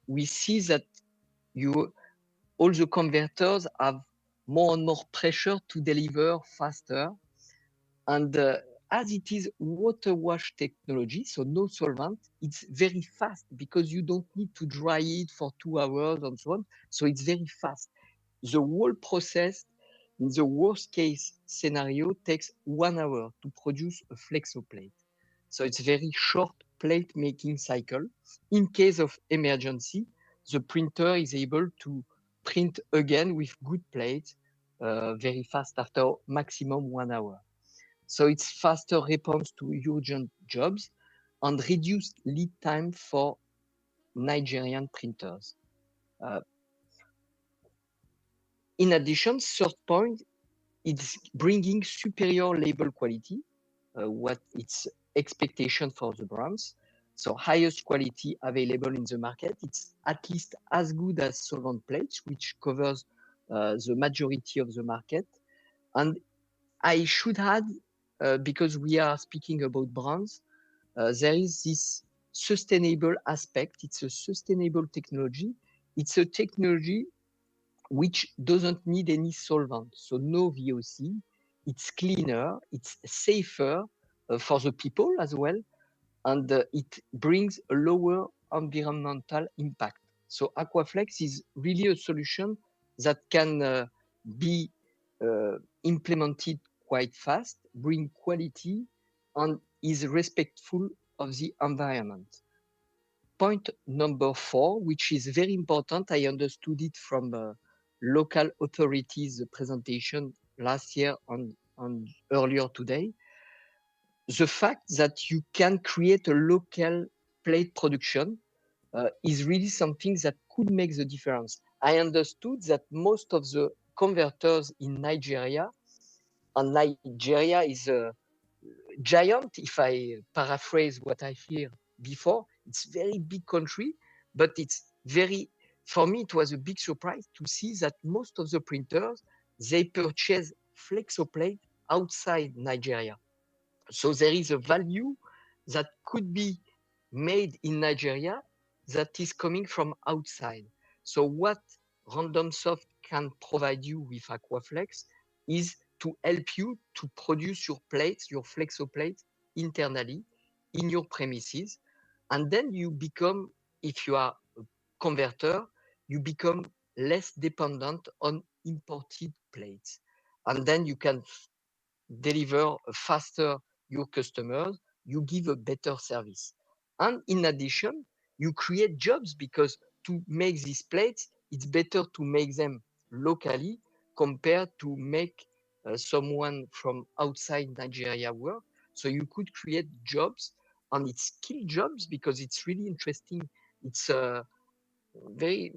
we see that all the converters have more and more pressure to deliver faster. And as it is water wash technology, so no solvent, it's very fast because you don't need to dry it for 2 hours and so on. So it's very fast. The whole process, in the worst case scenario, takes 1 hour to produce a flexoplate. So it's very short plate making cycle. In case of emergency, the printer is able to print again with good plates very fast after maximum 1 hour. So it's faster response to urgent jobs and reduced lead time for Nigerian printers. In addition, third point, it's bringing superior label quality, what its expectation for the brands. So highest quality available in the market. It's at least as good as solvent plates, which covers the majority of the market. And I should add, because we are speaking about brands, there is this sustainable aspect. It's a sustainable technology. It's a technology which doesn't need any solvent, so no VOC. It's cleaner, it's safer for the people as well, and it brings a lower environmental impact. So Aquaflex is really a solution that can be implemented quite fast, bring quality, and is respectful of the environment. Point number 4, which is very important, I understood it from local authorities presentation last year and earlier today, the fact that you can create a local plate production is really something that could make the difference. I understood that most of the converters in Nigeria, and Nigeria is a giant, if I paraphrase what I hear before, it's very big country, but it's very, for me, it was a big surprise to see that most of the printers, they purchase flexoplate outside Nigeria. So there is a value that could be made in Nigeria that is coming from outside. So what Randomsoft can provide you with Aquaflex is to help you to produce your plates, your flexoplates internally in your premises. And then you become, if you are a converter, you become less dependent on imported plates. And then you can deliver faster your customers, you give a better service. And in addition, you create jobs because to make these plates, it's better to make them locally compared to make someone from outside Nigeria work. So you could create jobs, and it's skilled jobs because it's really interesting. It's very,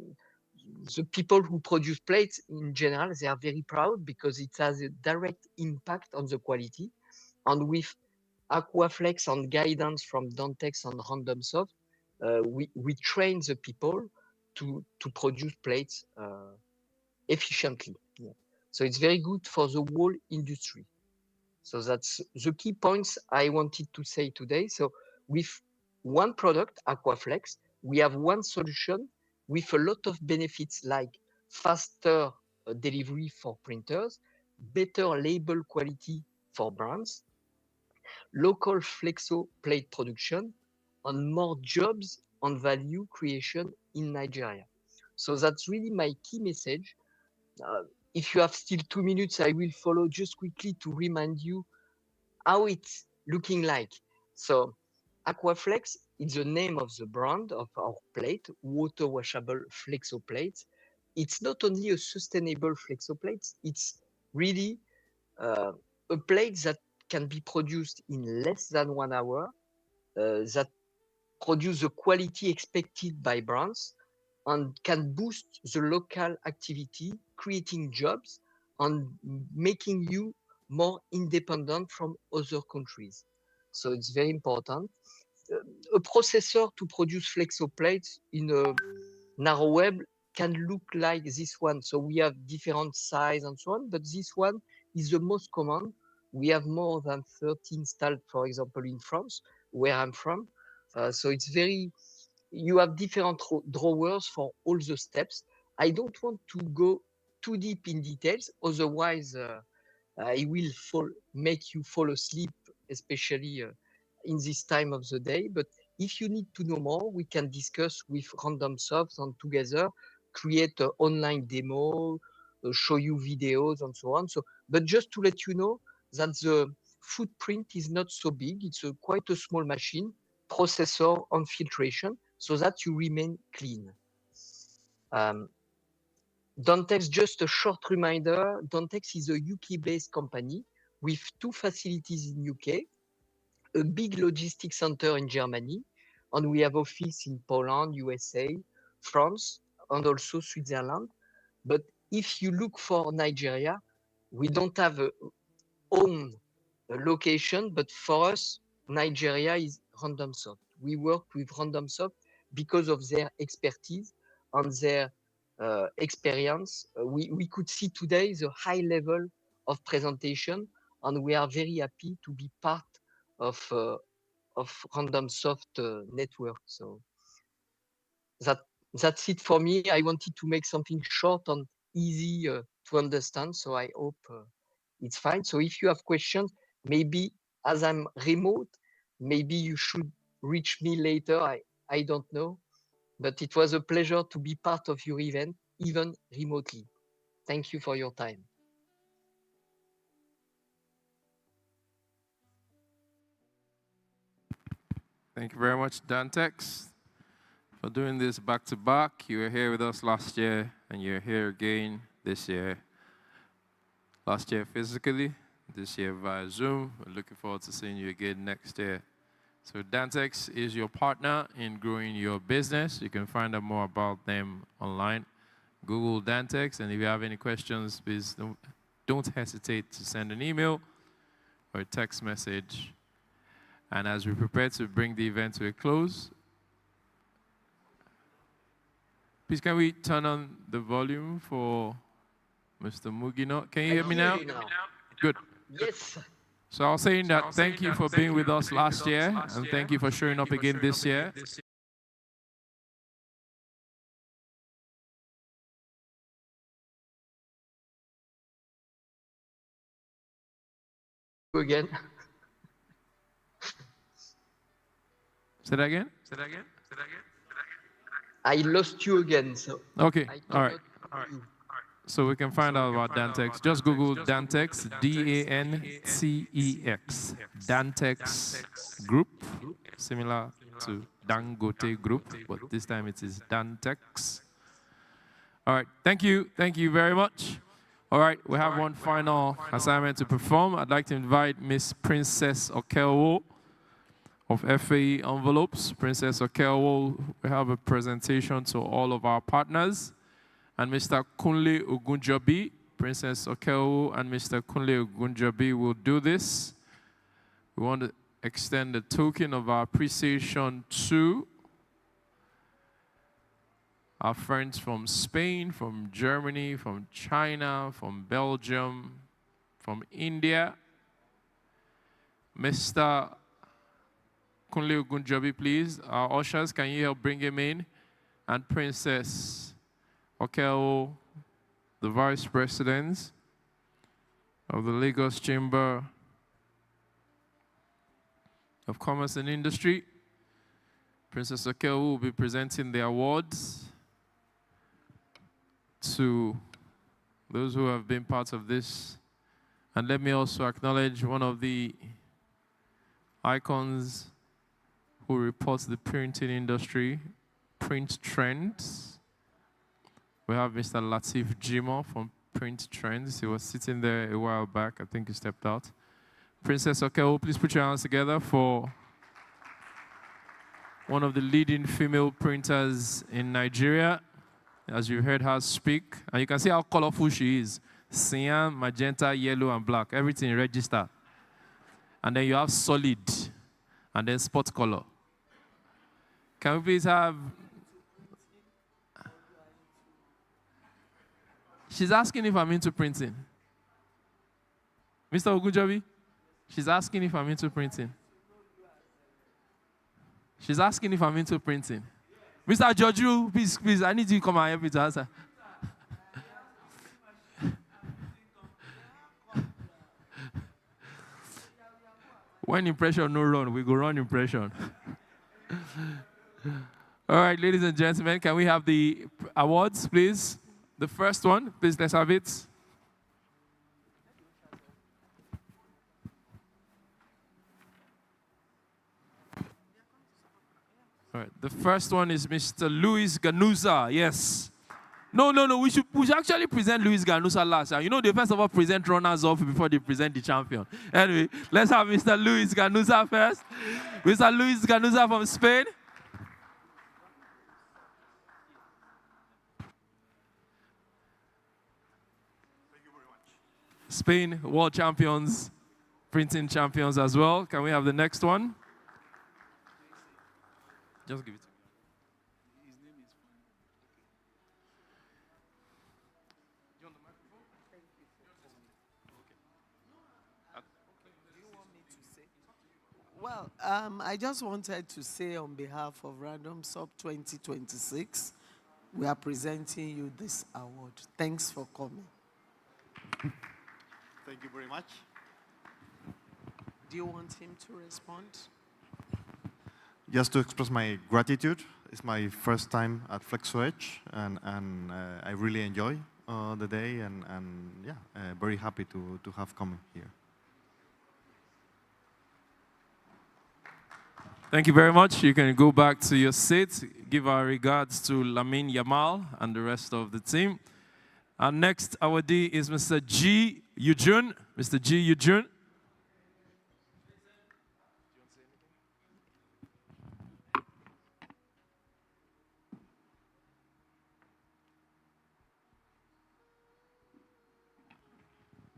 the people who produce plates in general, they are very proud because it has a direct impact on the quality. And with Aquaflex and guidance from Dantex and Randomsoft, we train the people to produce plates efficiently. Yeah. So it's very good for the whole industry. So that's the key points I wanted to say today. So with one product, Aquaflex, we have one solution with a lot of benefits like faster delivery for printers, better label quality for brands, local flexo plate production, and more jobs and value creation in Nigeria. So that's really my key message. If you have still 2 minutes, I will follow just quickly to remind you how it's looking like. So Aquaflex is the name of the brand of our plate, water washable flexo plates. It's not only a sustainable flexo plate, it's really a plate that can be produced in less than 1 hour, that produce the quality expected by brands and can boost the local activity, creating jobs and making you more independent from other countries. So it's very important. A processor to produce flexo plates in a narrow web can look like this one. So we have different size and so on, but this one is the most common. We have more than 30 installed, for example, in France, where I'm from. So it's very, you have different drawers for all the steps. I don't want to go too deep in details, otherwise I will make you fall asleep, especially in this time of the day. But if you need to know more, we can discuss with Randomsoft and together create an online demo, show you videos and so on. So, but just to let you know that the footprint is not so big. It's quite a small machine, processor and filtration, so that you remain clean. Dantex, just a short reminder, Dantex is a UK-based company with 2 facilities in UK, a big logistics center in Germany, and we have office in Poland, USA, France, and also Switzerland. But if you look for Nigeria, we don't have a own location, but for us, Nigeria is Randomsoft. We work with Randomsoft because of their expertise and their experience. We could see today the high level of presentation, and we are very happy to be part of Randomsoft network. So that's it for me. I wanted to make something short and easy to understand. So I hope it's fine. So if you have questions, maybe as I'm remote, maybe you should reach me later. I don't know, but it was a pleasure to be part of your event, even remotely. Thank you for your time. Thank you very much, Dantex, for doing this back to back. You were here with us last year, and you're here again this year. Last year physically, this year via Zoom. We're looking forward to seeing you again next year. So Dantex is your partner in growing your business. You can find out more about them online. Google Dantex, and if you have any questions, please don't hesitate to send an email or a text message. And as we prepare to bring the event to a close, please can we turn on the volume for Mr. Mugino? Can you hear me now? Good. Yes. So I was saying that thank you for being with us last year, and thank you for showing up again this year. Again. Say that again? I lost you again. So okay, all right. So we can find out about Dantex. Just Google Dantex, D-A-N-T-E-X, Dantex Group, similar to Dangote Group, but this time it is Dantex. All right, thank you very much. All right, we have one final assignment to perform. I'd like to invite Miss Princess Okelwo of FAE Envelopes. Princess Okelwo, we have a presentation to all of our partners. And Mr. Kunle Ogunjobi, Princess Okelwo and Mr. Kunle Ogunjobi will do this. We want to extend the token of our appreciation to our friends from Spain, from Germany, from China, from Belgium, from India, Mr. Kunle Ogunjobi, please. Our ushers, can you help bring him in? And Princess Okeo, the Vice President of the Lagos Chamber of Commerce and Industry. Princess Okeo will be presenting the awards to those who have been part of this. And let me also acknowledge one of the icons who reports the printing industry, Print Trends. We have Mr. Latif Jimo from Print Trends. He was sitting there a while back. I think he stepped out. Princess Okeo, please put your hands together for one of the leading female printers in Nigeria, as you heard her speak. And you can see how colorful she is. Cyan, magenta, yellow, and black. Everything registered. And then you have solid, and then spot color. Can we please have... She's asking if I'm into printing. Mr. Ogunjobi, she's asking if I'm into printing. She's asking if I'm into printing. Mr. Georgiou, please, I need you to come and help me to answer. When impression no run, we go run impression. All right, ladies and gentlemen, can we have the awards, please? The first one, please, let's have it. All right, the first one is Mr. Luis Ganuza, yes. No, we should actually present Luis Ganuza last. You know, they first of all present runners off before they present the champion. Anyway, let's have Mr. Luis Ganuza first. Mr. Luis Ganuza from Spain. Spain, world champions, printing champions as well. Can we have the next one? Just give it to me. Well, I just wanted to say on behalf of Randomsoft 2026, we are presenting you this award. Thanks for coming. Thank you very much. Do you want him to respond? Just to express my gratitude. It's my first time at Flexoedge, and I really enjoy the day, and yeah, very happy to have come here. Thank you very much. You can go back to your seat. Give our regards to Lamine Yamal and the rest of the team. Our next awardee is Mr. G. Yujun. Mr. G. Yujun.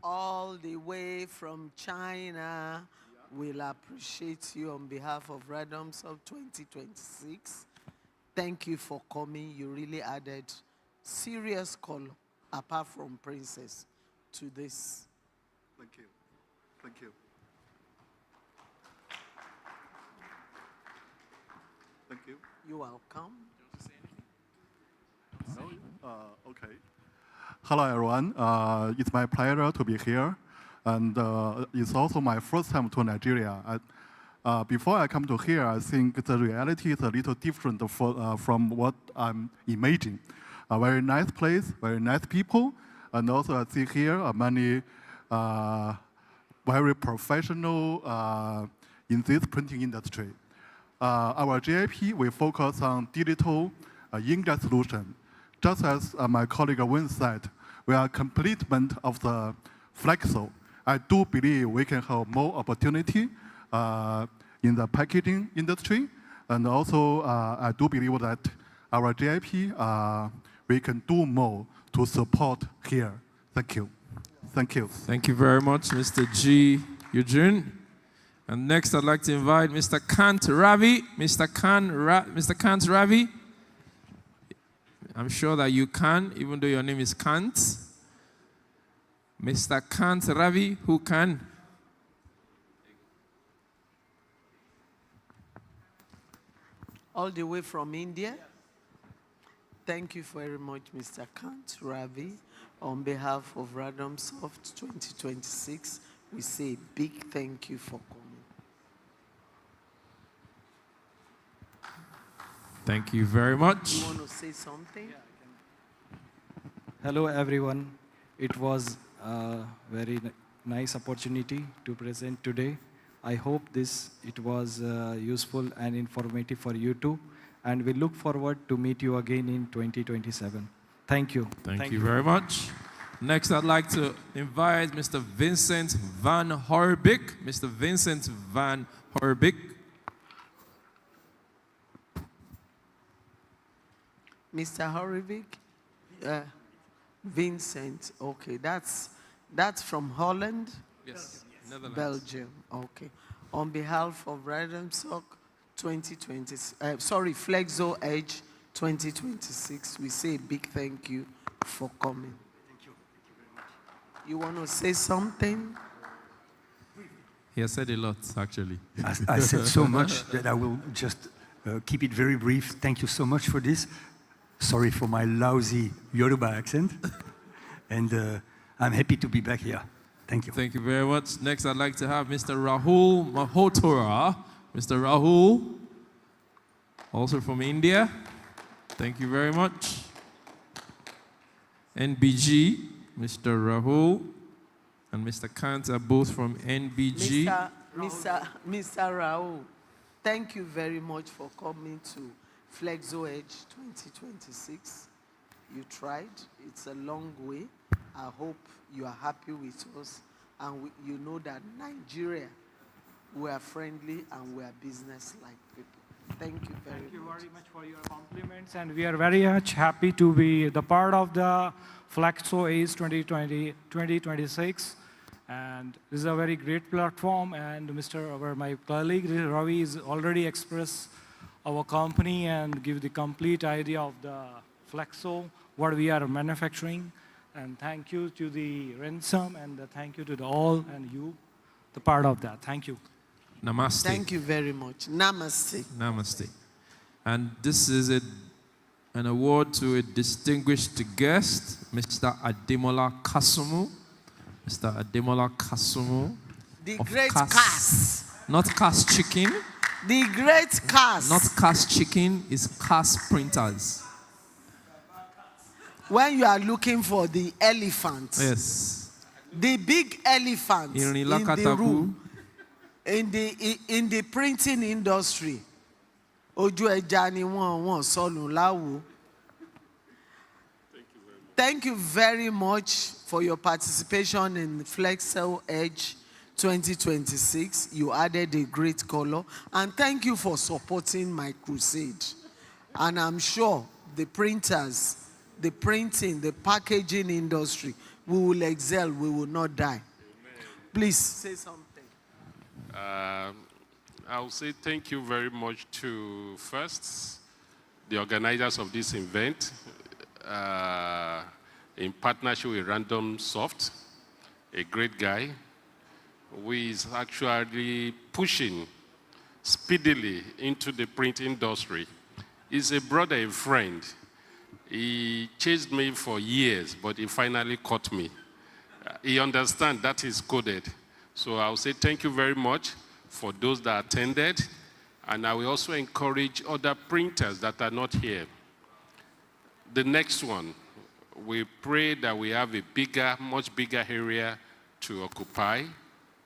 All the way from China. We'll appreciate you on behalf of Randomsoft 2026. Thank you for coming. You really added serious color, apart from Princess, to this. Thank you. Thank you. Thank you. You're welcome. Okay. Hello, everyone. It's my pleasure to be here. And it's also my first time to Nigeria. Before I come to here, I think the reality is a little different from what I'm imagining. A very nice place, very nice people, and also I see here many very professional in this printing industry. Our GIP, we focus on digital inkjet solution. Just as my colleague Vincent said, we are complement of the Flexo. I do believe we can have more opportunity in the packaging industry, and also I do believe that our GIP, we can do more to support here. Thank you. Thank you. Thank you very much, Mr. G. Eugene. And next, I'd like to invite Mr. Kant Ravi. Mr. Kant Ravi. I'm sure that you can, even though your name is Kant. Mr. Kant Ravi, who can? All the way from India? Thank you very much, Mr. Kant, Ravi. On behalf of Randomsoft 2026, we say a big thank you for coming. Thank you very much. You want to say something? Hello, everyone. It was a very nice opportunity to present today. I hope it was useful and informative for you too. And we look forward to meet you again in 2027. Thank you. Thank you very much. Next, I'd like to invite Mr. Vincent van Horenbeeck. Mr. Vincent van Horenbeeck. Mr. Horenbeeck? Vincent, okay. That's from Holland? Yes, Netherlands. Belgium, okay. On behalf of Randomsoft 2020, Flexoedge 2026, we say a big thank you for coming. Thank you very much. You want to say something? He has said a lot, actually. I said so much that I will just keep it very brief. Thank you so much for this. Sorry for my lousy Yoruba accent. And I'm happy to be back here. Thank you. Thank you very much. Next, I'd like to have Mr. Rahul Malhotra. Mr. Rahul, also from India. Thank you very much. NBG, Mr. Rahul and Mr. Kant are both from NBG. Mr. Rahul, thank you very much for coming to Flexoedge 2026. You tried. It's a long way. I hope you are happy with us. And you know that Nigeria, we are friendly and we are business-like people. Thank you very much. Thank you very much for your compliments. And we are very much happy to be the part of the Flexoedge 2026. And this is a very great platform. And my colleague, Ravi, has already expressed our company and give the complete idea of the Flexo, what we are manufacturing. And thank you to the Ransom and thank you to the all and you, the part of that. Thank you. Namaste. Thank you very much. Namaste. Namaste. And this is an award to a distinguished guest, Mr. Ademola Kasumu. Mr. Ademola Kasumu. The great Cas. Not Cas Chicken. The great Cas. Not Cas Chicken, it's Cas Printers. When you are looking for the elephant. Yes. The big elephant in the room. In the printing industry. Ojú ẹja ni wọ́n sọnù láwo. Thank you very much for your participation in Flexoedge 2026. You added a great color. And thank you for supporting my crusade. And I'm sure the printers, the printing, the packaging industry, we will excel, we will not die. Please say something. I'll say thank you very much to first the organizers of this event in partnership with Randomsoft, a great guy who is actually pushing speedily into the print industry. He's a brother, a friend. He chased me for years, but he finally caught me. He understands that is coded. So I'll say thank you very much for those that attended. And I will also encourage other printers that are not here. The next one, we pray that we have a bigger, much bigger area to occupy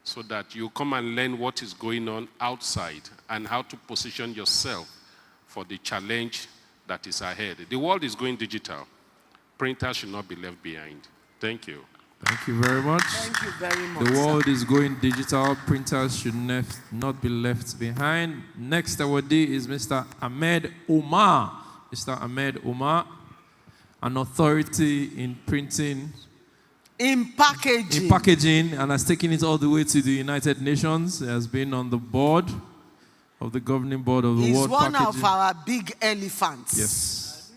so that you come and learn what is going on outside and how to position yourself for the challenge that is ahead. The world is going digital. Printers should not be left behind. Thank you. Thank you very much. Thank you very much. The world is going digital. Printers should not be left behind. Next awardee is Mr. Ahmed Omar. Mr. Ahmed Omar, an authority in printing. In packaging. In packaging, and has taken it all the way to the United Nations. He has been on the board of the governing board of the World Packaging. He's one of our big elephants. Yes.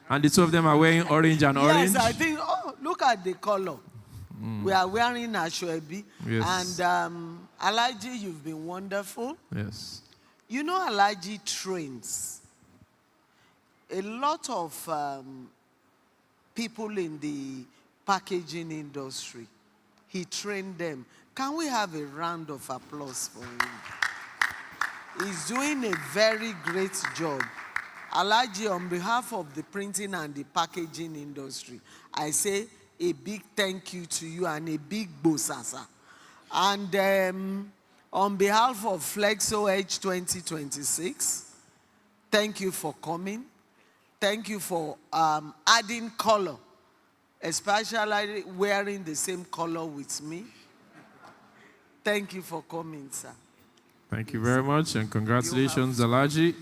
And the two of them are wearing orange and orange. Yes, I think, look at the color. We are wearing Ashwebi. Yes. And Alaji, you've been wonderful. Yes. You know, Alaji trains a lot of people in the packaging industry. He trained them. Can we have a round of applause for him? He's doing a very great job. Alaji, on behalf of the printing and the packaging industry, I say a big thank you to you and a big bosasa. And on behalf of Flexoedge 2026, thank you for coming. Thank you for adding color, especially wearing the same color with me. Thank you for coming, sir. Thank you very much, and congratulations, Alaji.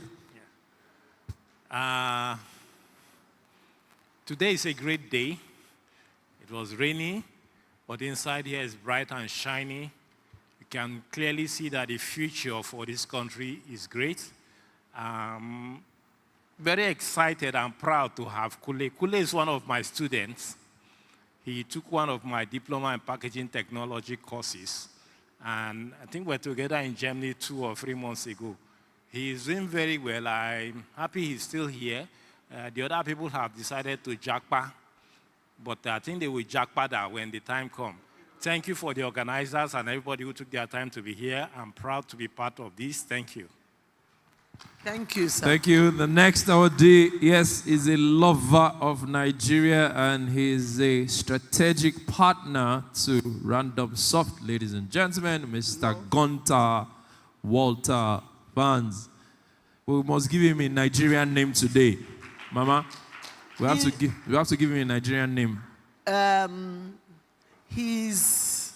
Today is a great day. It was rainy, but inside here is bright and shiny. You can clearly see that the future for this country is great. Very excited and proud to have Kunle. Kunle is one of my students. He took one of my diploma in packaging technology courses. And I think we're together in Germany 2 or 3 months ago. He is doing very well. I'm happy he's still here. The other people have decided to jackpot, but I think they will jackpot that when the time comes. Thank you for the organizers and everybody who took their time to be here. I'm proud to be part of this. Thank you. Thank you, sir. Thank you. The next awardee, yes, is a lover of Nigeria, and he's a strategic partner to Randomsoft, ladies and gentlemen, Mr. Gunter Walter Vans. We must give him a Nigerian name today. Mama, we have to give him a Nigerian name. He's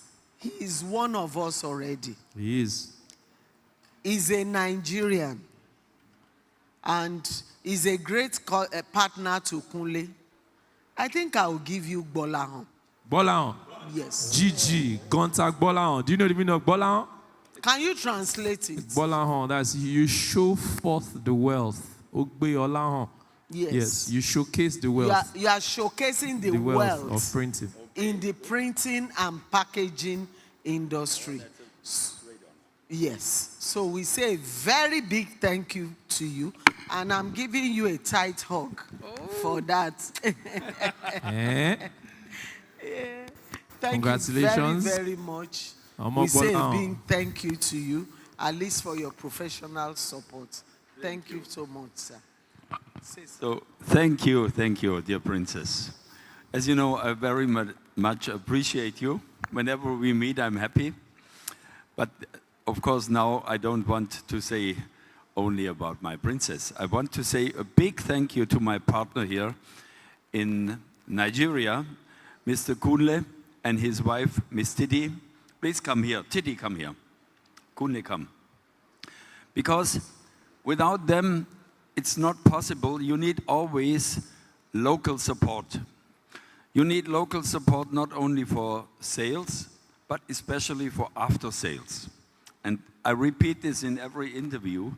one of us already. He is. He's a Nigerian. And is a great partner to Kunle. I think I will give you Bolahon. Bolahon? Yes. Gigi, contact Bolahon. Do you know the meaning of Bolahon? Can you translate it? Bolahon, that's you show forth the wealth. Ogbe Olahon. Yes. Yes, you showcase the wealth. You are showcasing the wealth of printing. In the printing and packaging industry. Yes. So we say a very big thank you to you, and I'm giving you a tight hug for that. Thank Congratulations. you very, very much. Omar We say a Bolahon. big thank you to you, at least for your professional support. Thank you so much, sir. So thank you, dear princess. As you know, I very much appreciate you. Whenever we meet, I'm happy. But of course, now I don't want to say only about my princess. I want to say a big thank you to my partner here in Nigeria, Mr. Kunle, and his wife, Miss Titi. Please come here. Titi, come here. Kunle, come. Because without them, it's not possible. You need always local support. You need local support not only for sales, but especially for after sales. And I repeat this in every interview.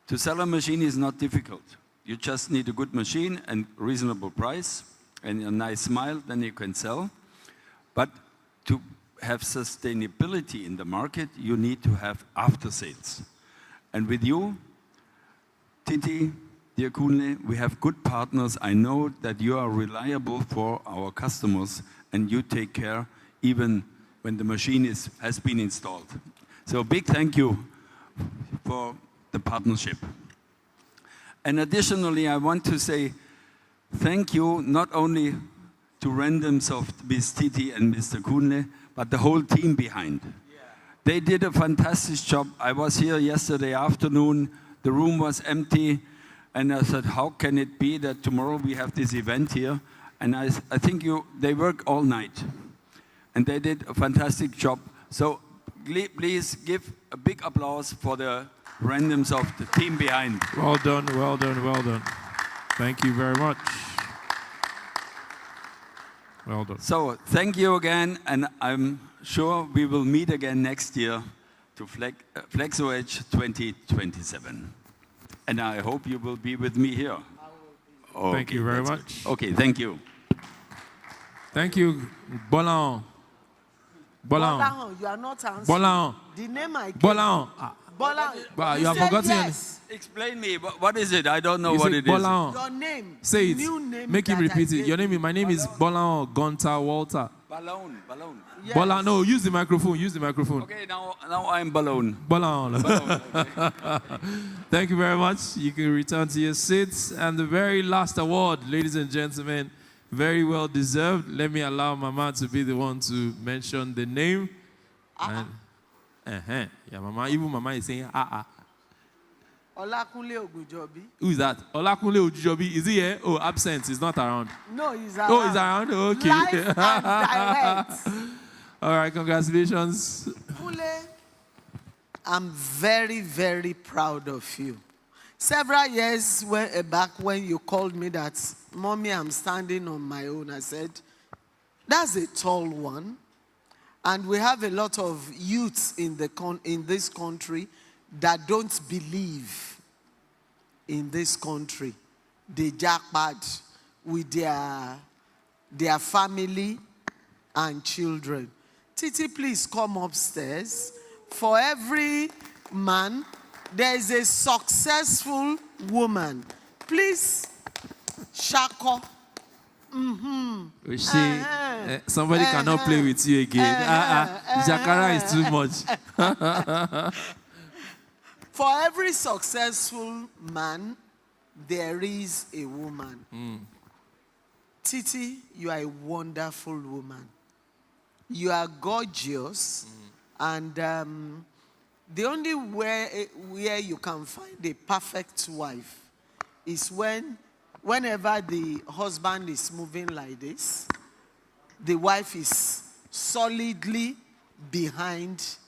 To sell a machine is not difficult. You just need a good machine and reasonable price and a nice smile, then you can sell. But to have sustainability in the market, you need to have after sales. And with you, Titi, dear Kunle, we have good partners. I know that you are reliable for our customers and you take care even when the machine has been installed. So big thank you for the partnership. And additionally, I want to say thank you not only to Randomsoft, Ms. Titi and Mr. Kunle, but the whole team behind. They did a fantastic job. I was here yesterday afternoon. The room was empty. And I said, how can it be that tomorrow we have this event here? And I think they work all night. And they did a fantastic job. So please give a big applause for the Randomsoft, the team behind. Well done, well done, well done. Thank you very much. Well done. So thank you again, and I'm sure we will meet again next year to Flexoedge 2027. And I hope you will be with me here. Okay, Thank you very that's much. good. Okay, thank you. Thank you, Bolahon. Bolahon. Bolahon, you are not answering. Bolahon. The name I gave. Bolahon. Bola. But you have forgotten yes. Explain me. What is it? I don't know You what say it is. Bolan. Your name. Say it. New name Make him that I repeat it. gave Your name you. is, my name is Bolan Gunter Walter. Balloon. Yes. Bolan, no, use the microphone. Use the microphone. Okay, now I'm balloon. Bolan. Okay. Thank you very much. You can return to your seats. And the very last award, ladies and gentlemen, very well deserved. Let me allow Mama to be the one to mention the name. And, yeah, Mama, even Mama is saying, Olakunle Ogunjobi. Who is that? Olakunle Ogunjobi. Is he here? Oh, absent. He's not around. No, he's around. Oh, he's around? Okay. Live and direct. All right, congratulations. Kunle, I'm very, very proud of you. Several years back when you called me that, Mommy, I'm standing on my own, I said, that's a tall one. And we have a lot of youths in this country that don't believe in this country. They jackpot with their family and children. Titi, please come upstairs. For every man, there is a successful woman. Please, Shako. We see, somebody cannot play with you again. Jakara is too much. For every successful man, there is a woman. Titi, you are a wonderful woman. You are gorgeous. And the only way where you can find a perfect wife is whenever the husband is moving like this, the wife is solidly behind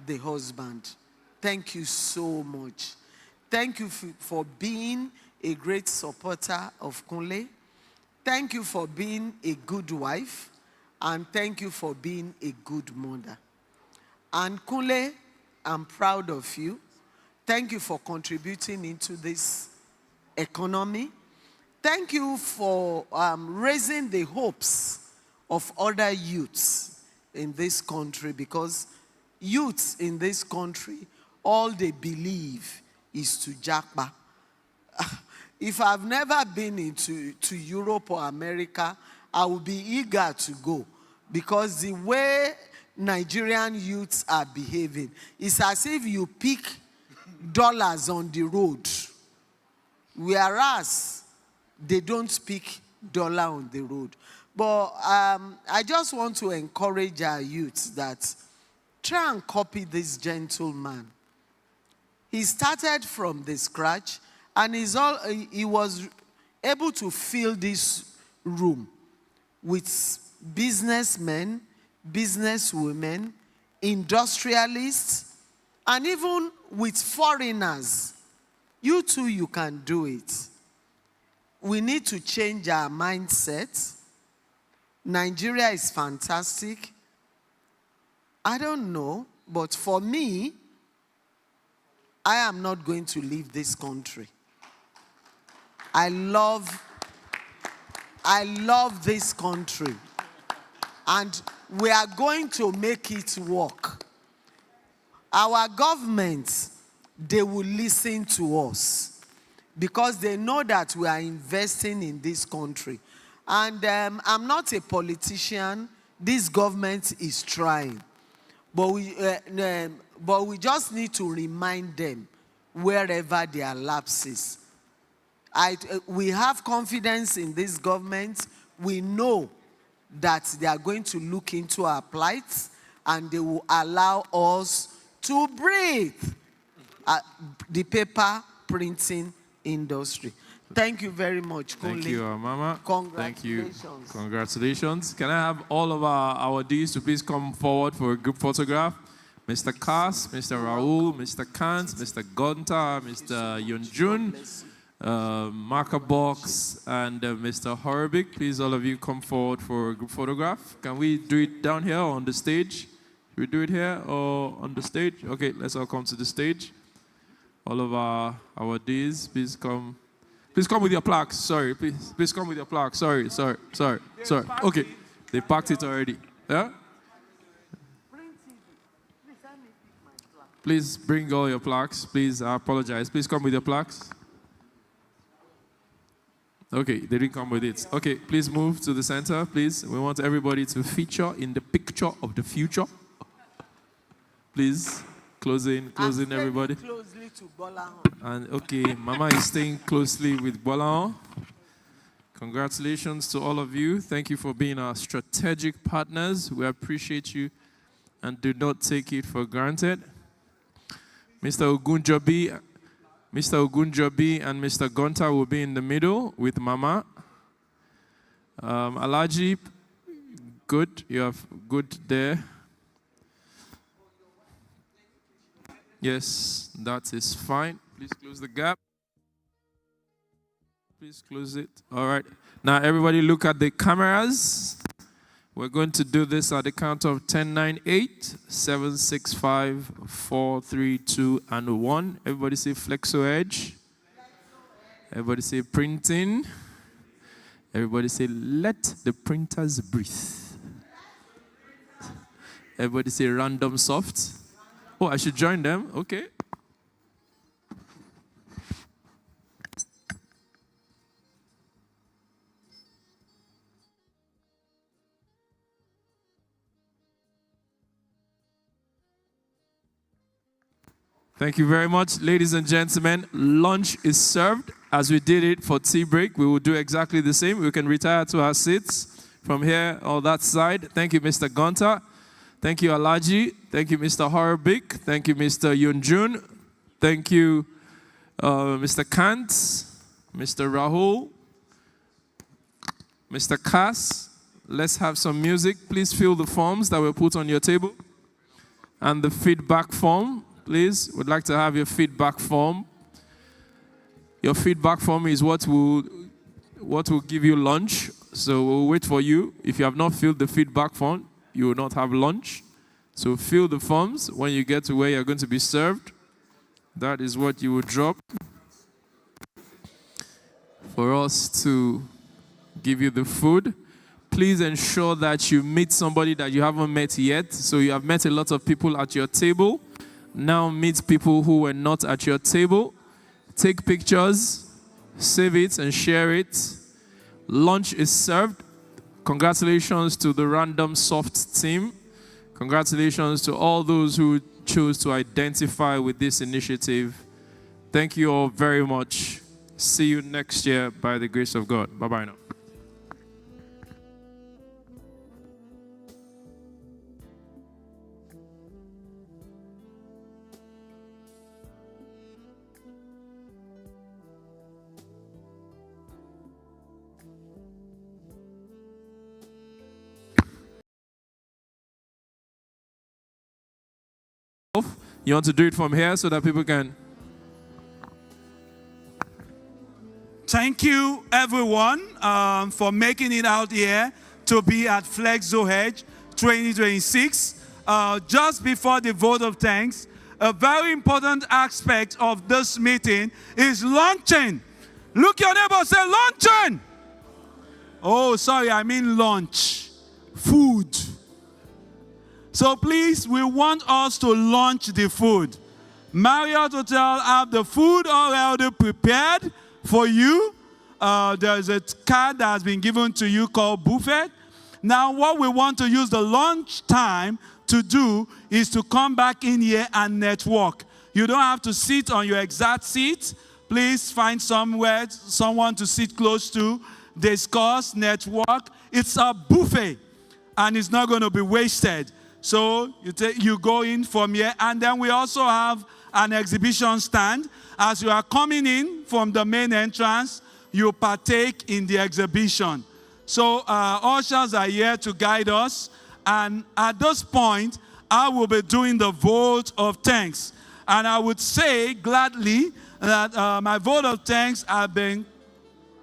the husband. Thank you so much. Thank you for being a great supporter of Kunle. Thank you for being a good wife. And thank you for being a good mother. And Kunle, I'm proud of you. Thank you for contributing into this economy. Thank you for raising the hopes of other youths in this country, because youths in this country, all they believe is to jackpot. If I've never been to Europe or America, I will be eager to go, because the way Nigerian youths are behaving, it's as if you pick dollars on the road, whereas they don't pick dollar on the road. But I just want to encourage our youths that try and copy this gentleman. He started from the scratch, and he was able to fill this room with businessmen, businesswomen, industrialists, and even with foreigners. You too, you can do it. We need to change our mindset. Nigeria is fantastic. I don't know, but for me, I am not going to leave this country. I love this country. And we are going to make it work. Our governments, they will listen to us because they know that we are investing in this country. And I'm not a politician. This government is trying. But we just need to remind them wherever there are lapses. We have confidence in this government. We know that they are going to look into our plights and they will allow us to breathe the paper printing industry. Thank you very much, Kunle. Thank you, Mama. Congratulations. Thank you. Congratulations. Can I have all of our awardees to please come forward for a group photograph? Mr. Kass, Mr. Raul, Mr. Kant, Mr. Gunter, Mr. Yunjun, Macarbox, and Mr. Horenbeeck. Please, all of you, come forward for a group photograph. Can we do it down here or on the stage? Should we do it here or on the stage? Okay, let's all come to the stage. All of our awardees, please come. Please come with your plaques. Sorry, please come with your plaques. Sorry. Okay, they packed it already. Yeah? Please bring all your plaques. Please, I apologize. Please come with your plaques. Okay, they didn't come with it. Okay, please move to the center, please. We want everybody to feature in the picture of the future. Please, close in, everybody. Closely to Bola. And okay, Mama is staying closely with Bola. Congratulations to all of you. Thank you for being our strategic partners. We appreciate you and do not take it for granted. Mr. Ogunjobi and Mr. Gunter will be in the middle with Mama. Alaji, good. You have good there. Yes, that is fine. Please close the gap. Please close it. All right. Now, everybody look at the cameras. We're going to do this at the count of 10, 9, 8, 7, 6, 5, 4, 3, 2, and 1. Everybody say Flexoedge. Everybody say printing. Everybody say let the printers breathe. Everybody say Randomsoft. Oh, I should join them. Okay. Thank you very much, ladies and gentlemen. Lunch is served. As we did it for tea break, we will do exactly the same. We can retire to our seats from here or that side. Thank you, Mr. Gunter. Thank you, Alaji. Thank you, Mr. Horenbeeck. Thank you, Mr. Yunjun. Thank you, Mr. Kant, Mr. Rahul, Mr. Kass. Let's have some music. Please fill the forms that were put on your table. And the feedback form, please. We'd like to have your feedback form. Your feedback form is what will give you lunch. So we'll wait for you. If you have not filled the feedback form, you will not have lunch. So fill the forms when you get to where you're going to be served. That is what you will drop for us to give you the food. Please ensure that you meet somebody that you haven't met yet. So you have met a lot of people at your table. Now meet people who were not at your table. Take pictures, save it, and share it. Lunch is served. Congratulations to the Randomsoft team. Congratulations to all those who chose to identify with this initiative. Thank you all very much. See you next year by the grace of God. Bye-bye now. You want to do it from here so that people can... Thank you, everyone, for making it out here to be at Flexoedge 2026. Just before the vote of thanks, a very important aspect of this meeting is launching. Look your neighbor, say launching. Oh, sorry, I mean lunch. Food. So please, we want us to launch the food. Marriott Hotel have the food already prepared for you. There's a card that has been given to you called buffet. Now, what we want to use the lunch time to do is to come back in here and network. You don't have to sit on your exact seat. Please find somewhere, someone to sit close to, discuss, network. It's a buffet, and it's not going to be wasted. So you go in from here, and then we also have an exhibition stand. As you are coming in from the main entrance, you partake in the exhibition. So ushers are here to guide us, and at this point, I will be doing the vote of thanks. And I would say gladly that my vote of thanks have been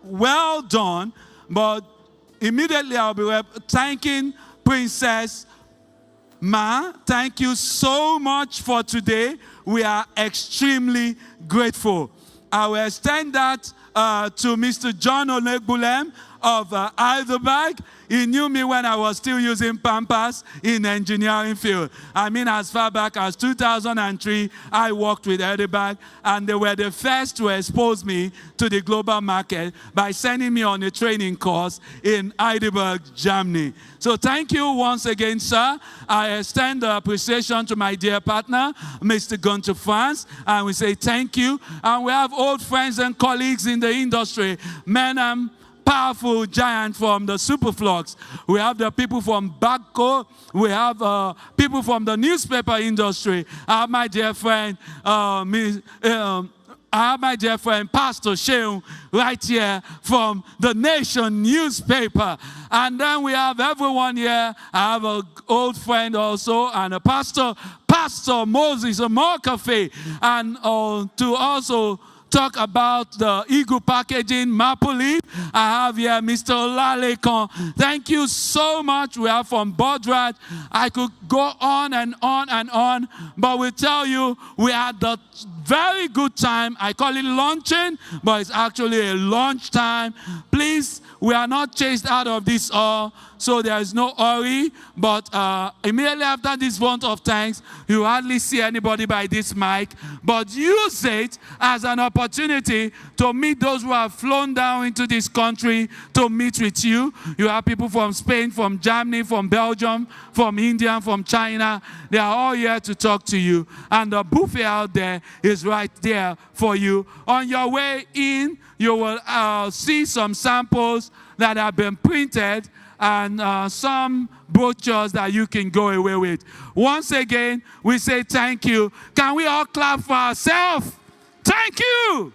well done, but immediately I'll be thanking Princess Ma. Thank you so much for today. We are extremely grateful. I will extend that to Mr. John Olegbulem of Heidelberg. He knew me when I was still using Pampers in the engineering field. I mean, as far back as 2003, I worked with Heidelberg, and they were the first to expose me to the global market by sending me on a training course in Heidelberg, Germany. So thank you once again, sir. I extend the appreciation to my dear partner, Mr. Gunter France, and we say thank you. And we have old friends and colleagues in the industry, men and powerful giant from the Superflux. We have the people from Bagco. We have people from the newspaper industry. I have my dear friend, Pastor Sheung right here from the Nation newspaper. And then we have everyone here. I have an old friend also and a pastor, Pastor Moses Amokafe, and to also talk about the Eagle Packaging Maple Leaf. I have here Mr. Olalekon. Thank you so much. We are from Bodrad. I could go on and on and on, but we tell you we had the very good time. I call it launching, but it's actually a launch time. Please, we are not chased out of this all, so there is no hurry. But immediately after this vote of thanks, you hardly see anybody by this mic, but use it as an opportunity to meet those who have flown down into this country to meet with you. You have people from Spain, from Germany, from Belgium, from India, from China. They are all here to talk to you. And the buffet out there is right there for you. On your way in, you will see some samples that have been printed and some brochures that you can go away with. Once again, we say thank you. Can we all clap for ourselves? Thank you.